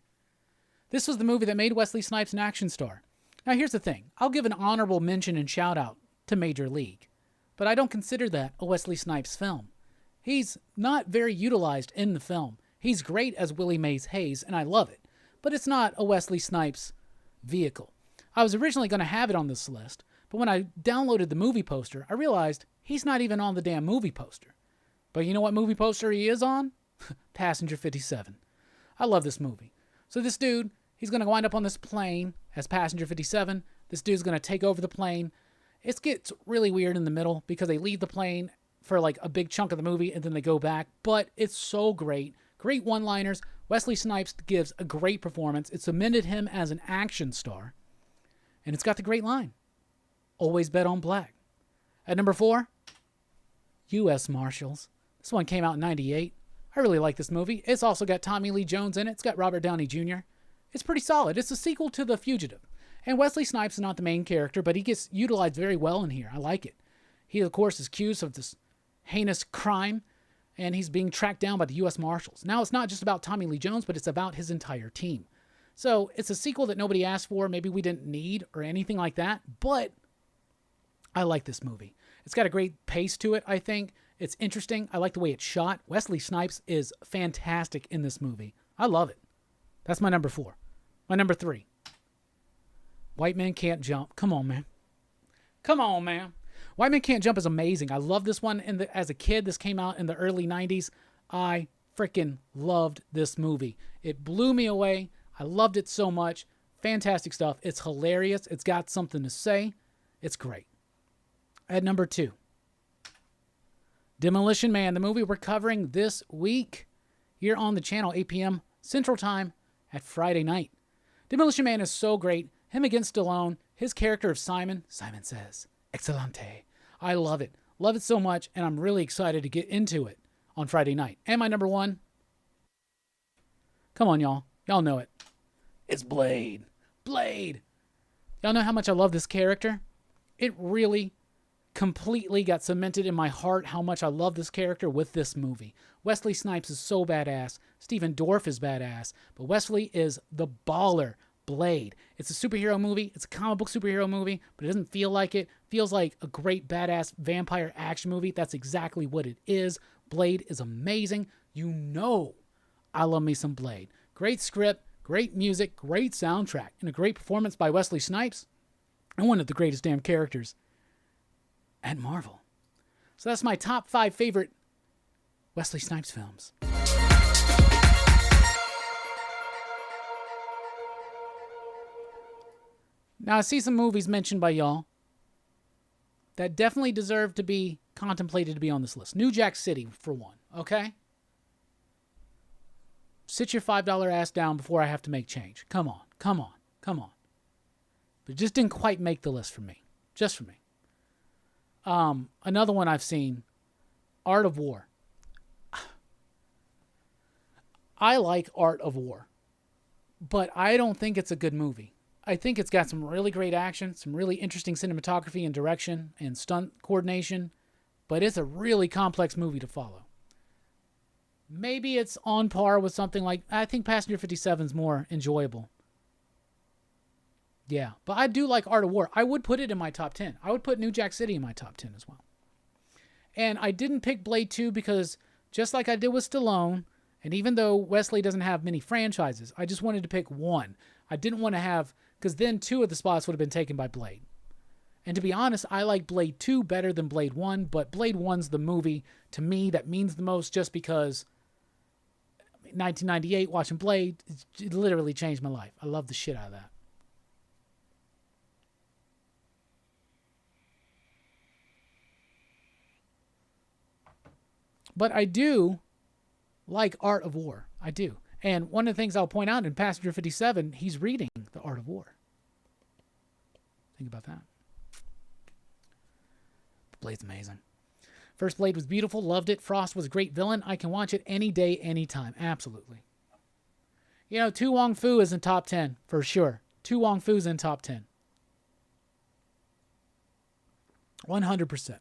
This was the movie that made Wesley Snipes an action star. Now, here's the thing. I'll give an honorable mention and shout-out to Major League, but I don't consider that a Wesley Snipes film. He's not very utilized in the film. He's great as Willie Mays Hayes, and I love it, but it's not a Wesley Snipes vehicle. I was originally going to have it on this list, but when I downloaded the movie poster, I realized he's not even on the damn movie poster. But you know what movie poster he is on? Passenger 57. I love this movie. So this dude, he's going to wind up on this plane as Passenger 57. This dude's going to take over the plane. It gets really weird in the middle because they leave the plane for like a big chunk of the movie and then they go back. But it's so great. Great one-liners. Wesley Snipes gives a great performance. It cemented him as an action star. And it's got the great line, always bet on black. At number 4, U.S. Marshals. This one came out in 98. I really like this movie. It's also got Tommy Lee Jones in it. It's got Robert Downey Jr. It's pretty solid. It's a sequel to The Fugitive. And Wesley Snipes is not the main character, but he gets utilized very well in here. I like it. He, of course, is accused of this heinous crime, and he's being tracked down by the U.S. Marshals. Now, it's not just about Tommy Lee Jones, but it's about his entire team. So it's a sequel that nobody asked for. Maybe we didn't need or anything like that, but I like this movie. It's got a great pace to it, I think. It's interesting. I like the way it's shot. Wesley Snipes is fantastic in this movie. I love it. That's my number 4. My number 3. White Men Can't Jump. Come on, man. Come on, man. White Men Can't Jump is amazing. I love this one. As a kid, this came out in the early 90s. I freaking loved this movie. It blew me away. I loved it so much. Fantastic stuff. It's hilarious. It's got something to say. It's great. At number 2, Demolition Man, the movie we're covering this week here on the channel, 8 p.m. Central Time at Friday night. Demolition Man is so great. Him against Stallone, his character of Simon Says, Excelente. I love it. Love it so much, and I'm really excited to get into it on Friday night. And my number 1, come on, y'all. Y'all know it. It's Blade. Blade. Y'all know how much I love this character? It really completely got cemented in my heart how much I love this character with this movie. Wesley Snipes is so badass. Stephen Dorff is badass. But Wesley is the baller Blade. It's a superhero movie. It's a comic book superhero movie, but it doesn't feel like it. It feels like a great badass vampire action movie. That's exactly what it is. Blade is amazing. You know I love me some Blade. Great script, great music, great soundtrack, and a great performance by Wesley Snipes, and one of the greatest damn characters at Marvel. So that's my top 5 favorite Wesley Snipes films. Now, I see some movies mentioned by y'all that definitely deserve to be contemplated to be on this list. New Jack City, for one, okay? Sit your $5 ass down before I have to make change. Come on, come on, come on. But it just didn't quite make the list for me. Just for me. Another one I've seen, Art of War. I like Art of War, but I don't think it's a good movie. I think it's got some really great action, some really interesting cinematography and direction and stunt coordination, but it's a really complex movie to follow. Maybe it's on par with something like, I think Passenger 57 is more enjoyable. Yeah, but I do like Art of War. I would put it in my top 10. I would put New Jack City in my top 10 as well. And I didn't pick Blade 2 because just like I did with Stallone, and even though Wesley doesn't have many franchises, I just wanted to pick one. I didn't want to have, because then 2 of the spots would have been taken by Blade. And to be honest, I like Blade 2 better than Blade 1, but Blade 1's the movie to me that means the most just because 1998 watching Blade, it literally changed my life. I love the shit out of that. But I do like Art of War. I do. And one of the things I'll point out in Passenger 57, he's reading The Art of War. Think about that. Blade's amazing. First Blade was beautiful. Loved it. Frost was a great villain. I can watch it any day, anytime. Absolutely. You know, Tu Wong Fu is in top 10 for sure. Tu Wong Fu's in top 10. 100%.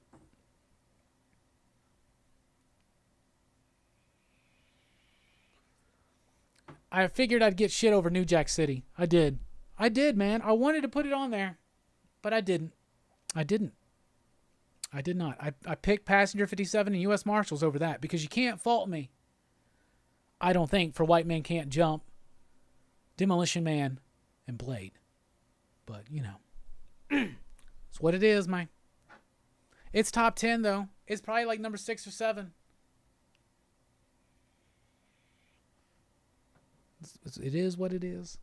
I figured I'd get shit over New Jack City. I did. I did, man. I wanted to put it on there, but I didn't. I did not. I picked Passenger 57 and U.S. Marshals over that because you can't fault me, I don't think, for White Men Can't Jump, Demolition Man, and Blade. But, you know, it's what it is, man. It's top 10, though. It's probably like number 6 or 7. It is what it is.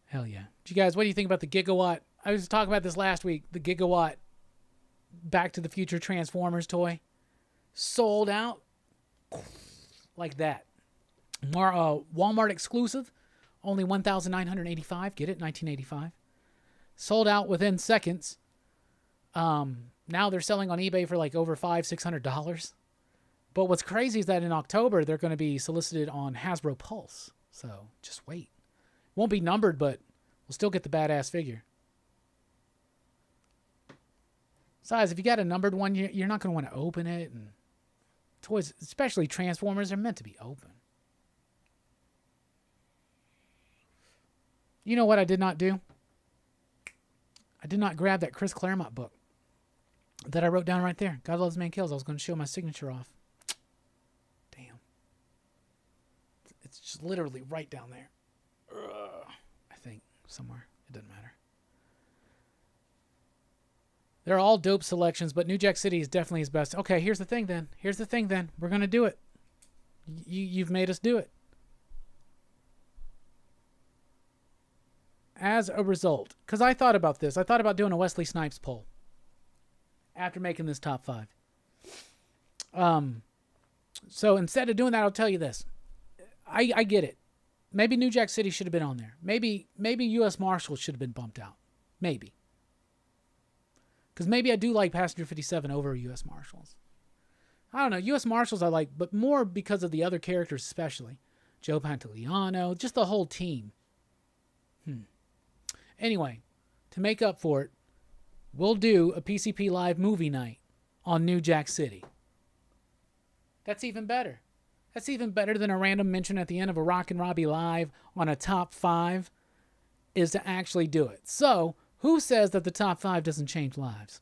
Hell yeah. You guys, what do you think about the Gigawatt? I was talking about this last week. The Gigawatt Back to the Future Transformers toy. Sold out like that. Walmart exclusive. Only 1,985. Get it? 1985. Sold out within seconds. Now they're selling on eBay for like over $500-$600. But what's crazy is that in October, they're going to be solicited on Hasbro Pulse. So just wait. Won't be numbered, but we'll still get the badass figure. Besides, if you got a numbered one, you're not going to want to open it. And toys, especially Transformers, are meant to be open. You know what I did not do? I did not grab that Chris Claremont book that I wrote down right there. God Loves Man Kills. I was going to show my signature off. Damn. It's just literally right down there. I think somewhere. It doesn't matter. They're all dope selections, but New Jack City is definitely his best. Okay, here's the thing then. We're going to do it. You've made us do it. As a result, because I thought about this. I thought about doing a Wesley Snipes poll after making this top 5. So instead of doing that, I'll tell you this. I get it. Maybe New Jack City should have been on there. Maybe U.S. Marshals should have been bumped out. Maybe. Because maybe I do like Passenger 57 over U.S. Marshals. I don't know. U.S. Marshals I like, but more because of the other characters especially. Joe Pantoliano, just the whole team. Anyway, to make up for it, we'll do a PCP Live movie night on New Jack City. That's even better. That's even better than a random mention at the end of a Rockin Robbie Live on a top 5 is to actually do it. So, who says that the top 5 doesn't change lives?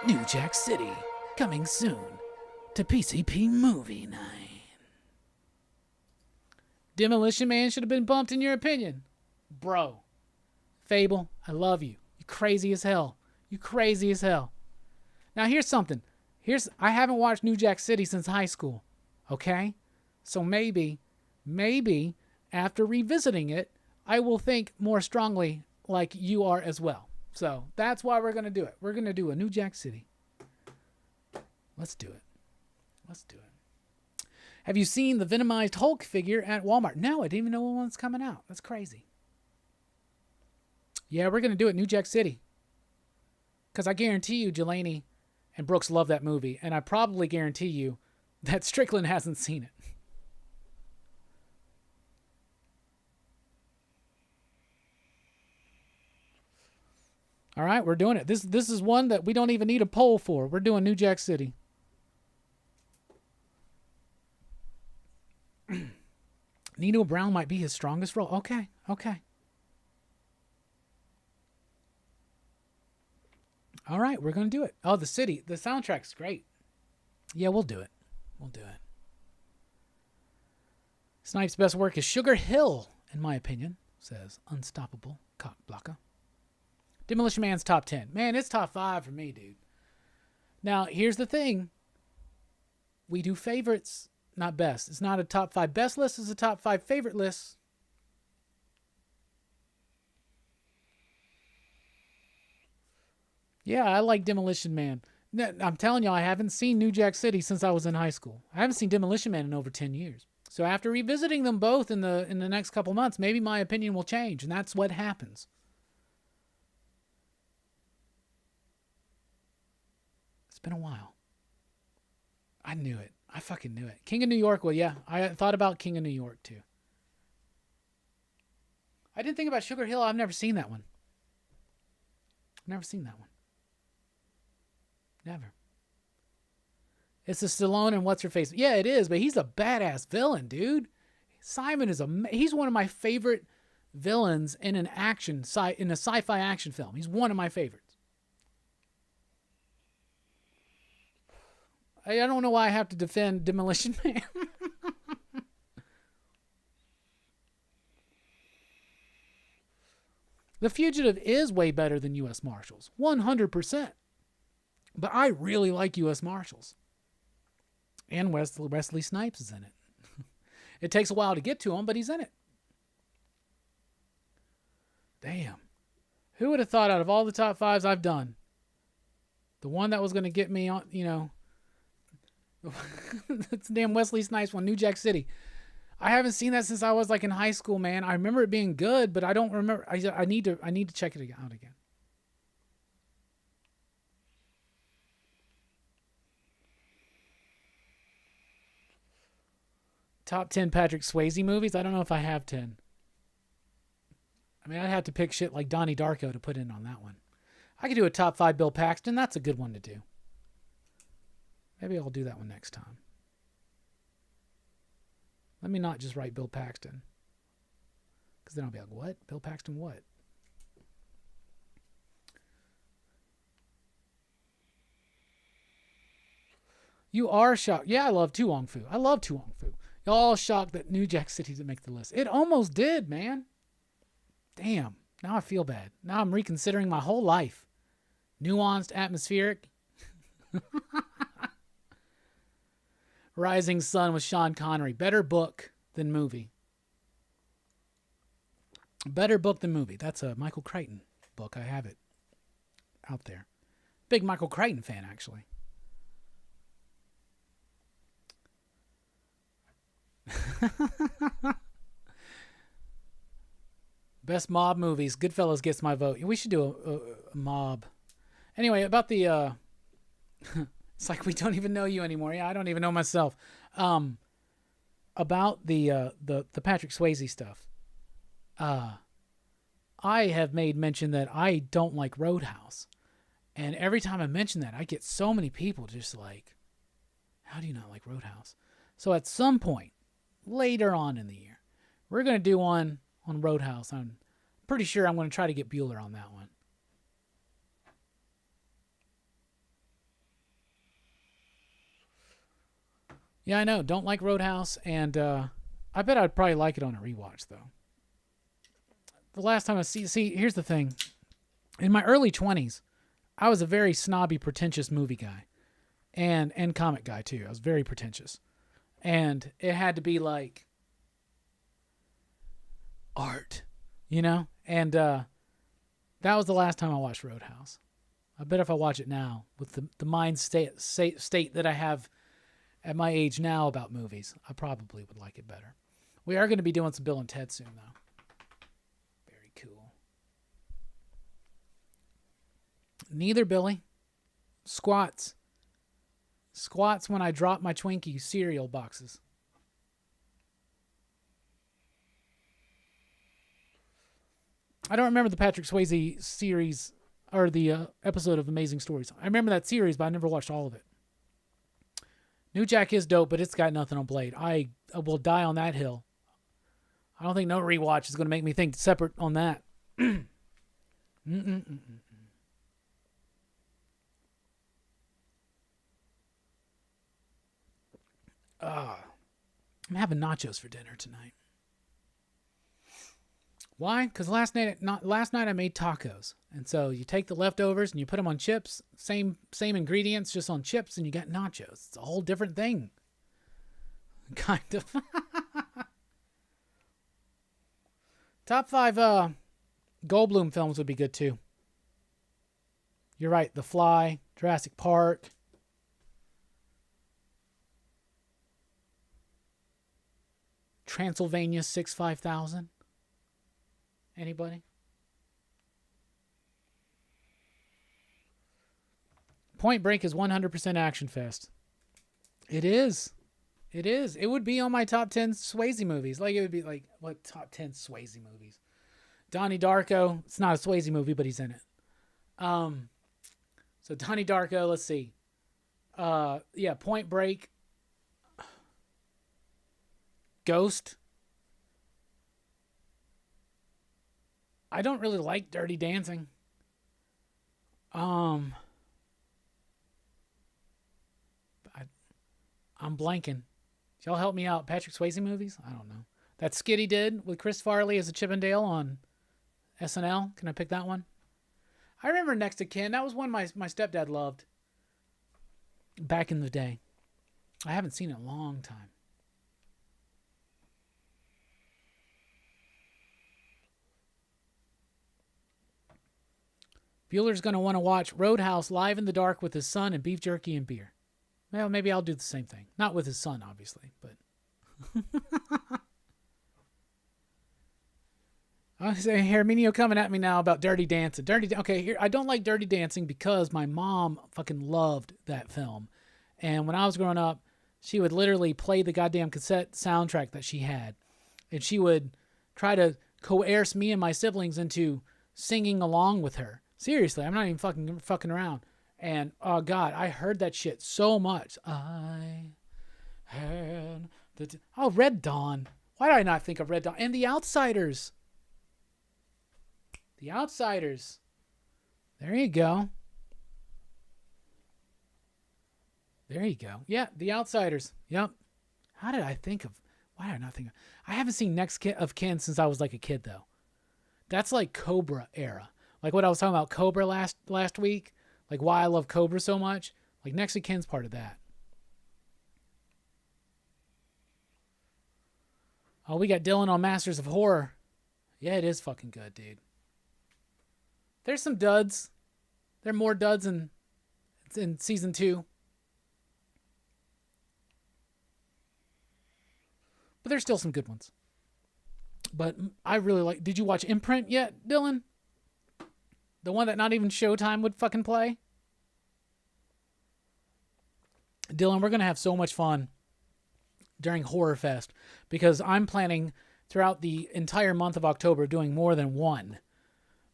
New Jack City, coming soon to PCP Movie Night. Demolition Man should have been bumped in your opinion. Bro. Fable, I love you. You crazy as hell. You crazy as hell. Now here's something. I haven't watched New Jack City since high school. Okay? So maybe after revisiting it, I will think more strongly like you are as well. So that's why we're going to do it. We're going to do a New Jack City. Let's do it. Have you seen the Venomized Hulk figure at Walmart? No, I didn't even know when one's coming out. That's crazy. Yeah, we're going to do it New Jack City. Because I guarantee you Jelani and Brooks love that movie. And I probably guarantee you that Strickland hasn't seen it. All right, we're doing it. This is one that we don't even need a poll for. We're doing New Jack City. Nino Brown might be his strongest role. Okay. All right, we're going to do it. Oh, the city. The soundtrack's great. Yeah, we'll do it. Snipes' best work is Sugar Hill, in my opinion, says Unstoppable Cock Blocker. Demolition Man's top 10. Man, it's top 5 for me, dude. Now, here's the thing. We do favorites, not best. It's not a top 5 best list. It's a top 5 favorite list. Yeah, I like Demolition Man. I'm telling you, I haven't seen New Jack City since I was in high school. I haven't seen Demolition Man in over 10 years. So after revisiting them both in the next couple months, maybe my opinion will change, and that's what happens. It's been a while. I knew it. I fucking knew it. King of New York, well, yeah. I thought about King of New York, too. I didn't think about Sugar Hill. I've never seen that one. Never. It's a Stallone and what's-her-face. Yeah, it is, but he's a badass villain, dude. Simon is he's one of my favorite villains in in a sci-fi action film. He's one of my favorites. I don't know why I have to defend Demolition Man. The Fugitive is way better than U.S. Marshals. 100%. But I really like U.S. Marshals. And Wesley Snipes is in it. It takes a while to get to him, but he's in it. Damn. Who would have thought out of all the top 5s I've done, the one that was going to get me on, that's damn Wesley Snipes one, New Jack City. I haven't seen that since I was like in high school, man. I remember it being good, but I don't remember. I need to check it out again. Top 10 Patrick Swayze movies? I don't know if I have 10. I mean, I'd have to pick shit like Donnie Darko to put in on that one. I could do a top 5 Bill Paxton. That's a good one to do. Maybe I'll do that one next time. Let me not just write Bill Paxton. Because then I'll be like, what? Bill Paxton what? You are shocked. Yeah, I love Tu Wong Fu. I love Tu Wong Fu. Y'all shocked that New Jack City didn't make the list. It almost did, man. Damn. Now I feel bad. Now I'm reconsidering my whole life. Nuanced, atmospheric. Rising Sun with Sean Connery. Better book than movie. Better book than movie. That's a Michael Crichton book. I have it out there. Big Michael Crichton fan, actually. Best mob movies. Goodfellas gets my vote. We should do a mob. Anyway, about the... it's like we don't even know you anymore. Yeah, I don't even know myself. About the Patrick Swayze stuff. I have made mention that I don't like Roadhouse. And every time I mention that, I get so many people just like, how do you not like Roadhouse? So at some point, later on in the year, we're going to do one on Roadhouse. I'm pretty sure I'm going to try to get Bueller on that one. Yeah, I know. Don't like Roadhouse. And I bet I'd probably like it on a rewatch, though. The last time I see, here's the thing. In my early 20s, I was a very snobby, pretentious movie guy. And comic guy, too. I was very pretentious. And it had to be like art, you know? And that was the last time I watched Roadhouse. I bet if I watch it now, with the mind state that I have at my age now about movies, I probably would like it better. We are going to be doing some Bill and Ted soon, though. Very cool. Neither Billy. Squats. Squats when I drop my Twinkie cereal boxes. I don't remember the Patrick Swayze series or the episode of Amazing Stories. I remember that series, but I never watched all of it. New Jack is dope, but it's got nothing on Blade. I will die on that hill. I don't think no rewatch is going to make me think separate on that. I'm having nachos for dinner tonight. Why? Because last night I made tacos, and so you take the leftovers and you put them on chips. Same ingredients, just on chips, and you got nachos. It's a whole different thing. Kind of. Top 5 Goldblum films would be good too. You're right. The Fly, Jurassic Park. Transylvania 65000. Anybody? Point Break is 100% action fest. It is. It is. It would be on my top 10 Swayze movies. Like, it would be like, what top 10 Swayze movies? Donnie Darko. It's not a Swayze movie, but he's in it. So Donnie Darko, let's see. Yeah, Point Break. Ghost. I don't really like Dirty Dancing. I'm blanking. Y'all help me out. Patrick Swayze movies? I don't know. That skit he did with Chris Farley as a Chippendale on SNL. Can I pick that one? I remember Next to Kin. That was one my stepdad loved back in the day. I haven't seen it in a long time. Bueller's going to want to watch Roadhouse live in the dark with his son and beef jerky and beer. Well, maybe I'll do the same thing. Not with his son, obviously, but... I say Herminio coming at me now about Dirty Dancing. Okay, here I don't like Dirty Dancing because my mom fucking loved that film, and when I was growing up, she would literally play the goddamn cassette soundtrack that she had, and she would try to coerce me and my siblings into singing along with her. Seriously, I'm not even fucking around. And oh god, I heard that shit so much. I had Red Dawn. Why did I not think of Red Dawn? And The Outsiders. The Outsiders. There you go. There you go. Yeah, The Outsiders. Yep. Why did I not think of... I haven't seen Next of Kin since I was like a kid, though. That's like Cobra era. Like what I was talking about Cobra last week. Like why I love Cobra so much. Like Next of Kin's part of that. Oh, we got Dylan on Masters of Horror. Yeah, it is fucking good, dude. There's some duds. There are more duds in season 2. But there's still some good ones. But I really like... Did you watch Imprint yet, Dylan? The one that not even Showtime would fucking play? Dylan, we're going to have so much fun during Horror Fest because I'm planning throughout the entire month of October doing more than one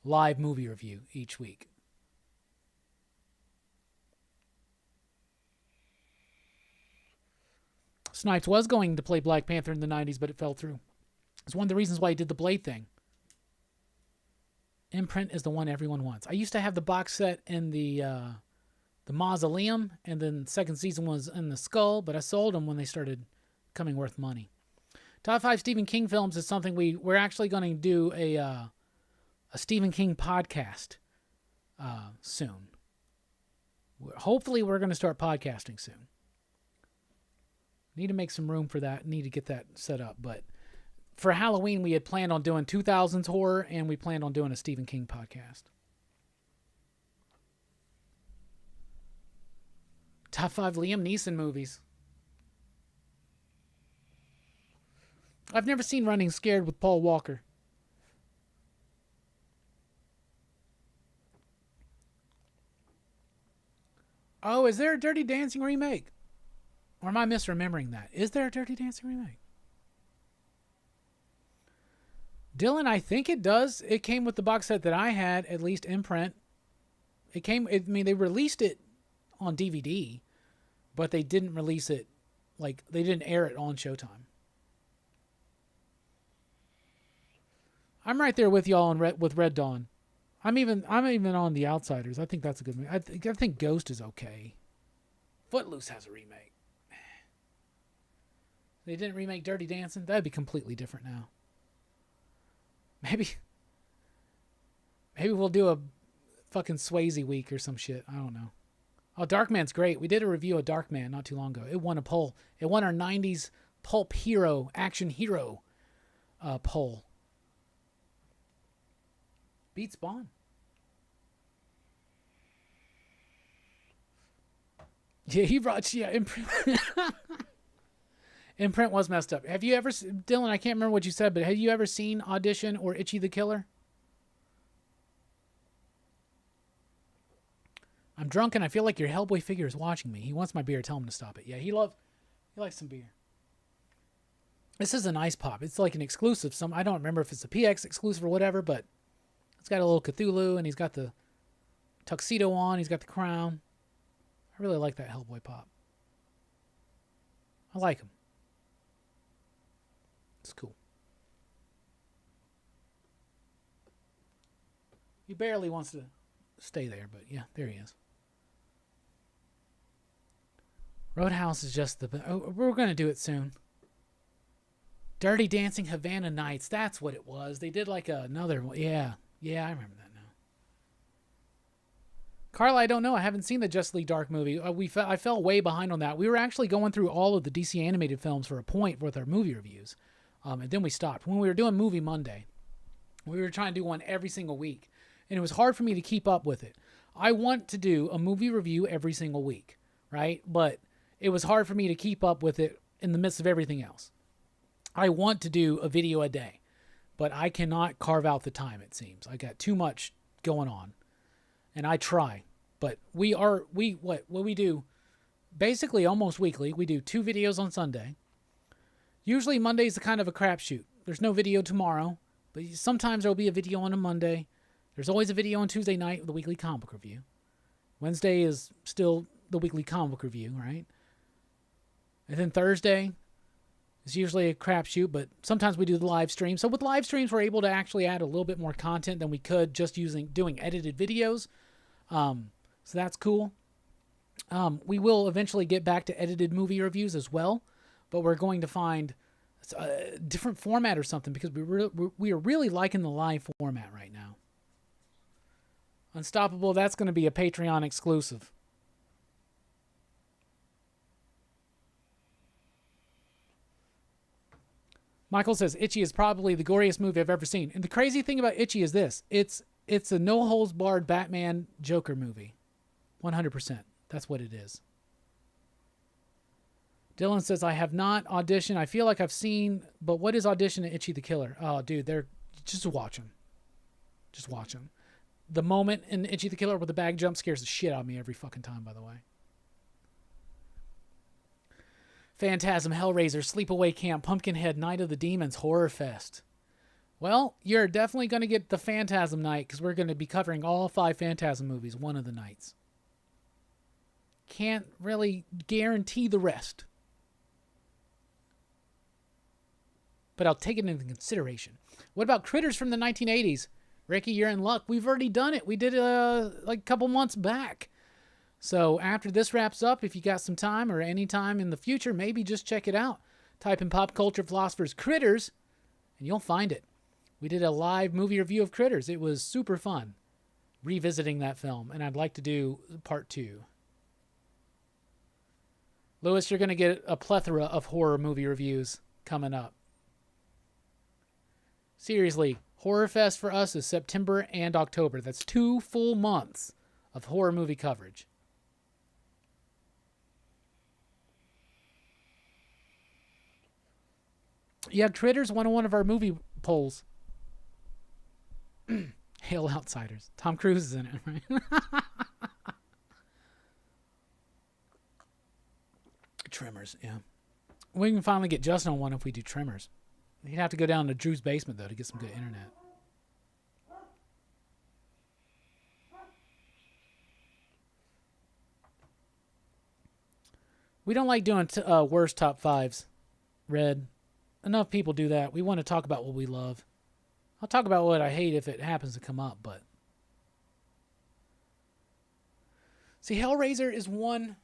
live movie review each week. Snipes was going to play Black Panther in the 90s, but it fell through. It's one of the reasons why he did the Blade thing. Imprint is the one everyone wants. I used to have the box set in the Mausoleum, and then the second season was in the Skull, but I sold them when they started coming worth money. Top 5 Stephen King films is something we're actually going to do a Stephen King podcast soon. Hopefully we're going to start podcasting soon. Need to make some room for that. Need to get that set up. But for Halloween, we had planned on doing 2000s horror, and we planned on doing a Stephen King podcast. Top 5 Liam Neeson movies. I've never seen Running Scared with Paul Walker. Oh, is there a Dirty Dancing remake? Or am I misremembering that? Is there a Dirty Dancing remake? Dylan, I think it does. It came with the box set that I had, at least in print. They released it on DVD, but they didn't release it, they didn't air it on Showtime. I'm right there with y'all with Red Dawn. I'm even on The Outsiders. I think that's a good movie. I think Ghost is okay. Footloose has a remake. They didn't remake Dirty Dancing. That'd be completely different now. Maybe we'll do a fucking Swayze week or some shit. I don't know. Oh, Darkman's great. We did a review of Darkman not too long ago. It won a poll. It won our 90s pulp hero, action hero poll. Beats Bond. Yeah, Imprint was messed up. Have you ever... Dylan, I can't remember what you said, but have you ever seen Audition or Itchy the Killer? I'm drunk and I feel like your Hellboy figure is watching me. He wants my beer. Tell him to stop it. Yeah, he likes some beer. This is an ice pop. It's like an exclusive. I don't remember if it's a PX exclusive or whatever, but it's got a little Cthulhu and he's got the tuxedo on. He's got the crown. I really like that Hellboy pop. I like him. It's cool. He barely wants to stay there, but yeah, there he is. Roadhouse is just the... Oh, we're going to do it soon. Dirty Dancing Havana Nights. That's what it was. They did like another one. Yeah, I remember that now. Carla, I don't know. I haven't seen the Just League Dark movie. I fell way behind on that. We were actually going through all of the DC animated films for a point with our movie reviews. And then we stopped. When we were doing Movie Monday, we were trying to do one every single week. And it was hard for me to keep up with it. I want to do a movie review every single week, right? But it was hard for me to keep up with it in the midst of everything else. I want to do a video a day. but I cannot carve out the time, it seems. I got too much going on. And I try. But what we do basically almost weekly. We do 2 videos on Sunday. Usually Monday's a kind of a crapshoot. There's no video tomorrow, but sometimes there'll be a video on a Monday. There's always a video on Tuesday night with the weekly comic book review. Wednesday is still the weekly comic book review, right? And then Thursday is usually a crapshoot, but sometimes we do the live stream. So with live streams, we're able to actually add a little bit more content than we could just doing edited videos. So that's cool. We will eventually get back to edited movie reviews as well, but we're going to find a different format or something because we are really liking the live format right now. Unstoppable, that's going to be a Patreon exclusive. Michael says, Itchy is probably the goriest movie I've ever seen. And the crazy thing about Itchy is this. It's a no-holds-barred Batman Joker movie. 100%. That's what it is. Dylan says, I have not auditioned. I feel like I've seen, but what is Audition to Itchy the Killer? Oh, dude, just watch them. Just watch them. The moment in Itchy the Killer where the bag jump scares the shit out of me every fucking time, by the way. Phantasm, Hellraiser, Sleepaway Camp, Pumpkinhead, Night of the Demons, Horror Fest. Well, you're definitely going to get the Phantasm night because we're going to be covering all 5 Phantasm movies one of the nights. Can't really guarantee the rest. But I'll take it into consideration. What about Critters from the 1980s? Ricky, you're in luck. We've already done it. We did it like a couple months back. So after this wraps up, if you got some time or any time in the future, maybe just check it out. Type in Pop Culture Philosophers Critters, and you'll find it. We did a live movie review of Critters. It was super fun revisiting that film, and I'd like to do part 2. Lewis, you're going to get a plethora of horror movie reviews coming up. Seriously, Horror Fest for us is September and October. That's 2 full months of horror movie coverage. Yeah, Critters won one of our movie polls. Hail Outsiders. Tom Cruise is in it, right? Tremors, yeah. We can finally get Justin on one if we do Tremors. He'd have to go down to Drew's basement, though, to get some good internet. We don't like doing worst top 5s, Red. Enough people do that. We want to talk about what we love. I'll talk about what I hate if it happens to come up, but... See, Hellraiser is one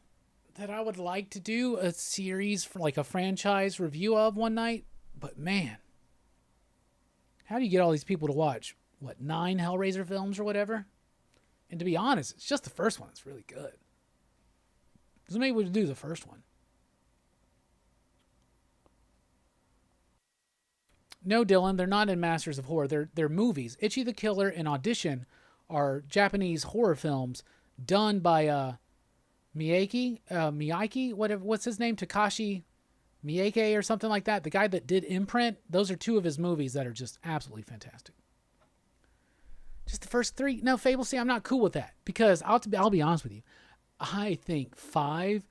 that I would like to do a series for like a franchise review of one night. But man, how do you get all these people to watch, 9 Hellraiser films or whatever? And to be honest, it's just the first one that's really good. So maybe we'll do the first one. No, Dylan, they're not in Masters of Horror. They're movies. Itchy the Killer and Audition are Japanese horror films done by Miyake, what's his name? Takashi Miike or something like that. The guy that did Imprint. Those are 2 of his movies that are just absolutely fantastic. Just the first 3. No, Fable, see, I'm not cool with that because I'll be honest with you. I think 5,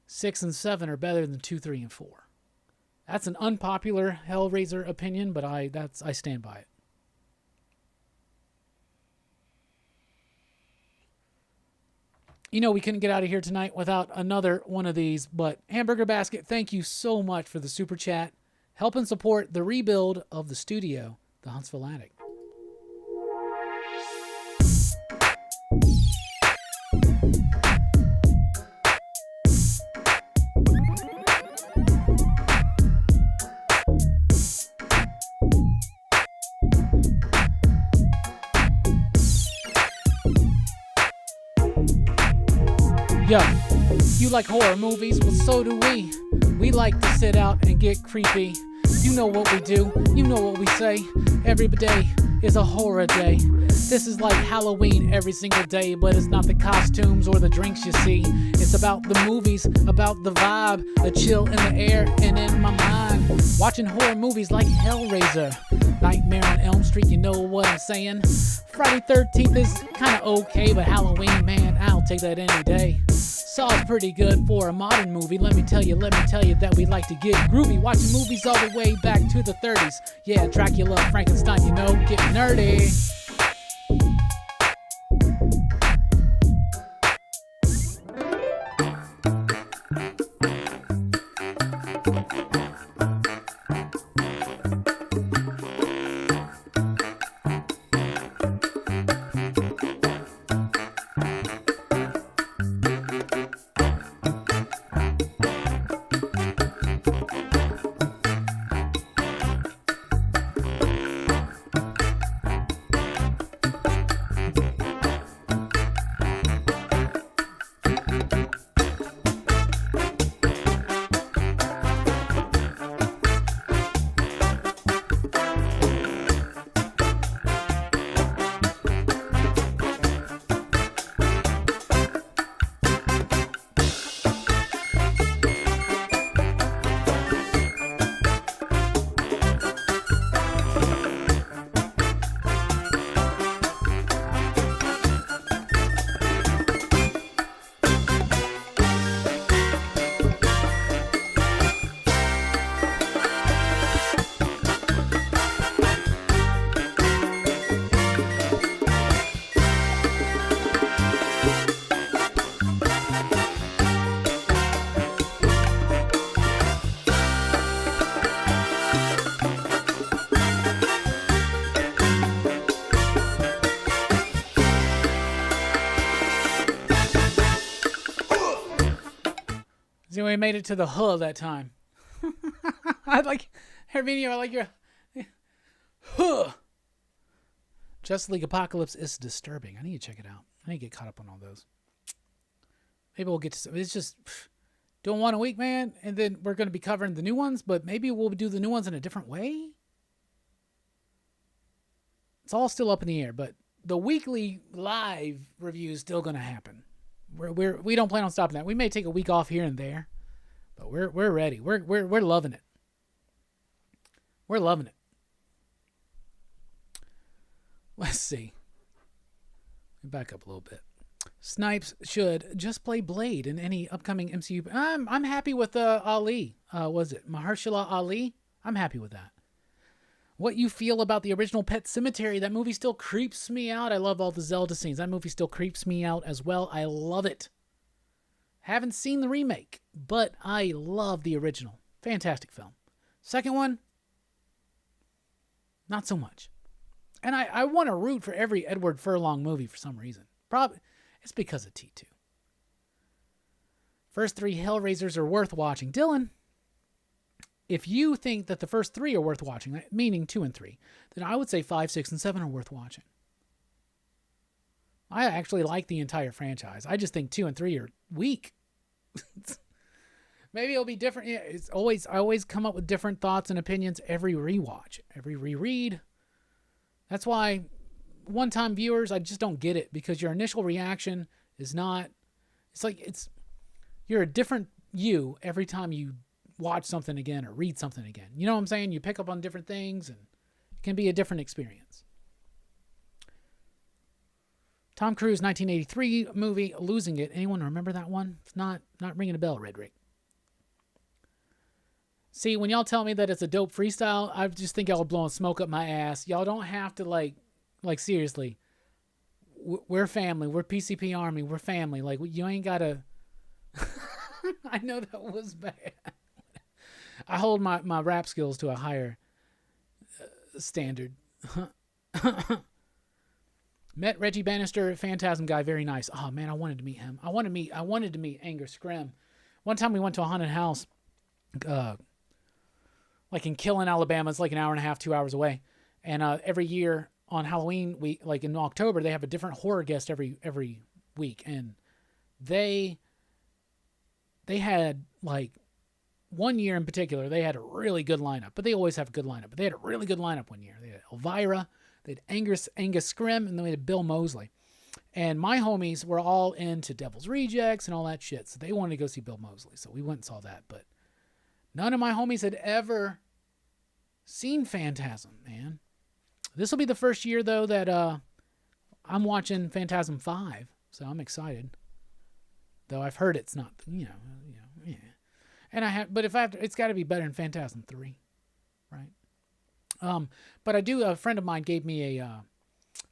6, and 7 are better than 2, 3, and 4. That's an unpopular Hellraiser opinion, but I stand by it. You know, we couldn't get out of here tonight without another one of these, but Hamburger Basket, thank you so much for the super chat. Helping support the rebuild of the studio, the Huntsville Attic. Yo, you like horror movies? Well, so do we. We like to sit out and get creepy. You know what we do. You know what we say. Every day is a horror day. This is like Halloween every single day, but it's not the costumes or the drinks you see. It's about the movies, about the vibe, the chill in the air and in my mind. Watching horror movies like Hellraiser, Nightmare on Elm Street, you know what I'm saying? Friday 13th is kind of okay, but Halloween, man, I'll take that any day. Saw's pretty good for a modern movie. Let me tell you that we like to get groovy, watching movies all the way back to the 30s. Yeah, Dracula, Frankenstein, you know, get nerdy. See, we made it to the huh that time. I like, Herminio, I like your huh. Justice League Apocalypse is disturbing. I need to check it out. I need to get caught up on all those. Maybe we'll get to some. It's just doing one a week, man, and then we're going to be covering the new ones, but maybe we'll do the new ones in a different way. It's all still up in the air, but the weekly live review is still going to happen. We don't plan on stopping that. We may take a week off here and there, but we're ready. We're loving it. We're loving it. Let's see. Back up a little bit. Snipes should just play Blade in any upcoming MCU. I'm happy with Ali. Was it Mahershala Ali? I'm happy with that. What you feel about the original Pet Sematary? That movie still creeps me out. I love all the Zelda scenes. That movie still creeps me out as well. I love it. Haven't seen the remake, but I love the original. Fantastic film. Second one, not so much. And I want to root for every Edward Furlong movie for some reason. Probably it's because of T2. First three Hellraisers are worth watching. Dylan, if you think that the first three are worth watching, meaning 2 and 3, then I would say 5, 6, and 7 are worth watching. I actually like the entire franchise. I just think 2 and 3 are weak. Maybe it'll be different. Yeah, I always come up with different thoughts and opinions every rewatch, every reread. That's why one-time viewers, I just don't get it, because your initial reaction is not. You're a different you every time you watch something again or read something again. You know what I'm saying? You pick up on different things and it can be a different experience. Tom Cruise 1983 movie, Losing It. Anyone remember that one? It's not ringing a bell, Red Rick. See, when y'all tell me that it's a dope freestyle, I just think y'all are blowing smoke up my ass. Y'all don't have to like seriously. We're family. We're PCP Army. We're family. Like, you ain't gotta. I know that was bad. I hold my rap skills to a higher standard. Met Reggie Bannister, Phantasm guy, very nice. Oh man, I wanted to meet him. I wanted to meet Angus Scrimm. One time we went to a haunted house, like in Killen, Alabama. It's like an hour and a half, 2 hours away. And every year on Halloween, like in October, they have a different horror guest every week, and they had like. One year in particular, they had a really good lineup, but they always have a good lineup. But they had a really good lineup one year. They had Elvira, they had Angus Scrimm, and then they had Bill Moseley. And my homies were all into Devil's Rejects and all that shit, so they wanted to go see Bill Moseley. So we went and saw that. But none of my homies had ever seen Phantasm, man. This will be the first year, though, that I'm watching Phantasm 5, so I'm excited. Though I've heard it's not, yeah. And I have, but if I have to, it's got to be better than Phantasm 3, right? But I do. A friend of mine gave me a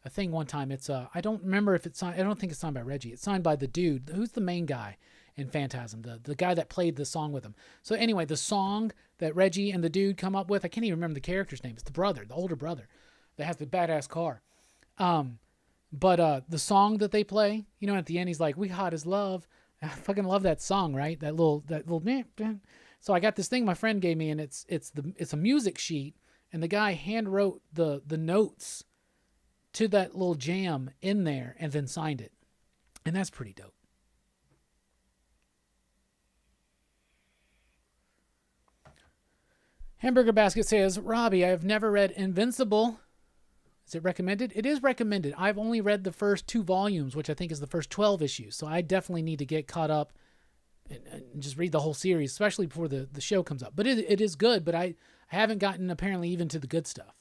thing one time. It's I don't remember if it's signed. I don't think it's signed by Reggie. It's signed by the dude who's the main guy in Phantasm, the guy that played the song with him. So anyway, the song that Reggie and the dude come up with, I can't even remember the character's name. It's the brother, the older brother, that has the badass car. But the song that they play, at the end, he's like, "We hot as love." I fucking love that song, right? That little. So I got this thing my friend gave me, and it's a music sheet, and the guy hand wrote the notes to that little jam in there, and then signed it, and that's pretty dope. Hamburger Basket says, "Robbie, I have never read Invincible. Is it recommended?" It is recommended. I've only read the first 2 volumes, which I think is the first 12 issues. So I definitely need to get caught up and just read the whole series, especially before the show comes up. But it is good, but I haven't gotten apparently even to the good stuff.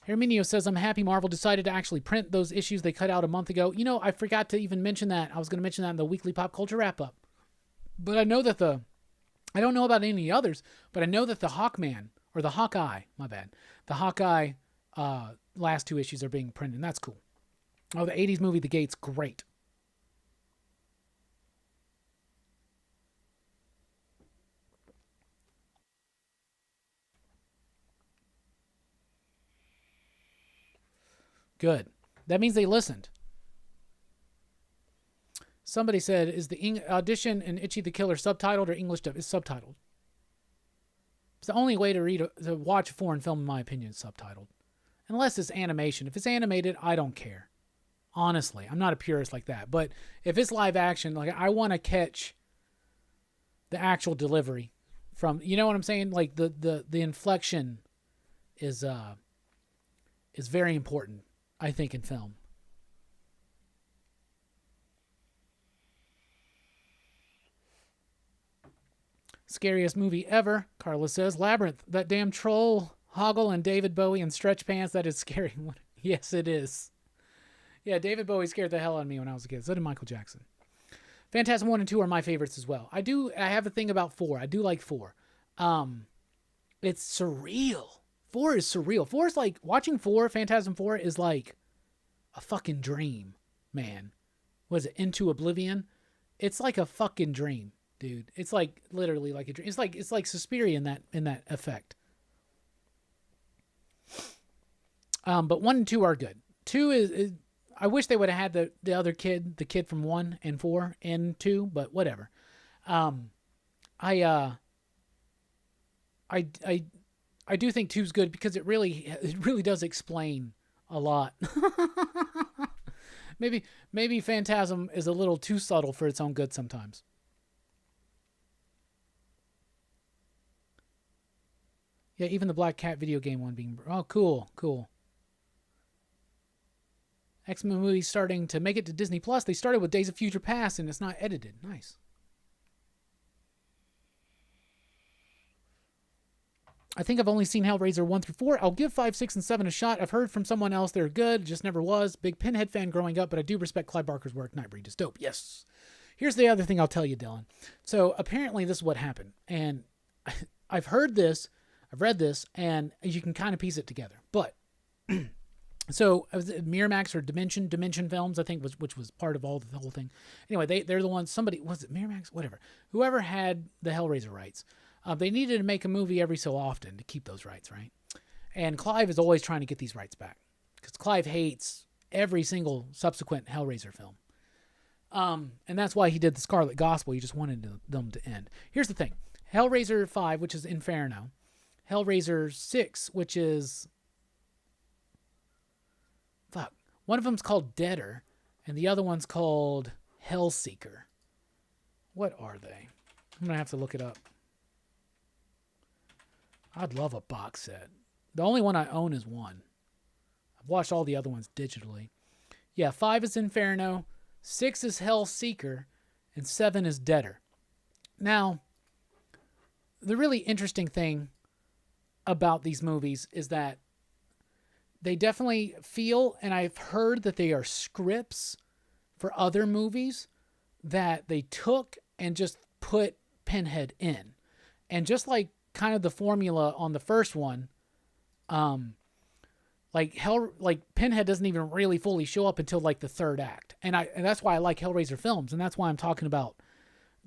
Herminio says, "I'm happy Marvel decided to actually print those issues they cut out a month ago." I forgot to even mention that. I was going to mention that in the weekly pop culture wrap-up. But I know that I don't know about any others, but I know that the Hawkman, or the Hawkeye, my bad, the Hawkeye last 2 issues are being printed, and that's cool. Oh, the 80s movie The Gate's great. Good. That means they listened. Somebody said, "Is the audition in Itchy the Killer subtitled or English dub?" It's subtitled. It's the only way to watch a foreign film, in my opinion, is subtitled. Unless it's animation. If it's animated, I don't care. Honestly, I'm not a purist like that. But if it's live action, like, I want to catch the actual delivery from, you know what I'm saying? Like the inflection is very important, I think, in film. Scariest movie ever, Carla says. Labyrinth. That damn troll, Hoggle, and David Bowie in stretch pants. That is scary. Yes, it is. Yeah, David Bowie scared the hell out of me when I was a kid. So did Michael Jackson. Phantasm 1 and 2 are my favorites as well. I have a thing about 4. I do like 4. It's surreal. 4 is surreal. 4 is like, watching 4, Phantasm 4 is like a fucking dream, man. What is it, Into Oblivion? It's like a fucking dream. Dude, it's like literally like a dream. It's like Suspiria in that effect. But 1 and 2 are good. 2 is I wish they would have had the other kid, the kid from 1 and 4 in 2, but whatever. I do think 2's good because it really does explain a lot. Maybe Phantasm is a little too subtle for its own good sometimes. Yeah, even the Black Cat video game one being... Oh, cool. X-Men movies starting to make it to Disney Plus. They started with Days of Future Past, and it's not edited. Nice. I think I've only seen Hellraiser 1 through 4. I'll give 5, 6, and 7 a shot. I've heard from someone else they're good. Just never was. Big Pinhead fan growing up, but I do respect Clive Barker's work. Nightbreed is dope. Yes. Here's the other thing I'll tell you, Dylan. So apparently this is what happened. And I've heard this... I've read this, and you can kind of piece it together. But, so, Miramax or Dimension Films, I think, which was part of the whole thing. Anyway, they're the ones, somebody, was it Miramax? Whatever. Whoever had the Hellraiser rights, they needed to make a movie every so often to keep those rights, right? And Clive is always trying to get these rights back. Because Clive hates every single subsequent Hellraiser film. And that's why he did the Scarlet Gospel. He just wanted them to end. Here's the thing. Hellraiser 5, which is Inferno. Hellraiser 6, which is... Fuck. One of them's called Deader, and the other one's called Hellseeker. What are they? I'm going to have to look it up. I'd love a box set. The only one I own is 1. I've watched all the other ones digitally. Yeah, 5 is Inferno, 6 is Hellseeker, and 7 is Deader. Now, the really interesting thing about these movies is that they definitely feel, and I've heard that they are scripts for other movies that they took and just put Pinhead in. And just like kind of the formula on the first one, like Pinhead doesn't even really fully show up until like the third act. And that's why I like Hellraiser films, and that's why I'm talking about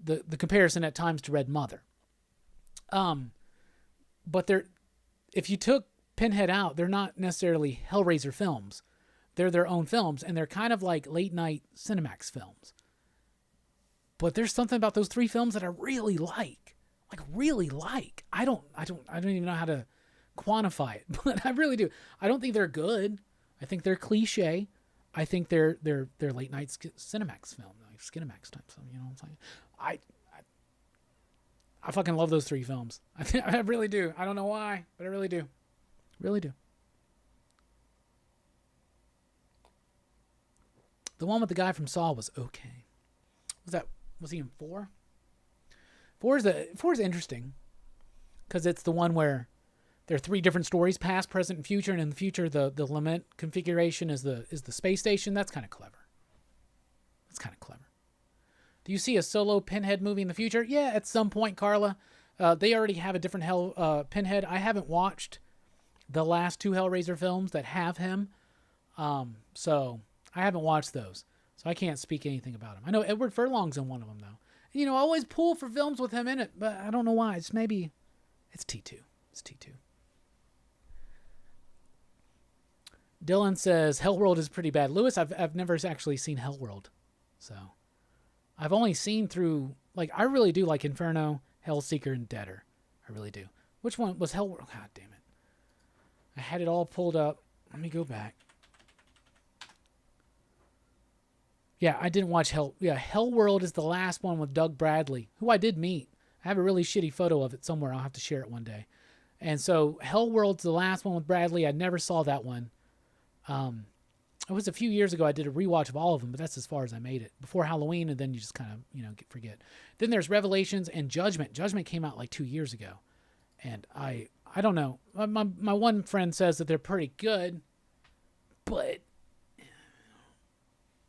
the comparison at times to Red Mother. But if you took Pinhead out, they're not necessarily Hellraiser films. They're their own films, and they're kind of like late night Cinemax films. But there's something about those three films that I really like. I don't even know how to quantify it, but I really do. I don't think they're good. I think they're cliche. I think they're late night Cinemax film, like Skinemax type stuff. You know what I'm saying? I fucking love those three films. I really do. I don't know why, but I really do. Really do. The one with the guy from Saw was okay. Was he in 4? 4 is interesting because it's the one where there are 3 different stories: past, present, and future. And in the future, the lament configuration is the space station. That's kind of clever. Do you see a solo Pinhead movie in the future? Yeah, at some point, Carla. They already have a different Pinhead. I haven't watched the last 2 Hellraiser films that have him, so I haven't watched those. So I can't speak anything about him. I know Edward Furlong's in one of them, though. You know, I always pull for films with him in it, but I don't know why. It's T2. It's T2. Dylan says Hellworld is pretty bad. Lewis, I've never actually seen Hellworld, so I've only seen through, like, I really do like Inferno, Hellseeker, and Deader. I really do. Which one was Hellworld? God damn it. I had it all pulled up. Let me go back. Yeah, I didn't watch Hellworld is the last one with Doug Bradley, who I did meet. I have a really shitty photo of it somewhere. I'll have to share it one day. And so Hellworld's the last one with Bradley. I never saw that one. It was a few years ago. I did a rewatch of all of them, but that's as far as I made it. Before Halloween, and then you just kind of, forget. Then there's Revelations and Judgment. Judgment came out like 2 years ago. And I don't know. My one friend says that they're pretty good, but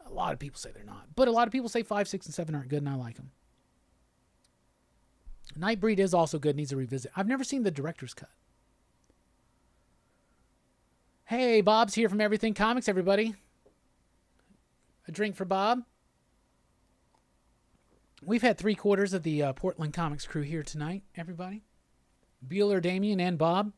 a lot of people say they're not. But a lot of people say 5, 6, and 7 aren't good, and I like them. Nightbreed is also good, needs a revisit. I've never seen the director's cut. Hey, Bob's here from Everything Comics, everybody. A drink for Bob. We've had 3/4 of the Portland Comics crew here tonight, everybody. Bueller, Damien, and Bob.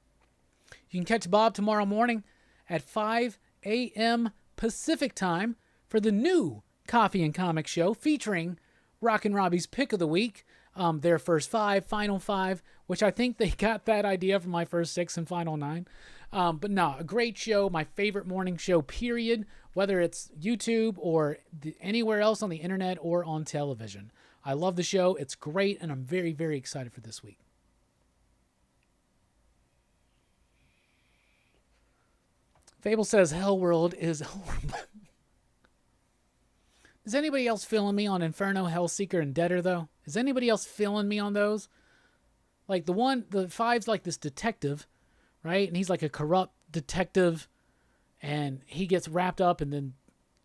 You can catch Bob tomorrow morning at 5 a.m. Pacific time for the new Coffee and Comic Show featuring Rockin Robbie's Pick of the Week. Their first 5, final 5, which I think they got that idea from my first 6 and final 9. But no, a great show, my favorite morning show, period, whether it's YouTube or anywhere else on the internet or on television. I love the show. It's great, and I'm very, very excited for this week. Fable says Hellworld is horrible. Is anybody else feeling me on Inferno, Hellseeker, and Deader, though? Is anybody else feeling me on those? Like the 5's like this detective, right? And he's like a corrupt detective, and he gets wrapped up, and then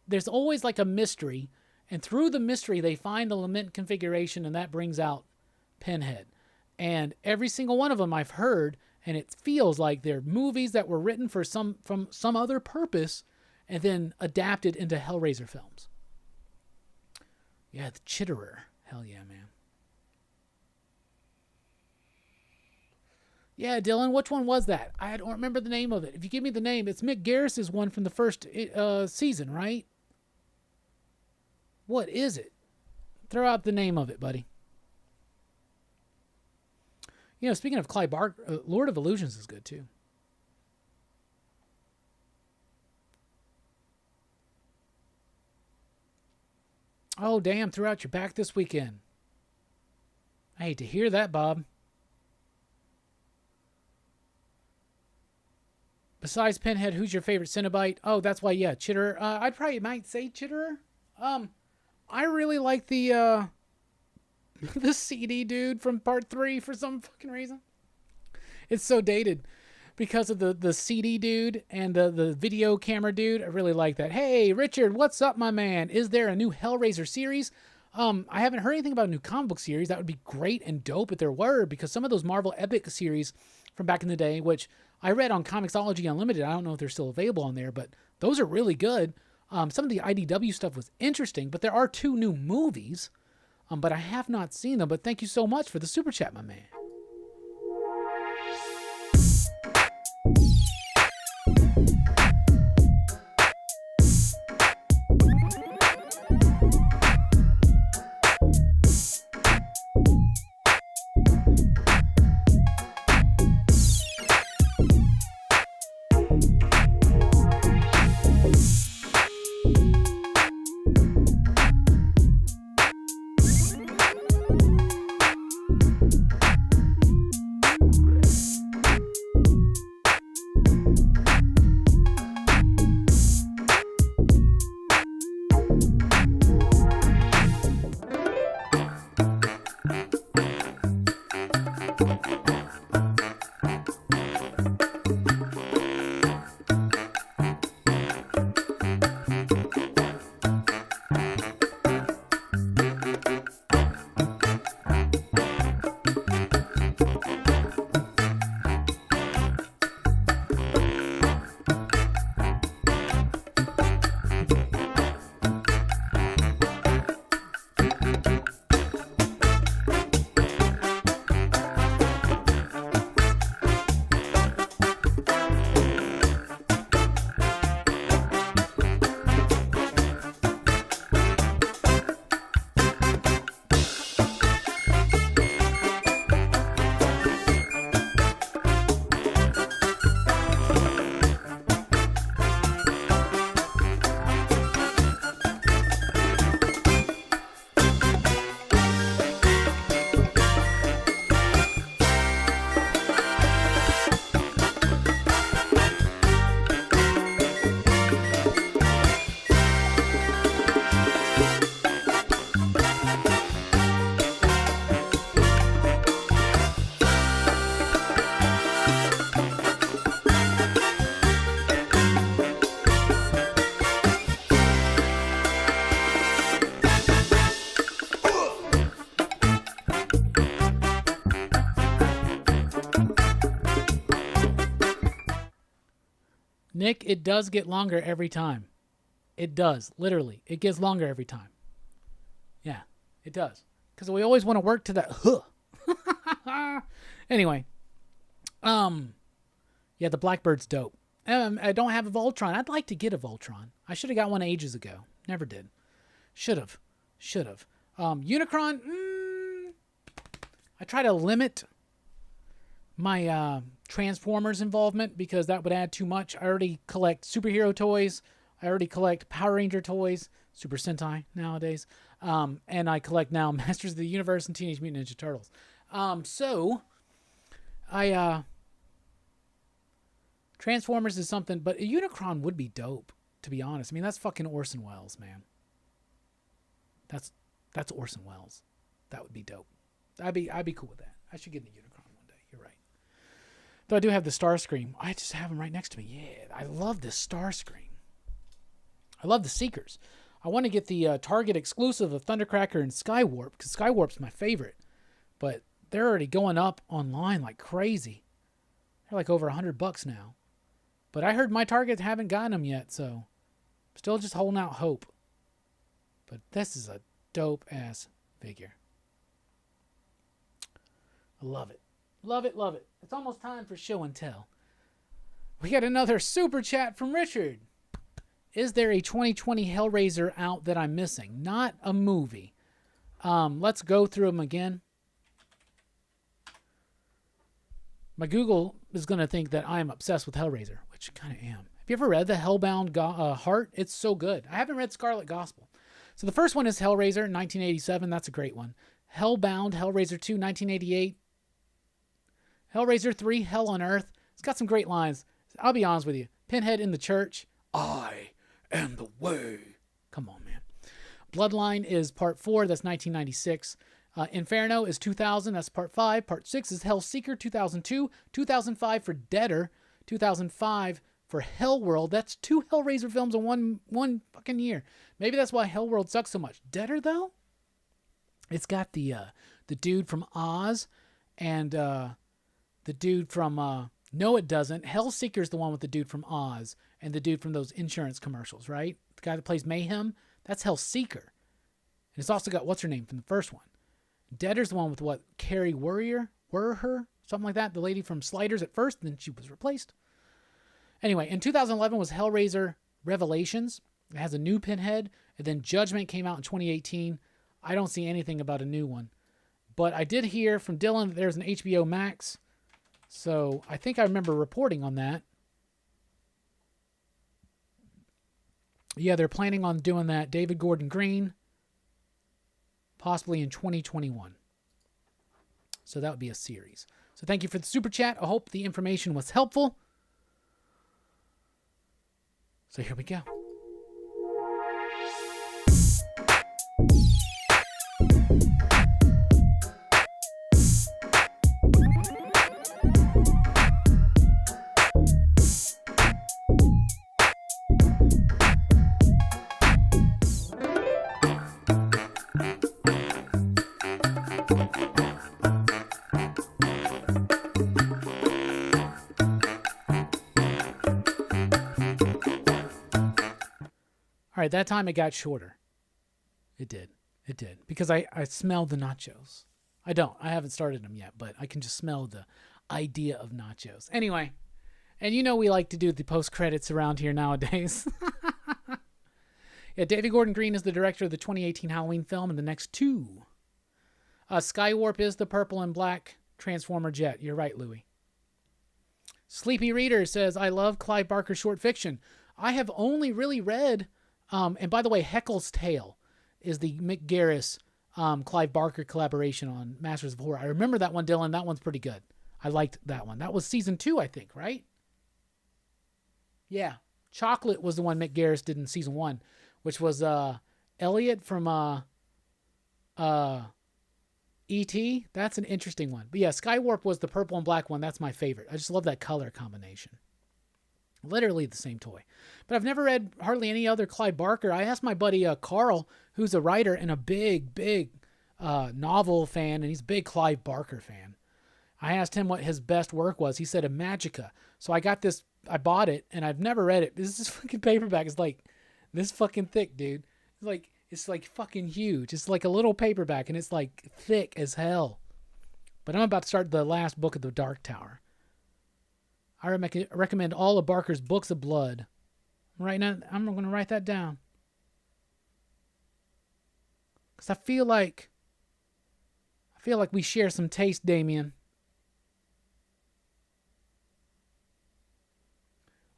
there's always like a mystery, and through the mystery, they find the lament configuration, and that brings out Pinhead. And every single one of them I've heard, and it feels like they're movies that were written for from some other purpose, and then adapted into Hellraiser films. Yeah, the Chitterer. Hell yeah, man. Yeah, Dylan, which one was that? I don't remember the name of it. If you give me the name, it's Mick Garris's one from the first season, right? What is it? Throw out the name of it, buddy. You know, speaking of Clive Barker, Lord of Illusions is good, too. Oh, damn, threw out your back this weekend. I hate to hear that, Bob. Besides Pinhead, who's your favorite Cenobite? Oh, that's why, yeah, Chitterer. I probably might say Chitterer. I really like the CD dude from part 3 for some fucking reason. It's so dated. because of the CD dude and the video camera dude. I really like that. Hey, Richard, what's up, my man? Is there a new Hellraiser series? I haven't heard anything about a new comic book series. That would be great and dope if there were, because some of those Marvel Epic series from back in the day, which I read on Comixology Unlimited, I don't know if they're still available on there, but those are really good. Some of the IDW stuff was interesting, but there are 2 new movies, but I have not seen them. But thank you so much for the super chat, my man. Nick, it does get longer every time. It does, literally. It gets longer every time. Yeah, it does. Because we always want to work to that. Anyway. Yeah, the Blackbird's dope. I don't have a Voltron. I'd like to get a Voltron. I should have got one ages ago. Never did. Should have. Unicron, I try to limit my Transformers involvement because that would add too much. I already collect superhero toys. I already collect Power Ranger toys, Super Sentai nowadays. And I collect now Masters of the Universe and Teenage Mutant Ninja Turtles. So Transformers is something, but a Unicron would be dope, to be honest. I mean, that's fucking Orson Welles, man. That's Orson Welles. That would be dope. I'd be cool with that. I should get a Unicron one day. You're right. Though I do have the Starscream. I just have him right next to me. Yeah, I love this Starscream. I love the Seekers. I want to get the Target exclusive of Thundercracker and Skywarp because Skywarp's my favorite. But they're already going up online like crazy. They're like over $100 now. But I heard my Target haven't gotten them yet, so still just holding out hope. But this is a dope-ass figure. I love it. Love it, love it. It's almost time for show and tell. We got another super chat from Richard. Is there a 2020 Hellraiser out that I'm missing? Not a movie. Let's go through them again. My Google is going to think that I'm obsessed with Hellraiser, which I kind of am. Have you ever read the Hellbound Heart? It's so good. I haven't read Scarlet Gospel. So the first one is Hellraiser, 1987. That's a great one. Hellbound, Hellraiser 2, 1988. Hellraiser 3, Hell on Earth. It's got some great lines. I'll be honest with you. Pinhead in the church. I am the way. Come on, man. Bloodline is part 4. That's 1996. Inferno is 2000. That's part 5. Part 6 is Hellseeker, 2002. 2005 for Deader. 2005 for Hellworld. That's 2 Hellraiser films in one fucking year. Maybe that's why Hellworld sucks so much. Deader though, it's got the dude from Oz and the dude from no, it doesn't. Hellseeker's the one with the dude from Oz and the dude from those insurance commercials, right? The guy that plays Mayhem, that's Hellseeker. And it's also got what's her name from the first one. Deader's the one with what? Carrie Worrier? Something like that. The lady from Sliders at first, and then she was replaced. Anyway, in 2011 was Hellraiser Revelations. It has a new Pinhead. And then Judgment came out in 2018. I don't see anything about a new one. But I did hear from Dylan that there's an HBO Max. So I think I remember reporting on that. Yeah, they're planning on doing that. David Gordon Green, possibly in 2021. So that would be a series. So thank you for the super chat. I hope the information was helpful. So here we go. All right, that time it got shorter. It did. It did. Because I smelled the nachos. I haven't started them yet, but I can just smell the idea of nachos. Anyway, and you know we like to do the post-credits around here nowadays. Yeah, David Gordon Green is the director of the 2018 Halloween film and the next 2. Skywarp is the purple and black Transformer jet. You're right, Louie. Sleepy Reader says, I love Clive Barker's short fiction. I have only really read... and by the way, Heckle's Tale is the Mick Garris, Clive Barker collaboration on Masters of Horror. I remember that one, Dylan. That one's pretty good. I liked that one. That was season 2, I think, right? Yeah. Chocolate was the one Mick Garris did in season 1, which was Elliot from E.T. That's an interesting one. But yeah, Skywarp was the purple and black one. That's my favorite. I just love that color combination. Literally the same toy. But I've never read hardly any other Clive Barker. I asked my buddy Carl, who's a writer and a big novel fan, and he's a big Clive Barker fan. I asked him what his best work was. He said Magica. So I got this, I bought it, and I've never read it. This is fucking paperback. It's like this fucking thick, dude. It's like fucking huge. It's like a little paperback, and it's like thick as hell. But I'm about to start the last book of the Dark Tower. I recommend all of Barker's books of blood. Right now, I'm going to write that down. Because I feel like we share some taste, Damien.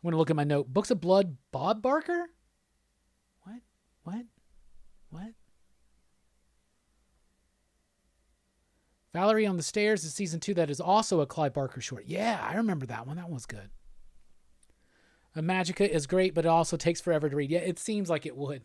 I'm going to look at my note. Books of Blood, Bob Barker? What? Valerie on the Stairs is season 2. That is also a Clive Barker short. Yeah, I remember that one. That one's good. Magica is great, but it also takes forever to read. Yeah, it seems like it would.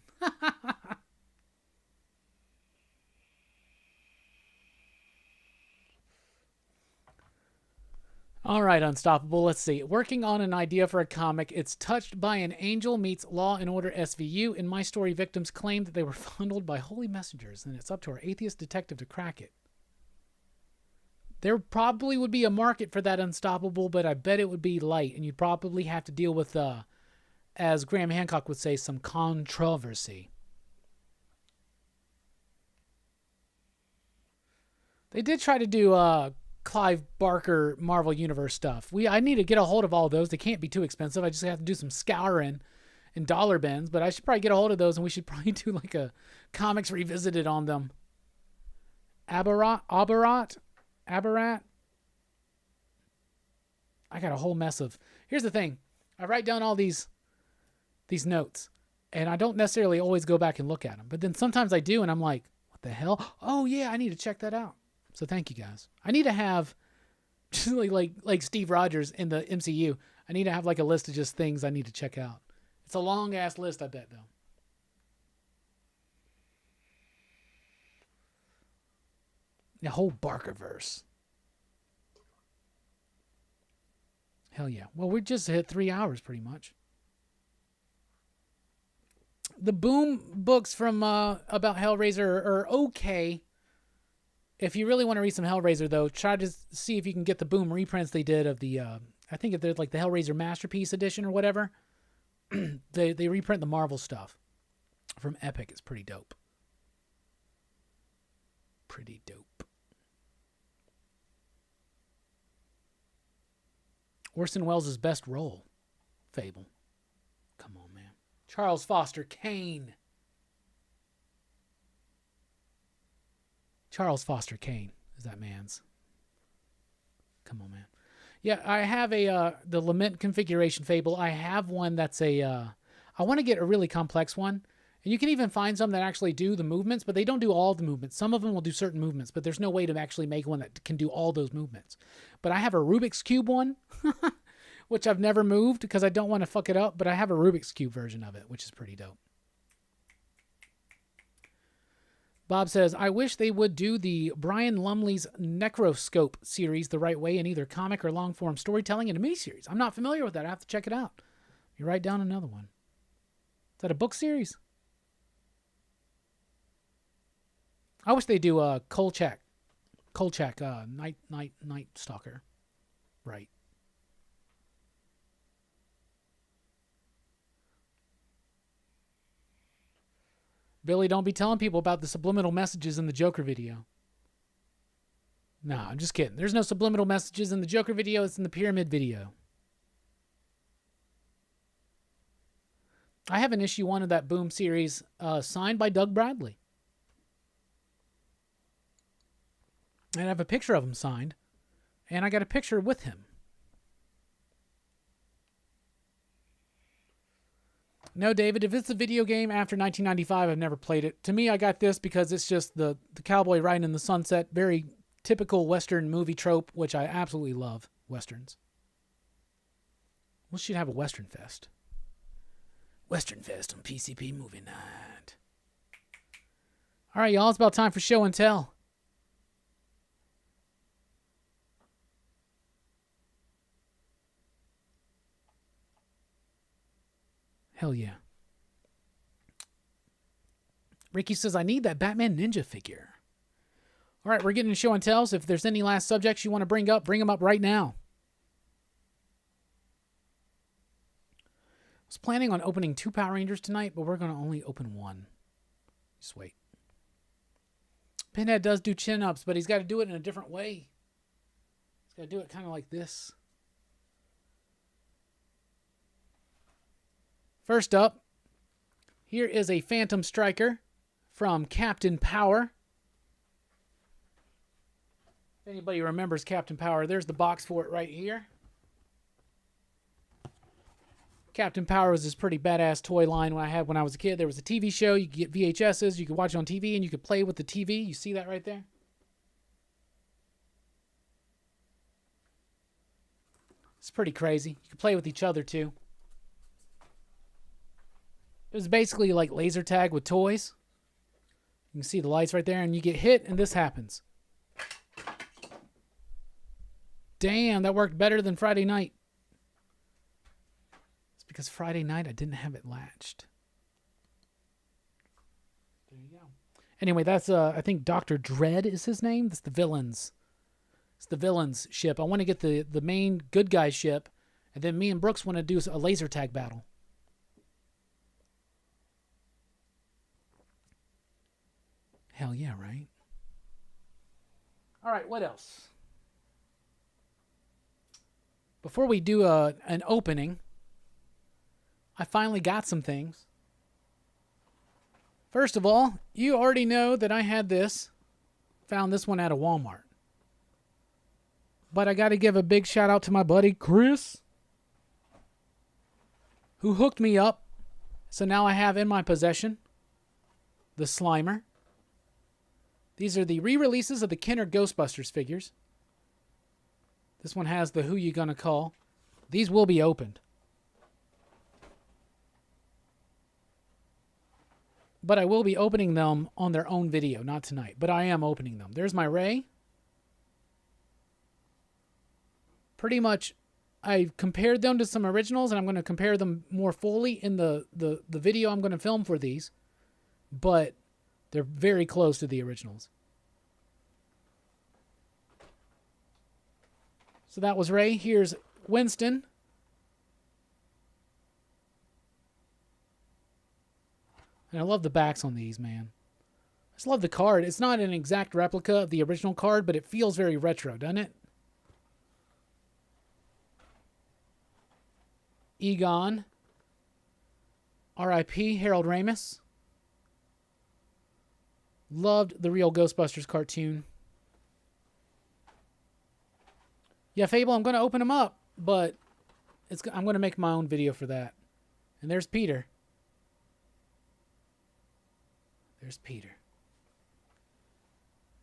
All right, Unstoppable. Let's see. Working on an idea for a comic. It's touched by an angel meets Law and Order SVU. In my story, victims claim that they were funneled by holy messengers, and it's up to our atheist detective to crack it. There probably would be a market for that, Unstoppable, but I bet it would be light, and you'd probably have to deal with, as Graham Hancock would say, some controversy. They did try to do Clive Barker Marvel Universe stuff. I need to get a hold of all of those. They can't be too expensive. I just have to do some scouring in dollar bins, but I should probably get a hold of those, and we should probably do like a comics revisited on them. Aberrat. I got a whole mess of... Here's the thing. I write down all these notes, and I don't necessarily always go back and look at them. But then sometimes I do, and I'm like, what the hell? Oh, yeah, I need to check that out. So thank you, guys. I need to have, just like Steve Rogers in the MCU, I need to have like a list of just things I need to check out. It's a long-ass list, I bet, though. The whole Barkerverse. Hell yeah. Well, we just hit 3 hours pretty much. The Boom books from about Hellraiser are okay. If you really want to read some Hellraiser, though, try to see if you can get the Boom reprints they did of the, I think they're like the Hellraiser Masterpiece Edition or whatever. They reprint the Marvel stuff from Epic. It's pretty dope. Pretty dope. Orson Welles' best role, Fable. Come on, man. Charles Foster Kane. Charles Foster Kane is that man's. Come on, man. Yeah, I have the Lament configuration Fable. I have one that's I want to get a really complex one. And you can even find some that actually do the movements, but they don't do all the movements. Some of them will do certain movements, but there's no way to actually make one that can do all those movements. But I have a Rubik's Cube one, which I've never moved because I don't want to fuck it up, but I have a Rubik's Cube version of it, which is pretty dope. Bob says, I wish they would do the Brian Lumley's Necroscope series the right way in either comic or long-form storytelling in a miniseries. I'm not familiar with that. I have to check it out. You write down another one. Is that a book series? I wish they do a Kolchak, Night Stalker. Right. Billy, don't be telling people about the subliminal messages in the Joker video. No, I'm just kidding. There's no subliminal messages in the Joker video. It's in the Pyramid video. I have an issue 1 of that Boom series signed by Doug Bradley. And I have a picture of him signed. And I got a picture with him. No, David, if it's a video game after 1995, I've never played it. To me, I got this because it's just the cowboy riding in the sunset. Very typical Western movie trope, which I absolutely love. Westerns. We should have a Western Fest. Western Fest on PCP Movie Night. All right, y'all. It's about time for show and tell. Hell yeah. Ricky says, I need that Batman Ninja figure. All right, we're getting to show and tells. If there's any last subjects you want to bring them up right now. I was planning on opening 2 Power Rangers tonight, but we're going to only open 1. Just wait. Pinhead does do chin-ups, but he's got to do it in a different way. He's got to do it kind of like this. First up, here is a Phantom Striker from Captain Power. If anybody remembers Captain Power, there's the box for it right here. Captain Power was this pretty badass toy line I had when I was a kid. There was a TV show. You could get VHSs. You could watch it on TV, and you could play with the TV. You see that right there? It's pretty crazy. You could play with each other, too. It was basically like laser tag with toys. You can see the lights right there, and you get hit, and this happens. Damn, that worked better than Friday night. It's because Friday night I didn't have it latched. There you go. Anyway, that's, I think Dr. Dread is his name. That's the villains. It's the villains ship. I want to get the main good guy ship, and then me and Brooks want to do a laser tag battle. Hell yeah, right? All right, what else? Before we do an opening, I finally got some things. First of all, you already know that I had this. Found this one at a Walmart. But I got to give a big shout out to my buddy Chris, who hooked me up. So now I have in my possession the Slimer. These are the re-releases of the Kenner Ghostbusters figures. This one has the Who You Gonna Call. These will be opened. But I will be opening them on their own video, not tonight. But I am opening them. There's my Ray. Pretty much I compared them to some originals, and I'm going to compare them more fully in the video I'm going to film for these. But they're very close to the originals. So that was Ray. Here's Winston. And I love the backs on these, man. I just love the card. It's not an exact replica of the original card, but it feels very retro, doesn't it? Egon. R.I.P. Harold Ramis. Loved the real Ghostbusters cartoon. Yeah, Fable, I'm going to open them up, but I'm going to make my own video for that. And there's Peter. There's Peter.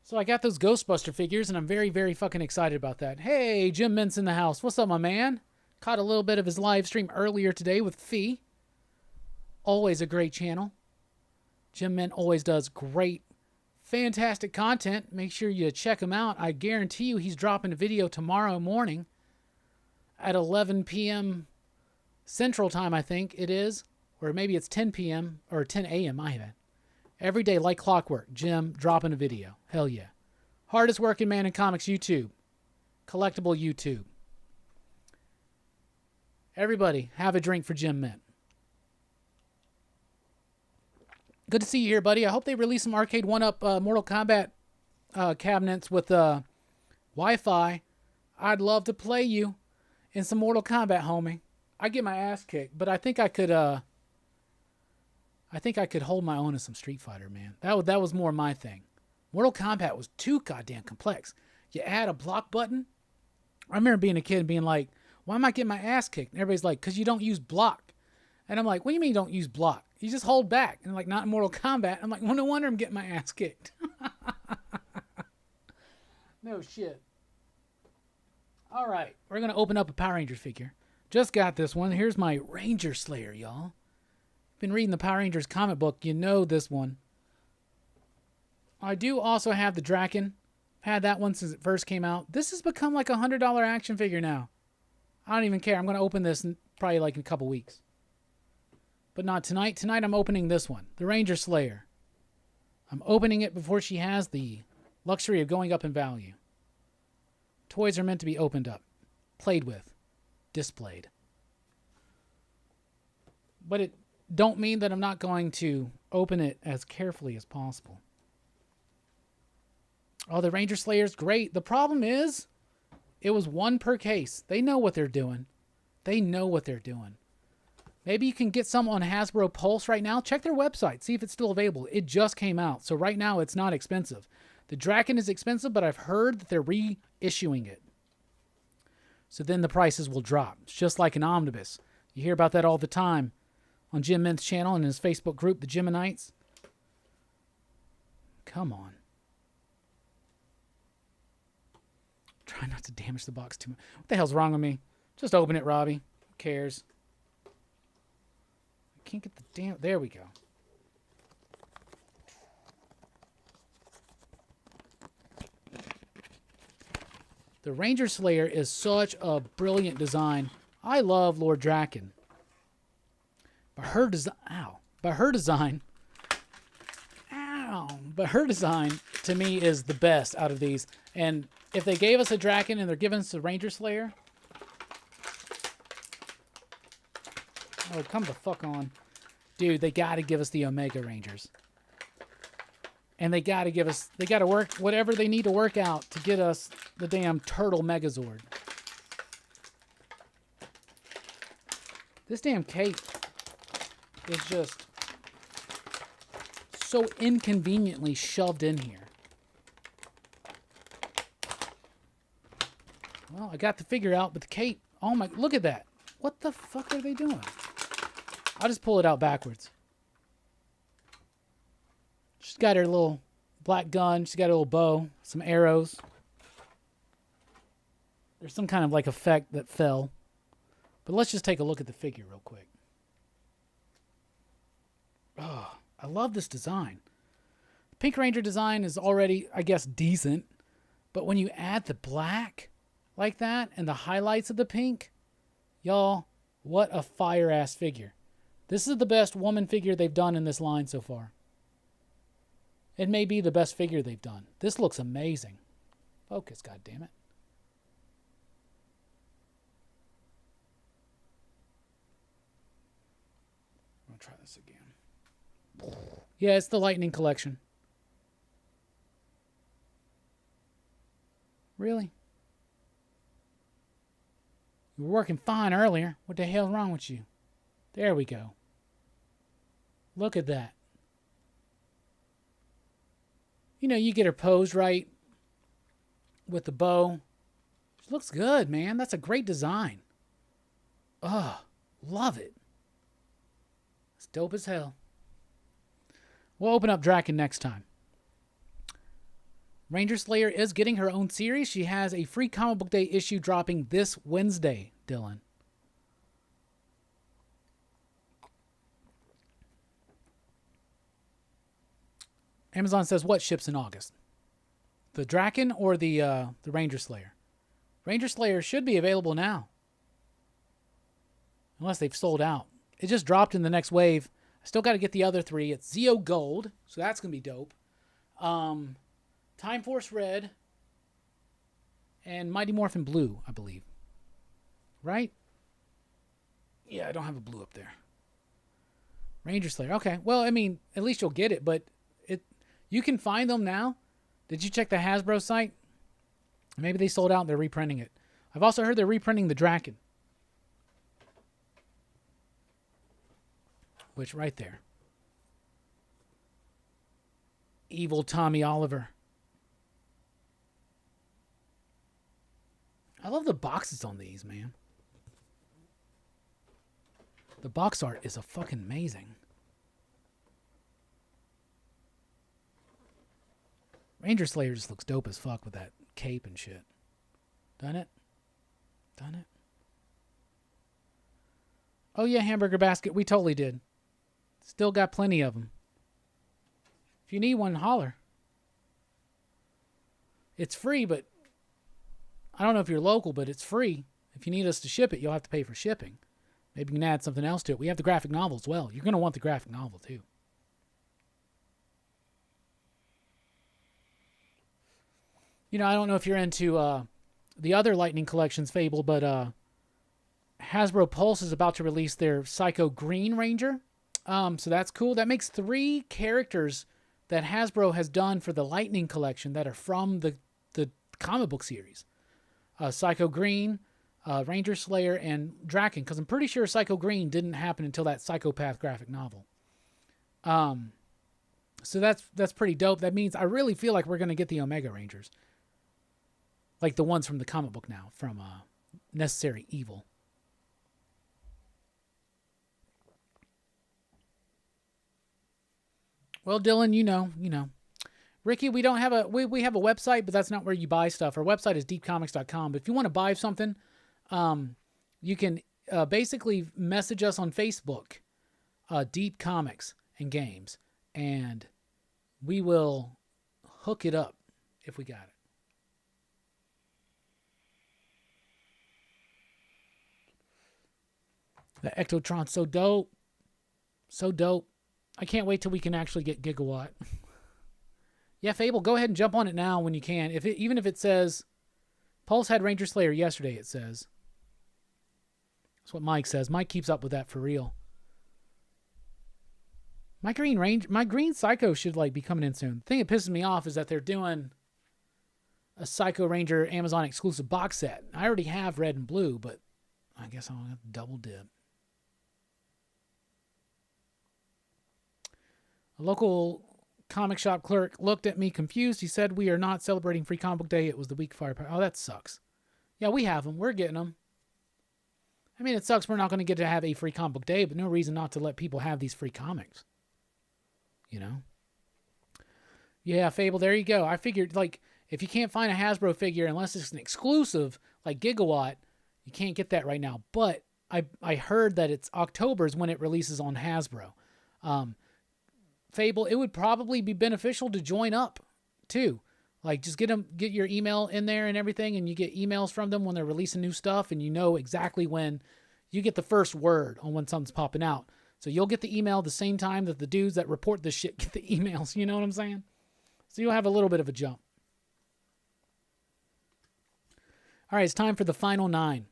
So I got those Ghostbuster figures, and I'm very, very fucking excited about that. Hey, Jim Mint's in the house. What's up, my man? Caught a little bit of his live stream earlier today with Fee. Always a great channel. Jim Mint always does great, fantastic content. Make sure you check him out. I guarantee you he's dropping a video tomorrow morning at 11 p.m. Central Time, I think it is. Or maybe it's 10 p.m. or 10 a.m. I have it. Every day, like clockwork, Jim dropping a video. Hell yeah. Hardest working man in comics YouTube. Collectible YouTube. Everybody, have a drink for Jim Mint. Good to see you here, buddy. I hope they release some Arcade 1-Up Mortal Kombat cabinets with Wi-Fi. I'd love to play you in some Mortal Kombat, homie. I get my ass kicked, but I think I could hold my own in some Street Fighter, man. That was more my thing. Mortal Kombat was too goddamn complex. You add a block button. I remember being a kid and being like, why am I getting my ass kicked? And everybody's like, because you don't use block. And I'm like, what do you mean you don't use block? You just hold back. And like, not in Mortal Kombat. I'm like, well, no wonder I'm getting my ass kicked. No shit. All right. We're going to open up a Power Rangers figure. Just got this one. Here's my Ranger Slayer, y'all. Been reading the Power Rangers comic book. You know this one. I do also have the Draken. Had that one since it first came out. This has become like a $100 action figure now. I don't even care. I'm going to open this in probably like in a couple weeks. But not tonight. Tonight I'm opening this one. The Ranger Slayer. I'm opening it before she has the luxury of going up in value. Toys are meant to be opened up. Played with. Displayed. But it don't mean that I'm not going to open it as carefully as possible. Oh, the Ranger Slayer's great. The problem is, it was one per case. They know what they're doing. They know what they're doing. Maybe you can get some on Hasbro Pulse right now. Check their website. See if it's still available. It just came out. So right now, it's not expensive. The Draken is expensive, but I've heard that they're reissuing it. So then the prices will drop. It's just like an omnibus. You hear about that all the time on Jim Mint's channel and his Facebook group, the Geminites. Come on. Try not to damage the box too much. What the hell's wrong with me? Just open it, Robbie. Who cares? I can't get the damn... There we go. The Ranger Slayer is such a brilliant design. I love Lord Draken. But her design... Ow. But her design... Ow. But her design, to me, is the best out of these. And if they gave us a Draken and they're giving us a Ranger Slayer... Oh, come the fuck on. Dude, they gotta give us the Omega Rangers. And they gotta give us... They gotta work whatever they need to work out to get us the damn Turtle Megazord. This damn cape is just so inconveniently shoved in here. Well, I got the figure out, but the cape... Oh my... Look at that. What the fuck are they doing? I'll just pull it out backwards. She's got her little black gun. She's got a little bow. Some arrows. There's some kind of like effect that fell. But let's just take a look at the figure real quick. Oh, I love this design. The Pink Ranger design is already, I guess, decent. But when you add the black like that and the highlights of the pink, Y'all, what a fire-ass figure. This is the best woman figure they've done in this line so far. It may be the best figure they've done. This looks amazing. Focus, goddammit. I'm going to try this again. Yeah, it's the Lightning Collection. Really? You were working fine earlier. What the hell's wrong with you? There we go. Look at that. You know, you get her posed right with the bow. She looks good, man. That's a great design. Ugh, love it. It's dope as hell. We'll open up Draken next time. Ranger Slayer is getting her own series. She has a free comic book day issue dropping this Wednesday, Dylan. Amazon says what ships in August? The Draken or the Ranger Slayer? Ranger Slayer should be available now. Unless they've sold out. It just dropped in the next wave. I still got to get the other three. It's Zeo Gold, so that's going to be dope. Time Force Red. And Mighty Morphin Blue, I believe. Right? Yeah, I don't have a blue up there. Ranger Slayer. Okay. Well, I mean, at least you'll get it, but you can find them now. Did you check the Hasbro site? Maybe they sold out and they're reprinting it. I've also heard they're reprinting the Draken. Which, right there. Evil Tommy Oliver. I love the boxes on these, man. The box art is fucking amazing. Ranger Slayer just looks dope as fuck with that cape and shit. Done it? Done it? Oh yeah, Hamburger Basket. We totally did. Still got plenty of them. If you need one, holler. It's free, but I don't know if you're local, but it's free. If you need us to ship it, you'll have to pay for shipping. Maybe you can add something else to it. We have the graphic novel as well. You're going to want the graphic novel too. You know, I don't know if you're into the other Lightning Collections Fable, but Hasbro Pulse is about to release their Psycho Green Ranger. So that's cool. That makes 3 characters that Hasbro has done for the Lightning Collection that are from the comic book series. Psycho Green, Ranger Slayer, and Draken, because I'm pretty sure Psycho Green didn't happen until that Psychopath graphic novel. So that's pretty dope. That means I really feel like we're going to get the Omega Rangers. Like the ones from the comic book now, from Necessary Evil. Well, Dylan, you know. Ricky, we don't have we have a website, but that's not where you buy stuff. Our website is deepcomics.com. But if you want to buy something, you can basically message us on Facebook, Deep Comics and Games, and we will hook it up if we got it. The Ectotron's so dope. So dope. I can't wait till we can actually get Gigawatt. Yeah, Fable, go ahead and jump on it now when you can. Even if it says Pulse had Ranger Slayer yesterday, it says. That's what Mike says. Mike keeps up with that for real. My Green Psycho should be coming in soon. The thing that pisses me off is that they're doing a Psycho Ranger Amazon exclusive box set. I already have red and blue, but I guess I'll have to double dip. A local comic shop clerk looked at me confused. He said, "We are not celebrating Free Comic Book Day. It was the week firepower." Oh, that sucks. Yeah, we have them. We're getting them. I mean, it sucks we're not going to get to have a Free Comic Book Day, but no reason not to let people have these free comics. You know? Yeah, Fable, there you go. I figured, if you can't find a Hasbro figure, unless it's an exclusive, like Gigawatt, you can't get that right now. But I heard that it's October is when it releases on Hasbro. Fable, it would probably be beneficial to join up too. Just get your email in there and everything, and you get emails from them when they're releasing new stuff, and you know exactly when you get the first word on when something's popping out. So you'll get the email the same time that the dudes that report this shit get the emails. You know what I'm saying? So you'll have a little bit of a jump. All right, it's time for the final 9.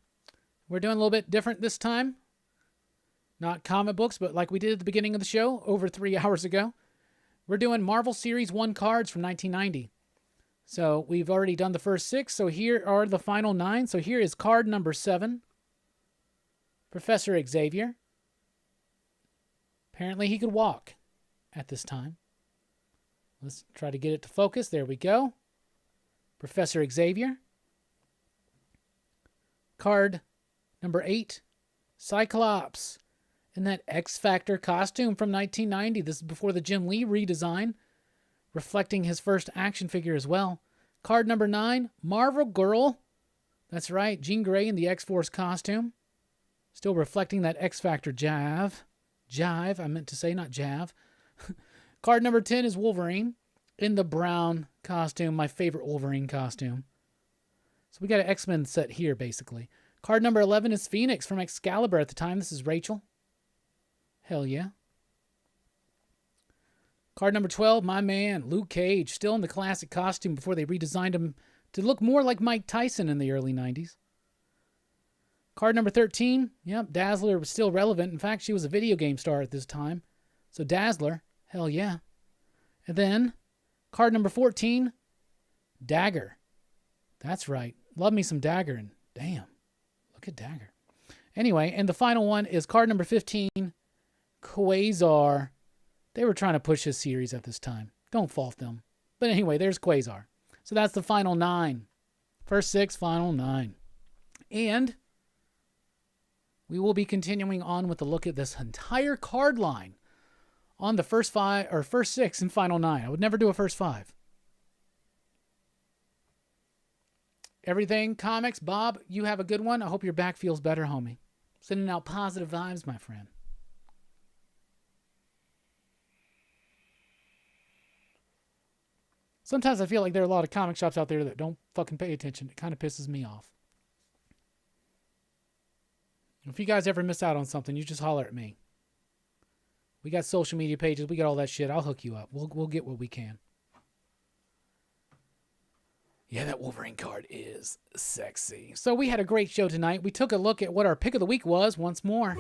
We're doing a little bit different this time. Not comic books, but like we did at the beginning of the show over 3 hours ago. We're doing Marvel Series 1 cards from 1990. So we've already done the first 6, so here are the final 9. So here is card number 7. Professor Xavier. Apparently he could walk at this time. Let's try to get it to focus. There we go. Professor Xavier. Card number 8. Cyclops. In that X-Factor costume from 1990. This is before the Jim Lee redesign. Reflecting his first action figure as well. Card number 9. Marvel Girl. That's right. Jean Grey in the X-Force costume. Still reflecting that X-Factor jive, I meant to say, not jav. Card number 10 is Wolverine in the brown costume, my favorite Wolverine costume. So we got an X-Men set here, basically. Card number 11 is Phoenix from Excalibur at the time. This is Rachel. Hell yeah. Card number 12, my man, Luke Cage, still in the classic costume before they redesigned him to look more like Mike Tyson in the early 90s. Card number 13, yep, Dazzler was still relevant. In fact, she was a video game star at this time. So Dazzler, hell yeah. And then, card number 14, Dagger. That's right. Love me some Dagger. And damn, look at Dagger. Anyway, and the final one is card number 15, Quasar. They were trying to push this series at this time. Don't fault them. But anyway, there's Quasar. So that's the final 9. First 6, final 9. And we will be continuing on with a look at this entire card line on the first 5 or first 6 and final 9. I would never do a first 5. Everything comics, Bob, you have a good one. I hope your back feels better, homie. Sending out positive vibes, my friend. Sometimes I feel like there are a lot of comic shops out there that don't fucking pay attention. It kind of pisses me off. If you guys ever miss out on something, you just holler at me. We got social media pages. We got all that shit. I'll hook you up. We'll get what we can. Yeah, that Wolverine card is sexy. So we had a great show tonight. We took a look at what our pick of the week was once more.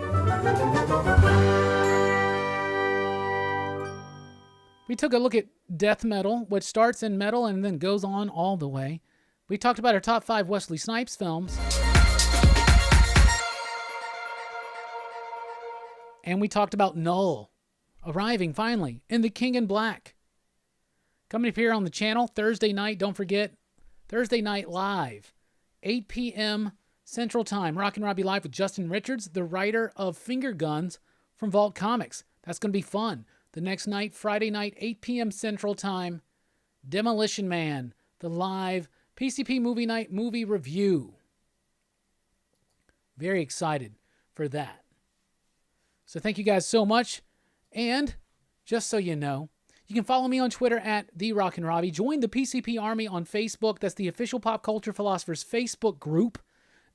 We took a look at death metal, which starts in metal and then goes on all the way. We talked about our top 5 Wesley Snipes films. And we talked about Null arriving finally in The King in Black. Coming up here on the channel Thursday night. Don't forget, Thursday night live, 8 p.m. Central Time. Rockin Robbie Live with Justin Richards, the writer of Finger Guns from Vault Comics. That's going to be fun. The next night, Friday night, 8 p.m. Central Time, Demolition Man, the live PCP Movie Night movie review. Very excited for that. So thank you guys so much. And just so you know, you can follow me on Twitter at @TheRockinRobbie. Join the PCP Army on Facebook. That's the official Pop Culture Philosophers Facebook group.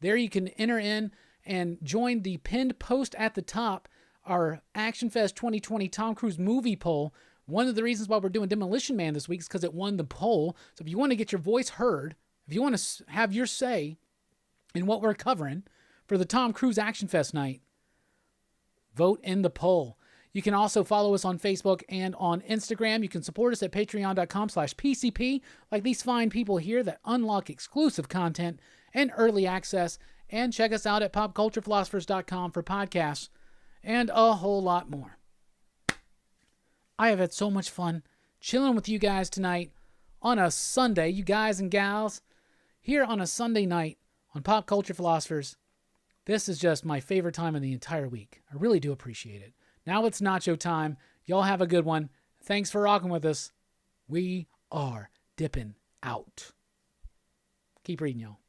There you can enter in and join the pinned post at the top, our Action Fest 2020 Tom Cruise movie poll. One of the reasons why we're doing Demolition Man this week is because it won the poll. So if you want to get your voice heard, if you want to have your say in what we're covering for the Tom Cruise Action Fest night, vote in the poll. You can also follow us on Facebook and on Instagram. You can support us at patreon.com/PCP, like these fine people here that unlock exclusive content and early access. And check us out at popculturephilosophers.com for podcasts and a whole lot more. I have had so much fun chilling with you guys tonight on a Sunday, you guys and gals, here on a Sunday night on Pop Culture Philosophers. This is just my favorite time of the entire week. I really do appreciate it. Now it's nacho time. Y'all have a good one. Thanks for rocking with us. We are dipping out. Keep reading, y'all.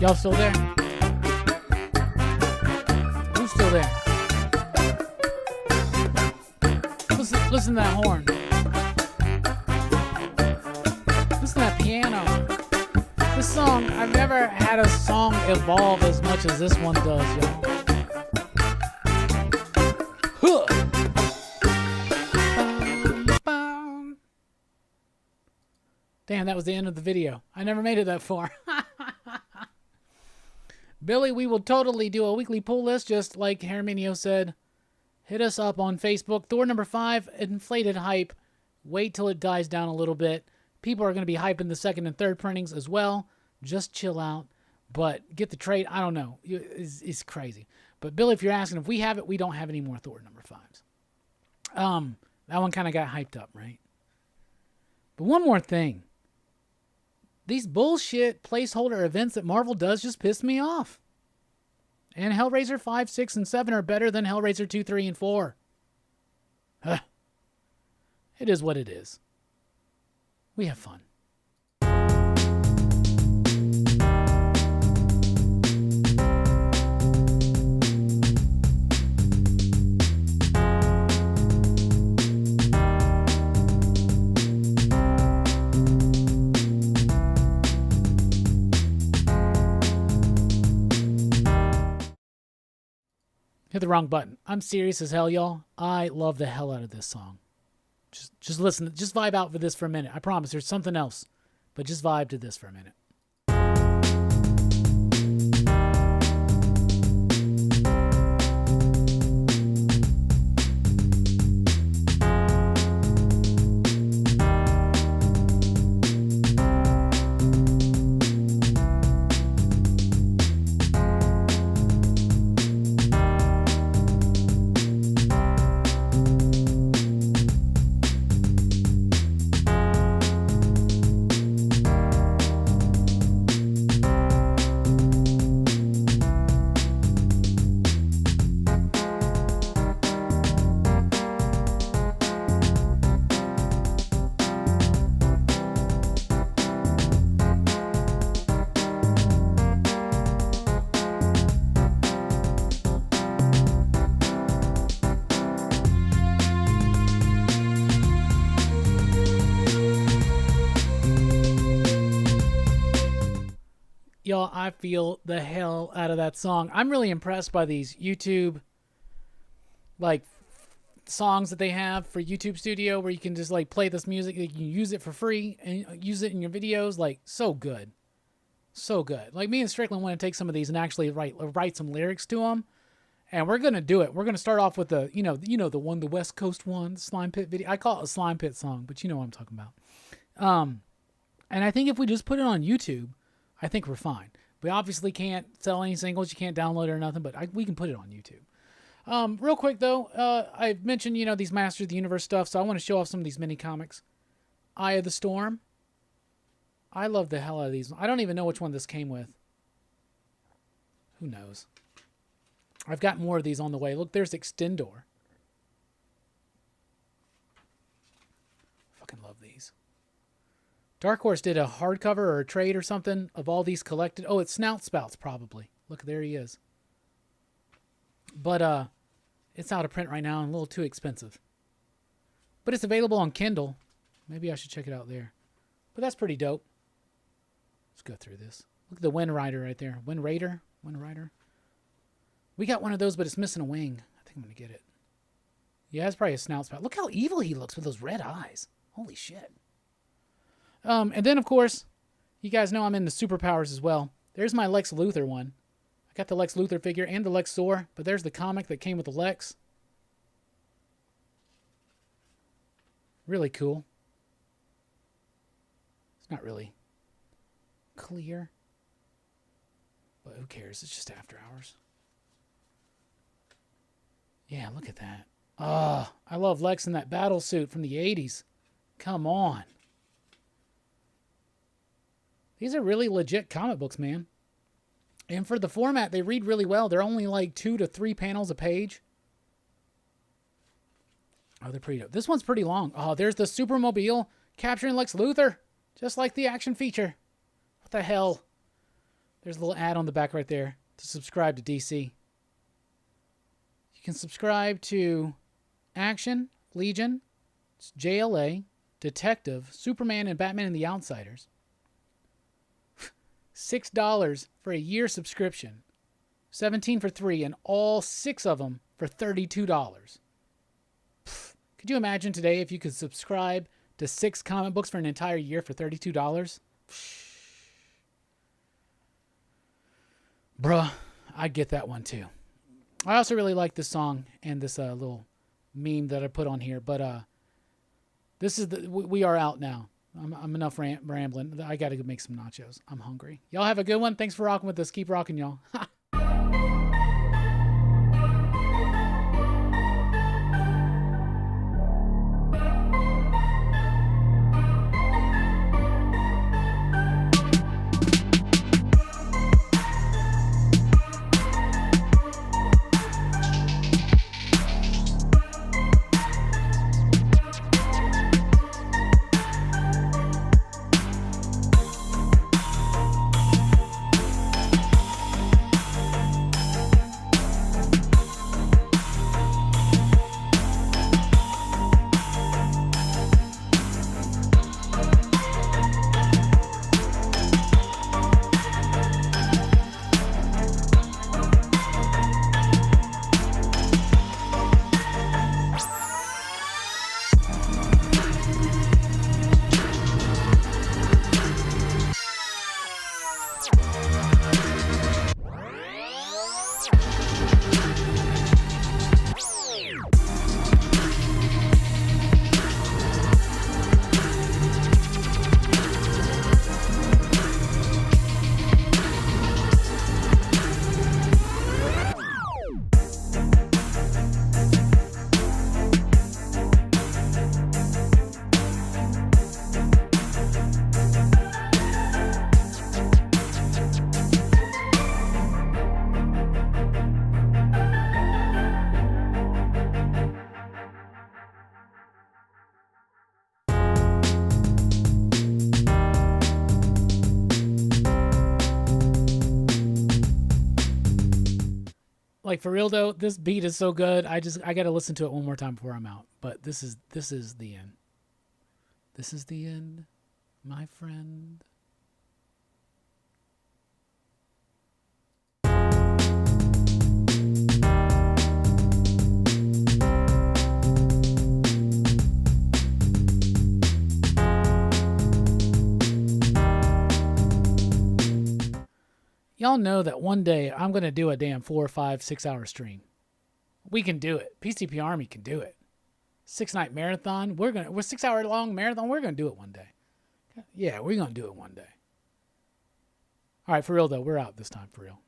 Y'all still there? Who's still there? Listen to that horn. Listen to that piano. This song, I've never had a song evolve as much as this one does, y'all. Huh. Damn, that was the end of the video. I never made it that far. Billy, we will totally do a weekly pull list, just like Herminio said. Hit us up on Facebook. Thor number 5, inflated hype. Wait till it dies down a little bit. People are going to be hyping the second and third printings as well. Just chill out. But get the trade. I don't know. It's crazy. But Billy, if you're asking if we have it, we don't have any more Thor number 5s. That one kind of got hyped up, right? But one more thing. These bullshit placeholder events that Marvel does just piss me off. And Hellraiser 5, 6, and 7 are better than Hellraiser 2, 3, and 4. Huh. It is what it is. We have fun. Hit the wrong button. I'm serious as hell, y'all. I love the hell out of this song. Just listen. Just vibe out for this for a minute. I promise there's something else. But just vibe to this for a minute. Y'all, I feel the hell out of that song. I'm really impressed by these YouTube, like, songs that they have for YouTube Studio where you can just, like, play this music. You can use it for free and use it in your videos. Like, so good. So good. Like, me and Strickland want to take some of these and actually write some lyrics to them. And we're going to do it. We're going to start off with the, you know, the one, the West Coast one, the Slime Pit video. I call it a Slime Pit song, but you know what I'm talking about. And I think if we just put it on YouTube, I think we're fine. We obviously can't sell any singles. You can't download it or nothing, but we can put it on YouTube. Real quick, though, I mentioned, these Master of the Universe stuff, so I want to show off some of these mini comics. Eye of the Storm. I love the hell out of these. I don't even know which one this came with. Who knows? I've got more of these on the way. Look, there's Extendor. Fucking love these. Dark Horse did a hardcover or a trade or something of all these collected. Oh, it's Snout Spouts, probably. Look, there he is. But it's out of print right now and a little too expensive. But it's available on Kindle. Maybe I should check it out there. But that's pretty dope. Let's go through this. Look at the Wind Rider right there. Wind Rider? We got one of those, but it's missing a wing. I think I'm going to get it. Yeah, it's probably a Snout Spout. Look how evil he looks with those red eyes. Holy shit. And then, of course, you guys know I'm into superpowers as well. There's my Lex Luthor one. I got the Lex Luthor figure and the Lex Thor, but there's the comic that came with the Lex. Really cool. It's not really clear, but who cares? It's just After Hours. Yeah, look at that. Oh, I love Lex in that battle suit from the 80s. Come on. These are really legit comic books, man. And for the format, they read really well. They're only like 2 to 3 panels a page. Oh, they're pretty dope. This one's pretty long. Oh, there's the Supermobile capturing Lex Luthor. Just like the action feature. What the hell? There's a little ad on the back right there to subscribe to DC. You can subscribe to Action, Legion, JLA, Detective, Superman, and Batman and the Outsiders. $6 for a year subscription. $17 for 3, and all 6 of them for $32. Could you imagine today if you could subscribe to 6 comic books for an entire year for $32? Bruh, I'd get that one too. I also really like this song and this little meme that I put on here, but this is we are out now. I'm enough rambling. I got to go make some nachos. I'm hungry. Y'all have a good one. Thanks for rocking with us. Keep rocking, y'all. Like, for real though, this beat is so good. I gotta listen to it one more time before I'm out. But this is the end. This is the end, my friend. Y'all know that one day I'm going to do a damn 4 or 5, 6 hour stream. We can do it. PCP Army can do it. 6-night marathon. We're 6 hour long marathon. We're going to do it one day. Yeah, we're going to do it one day. All right, for real though, we're out this time, for real.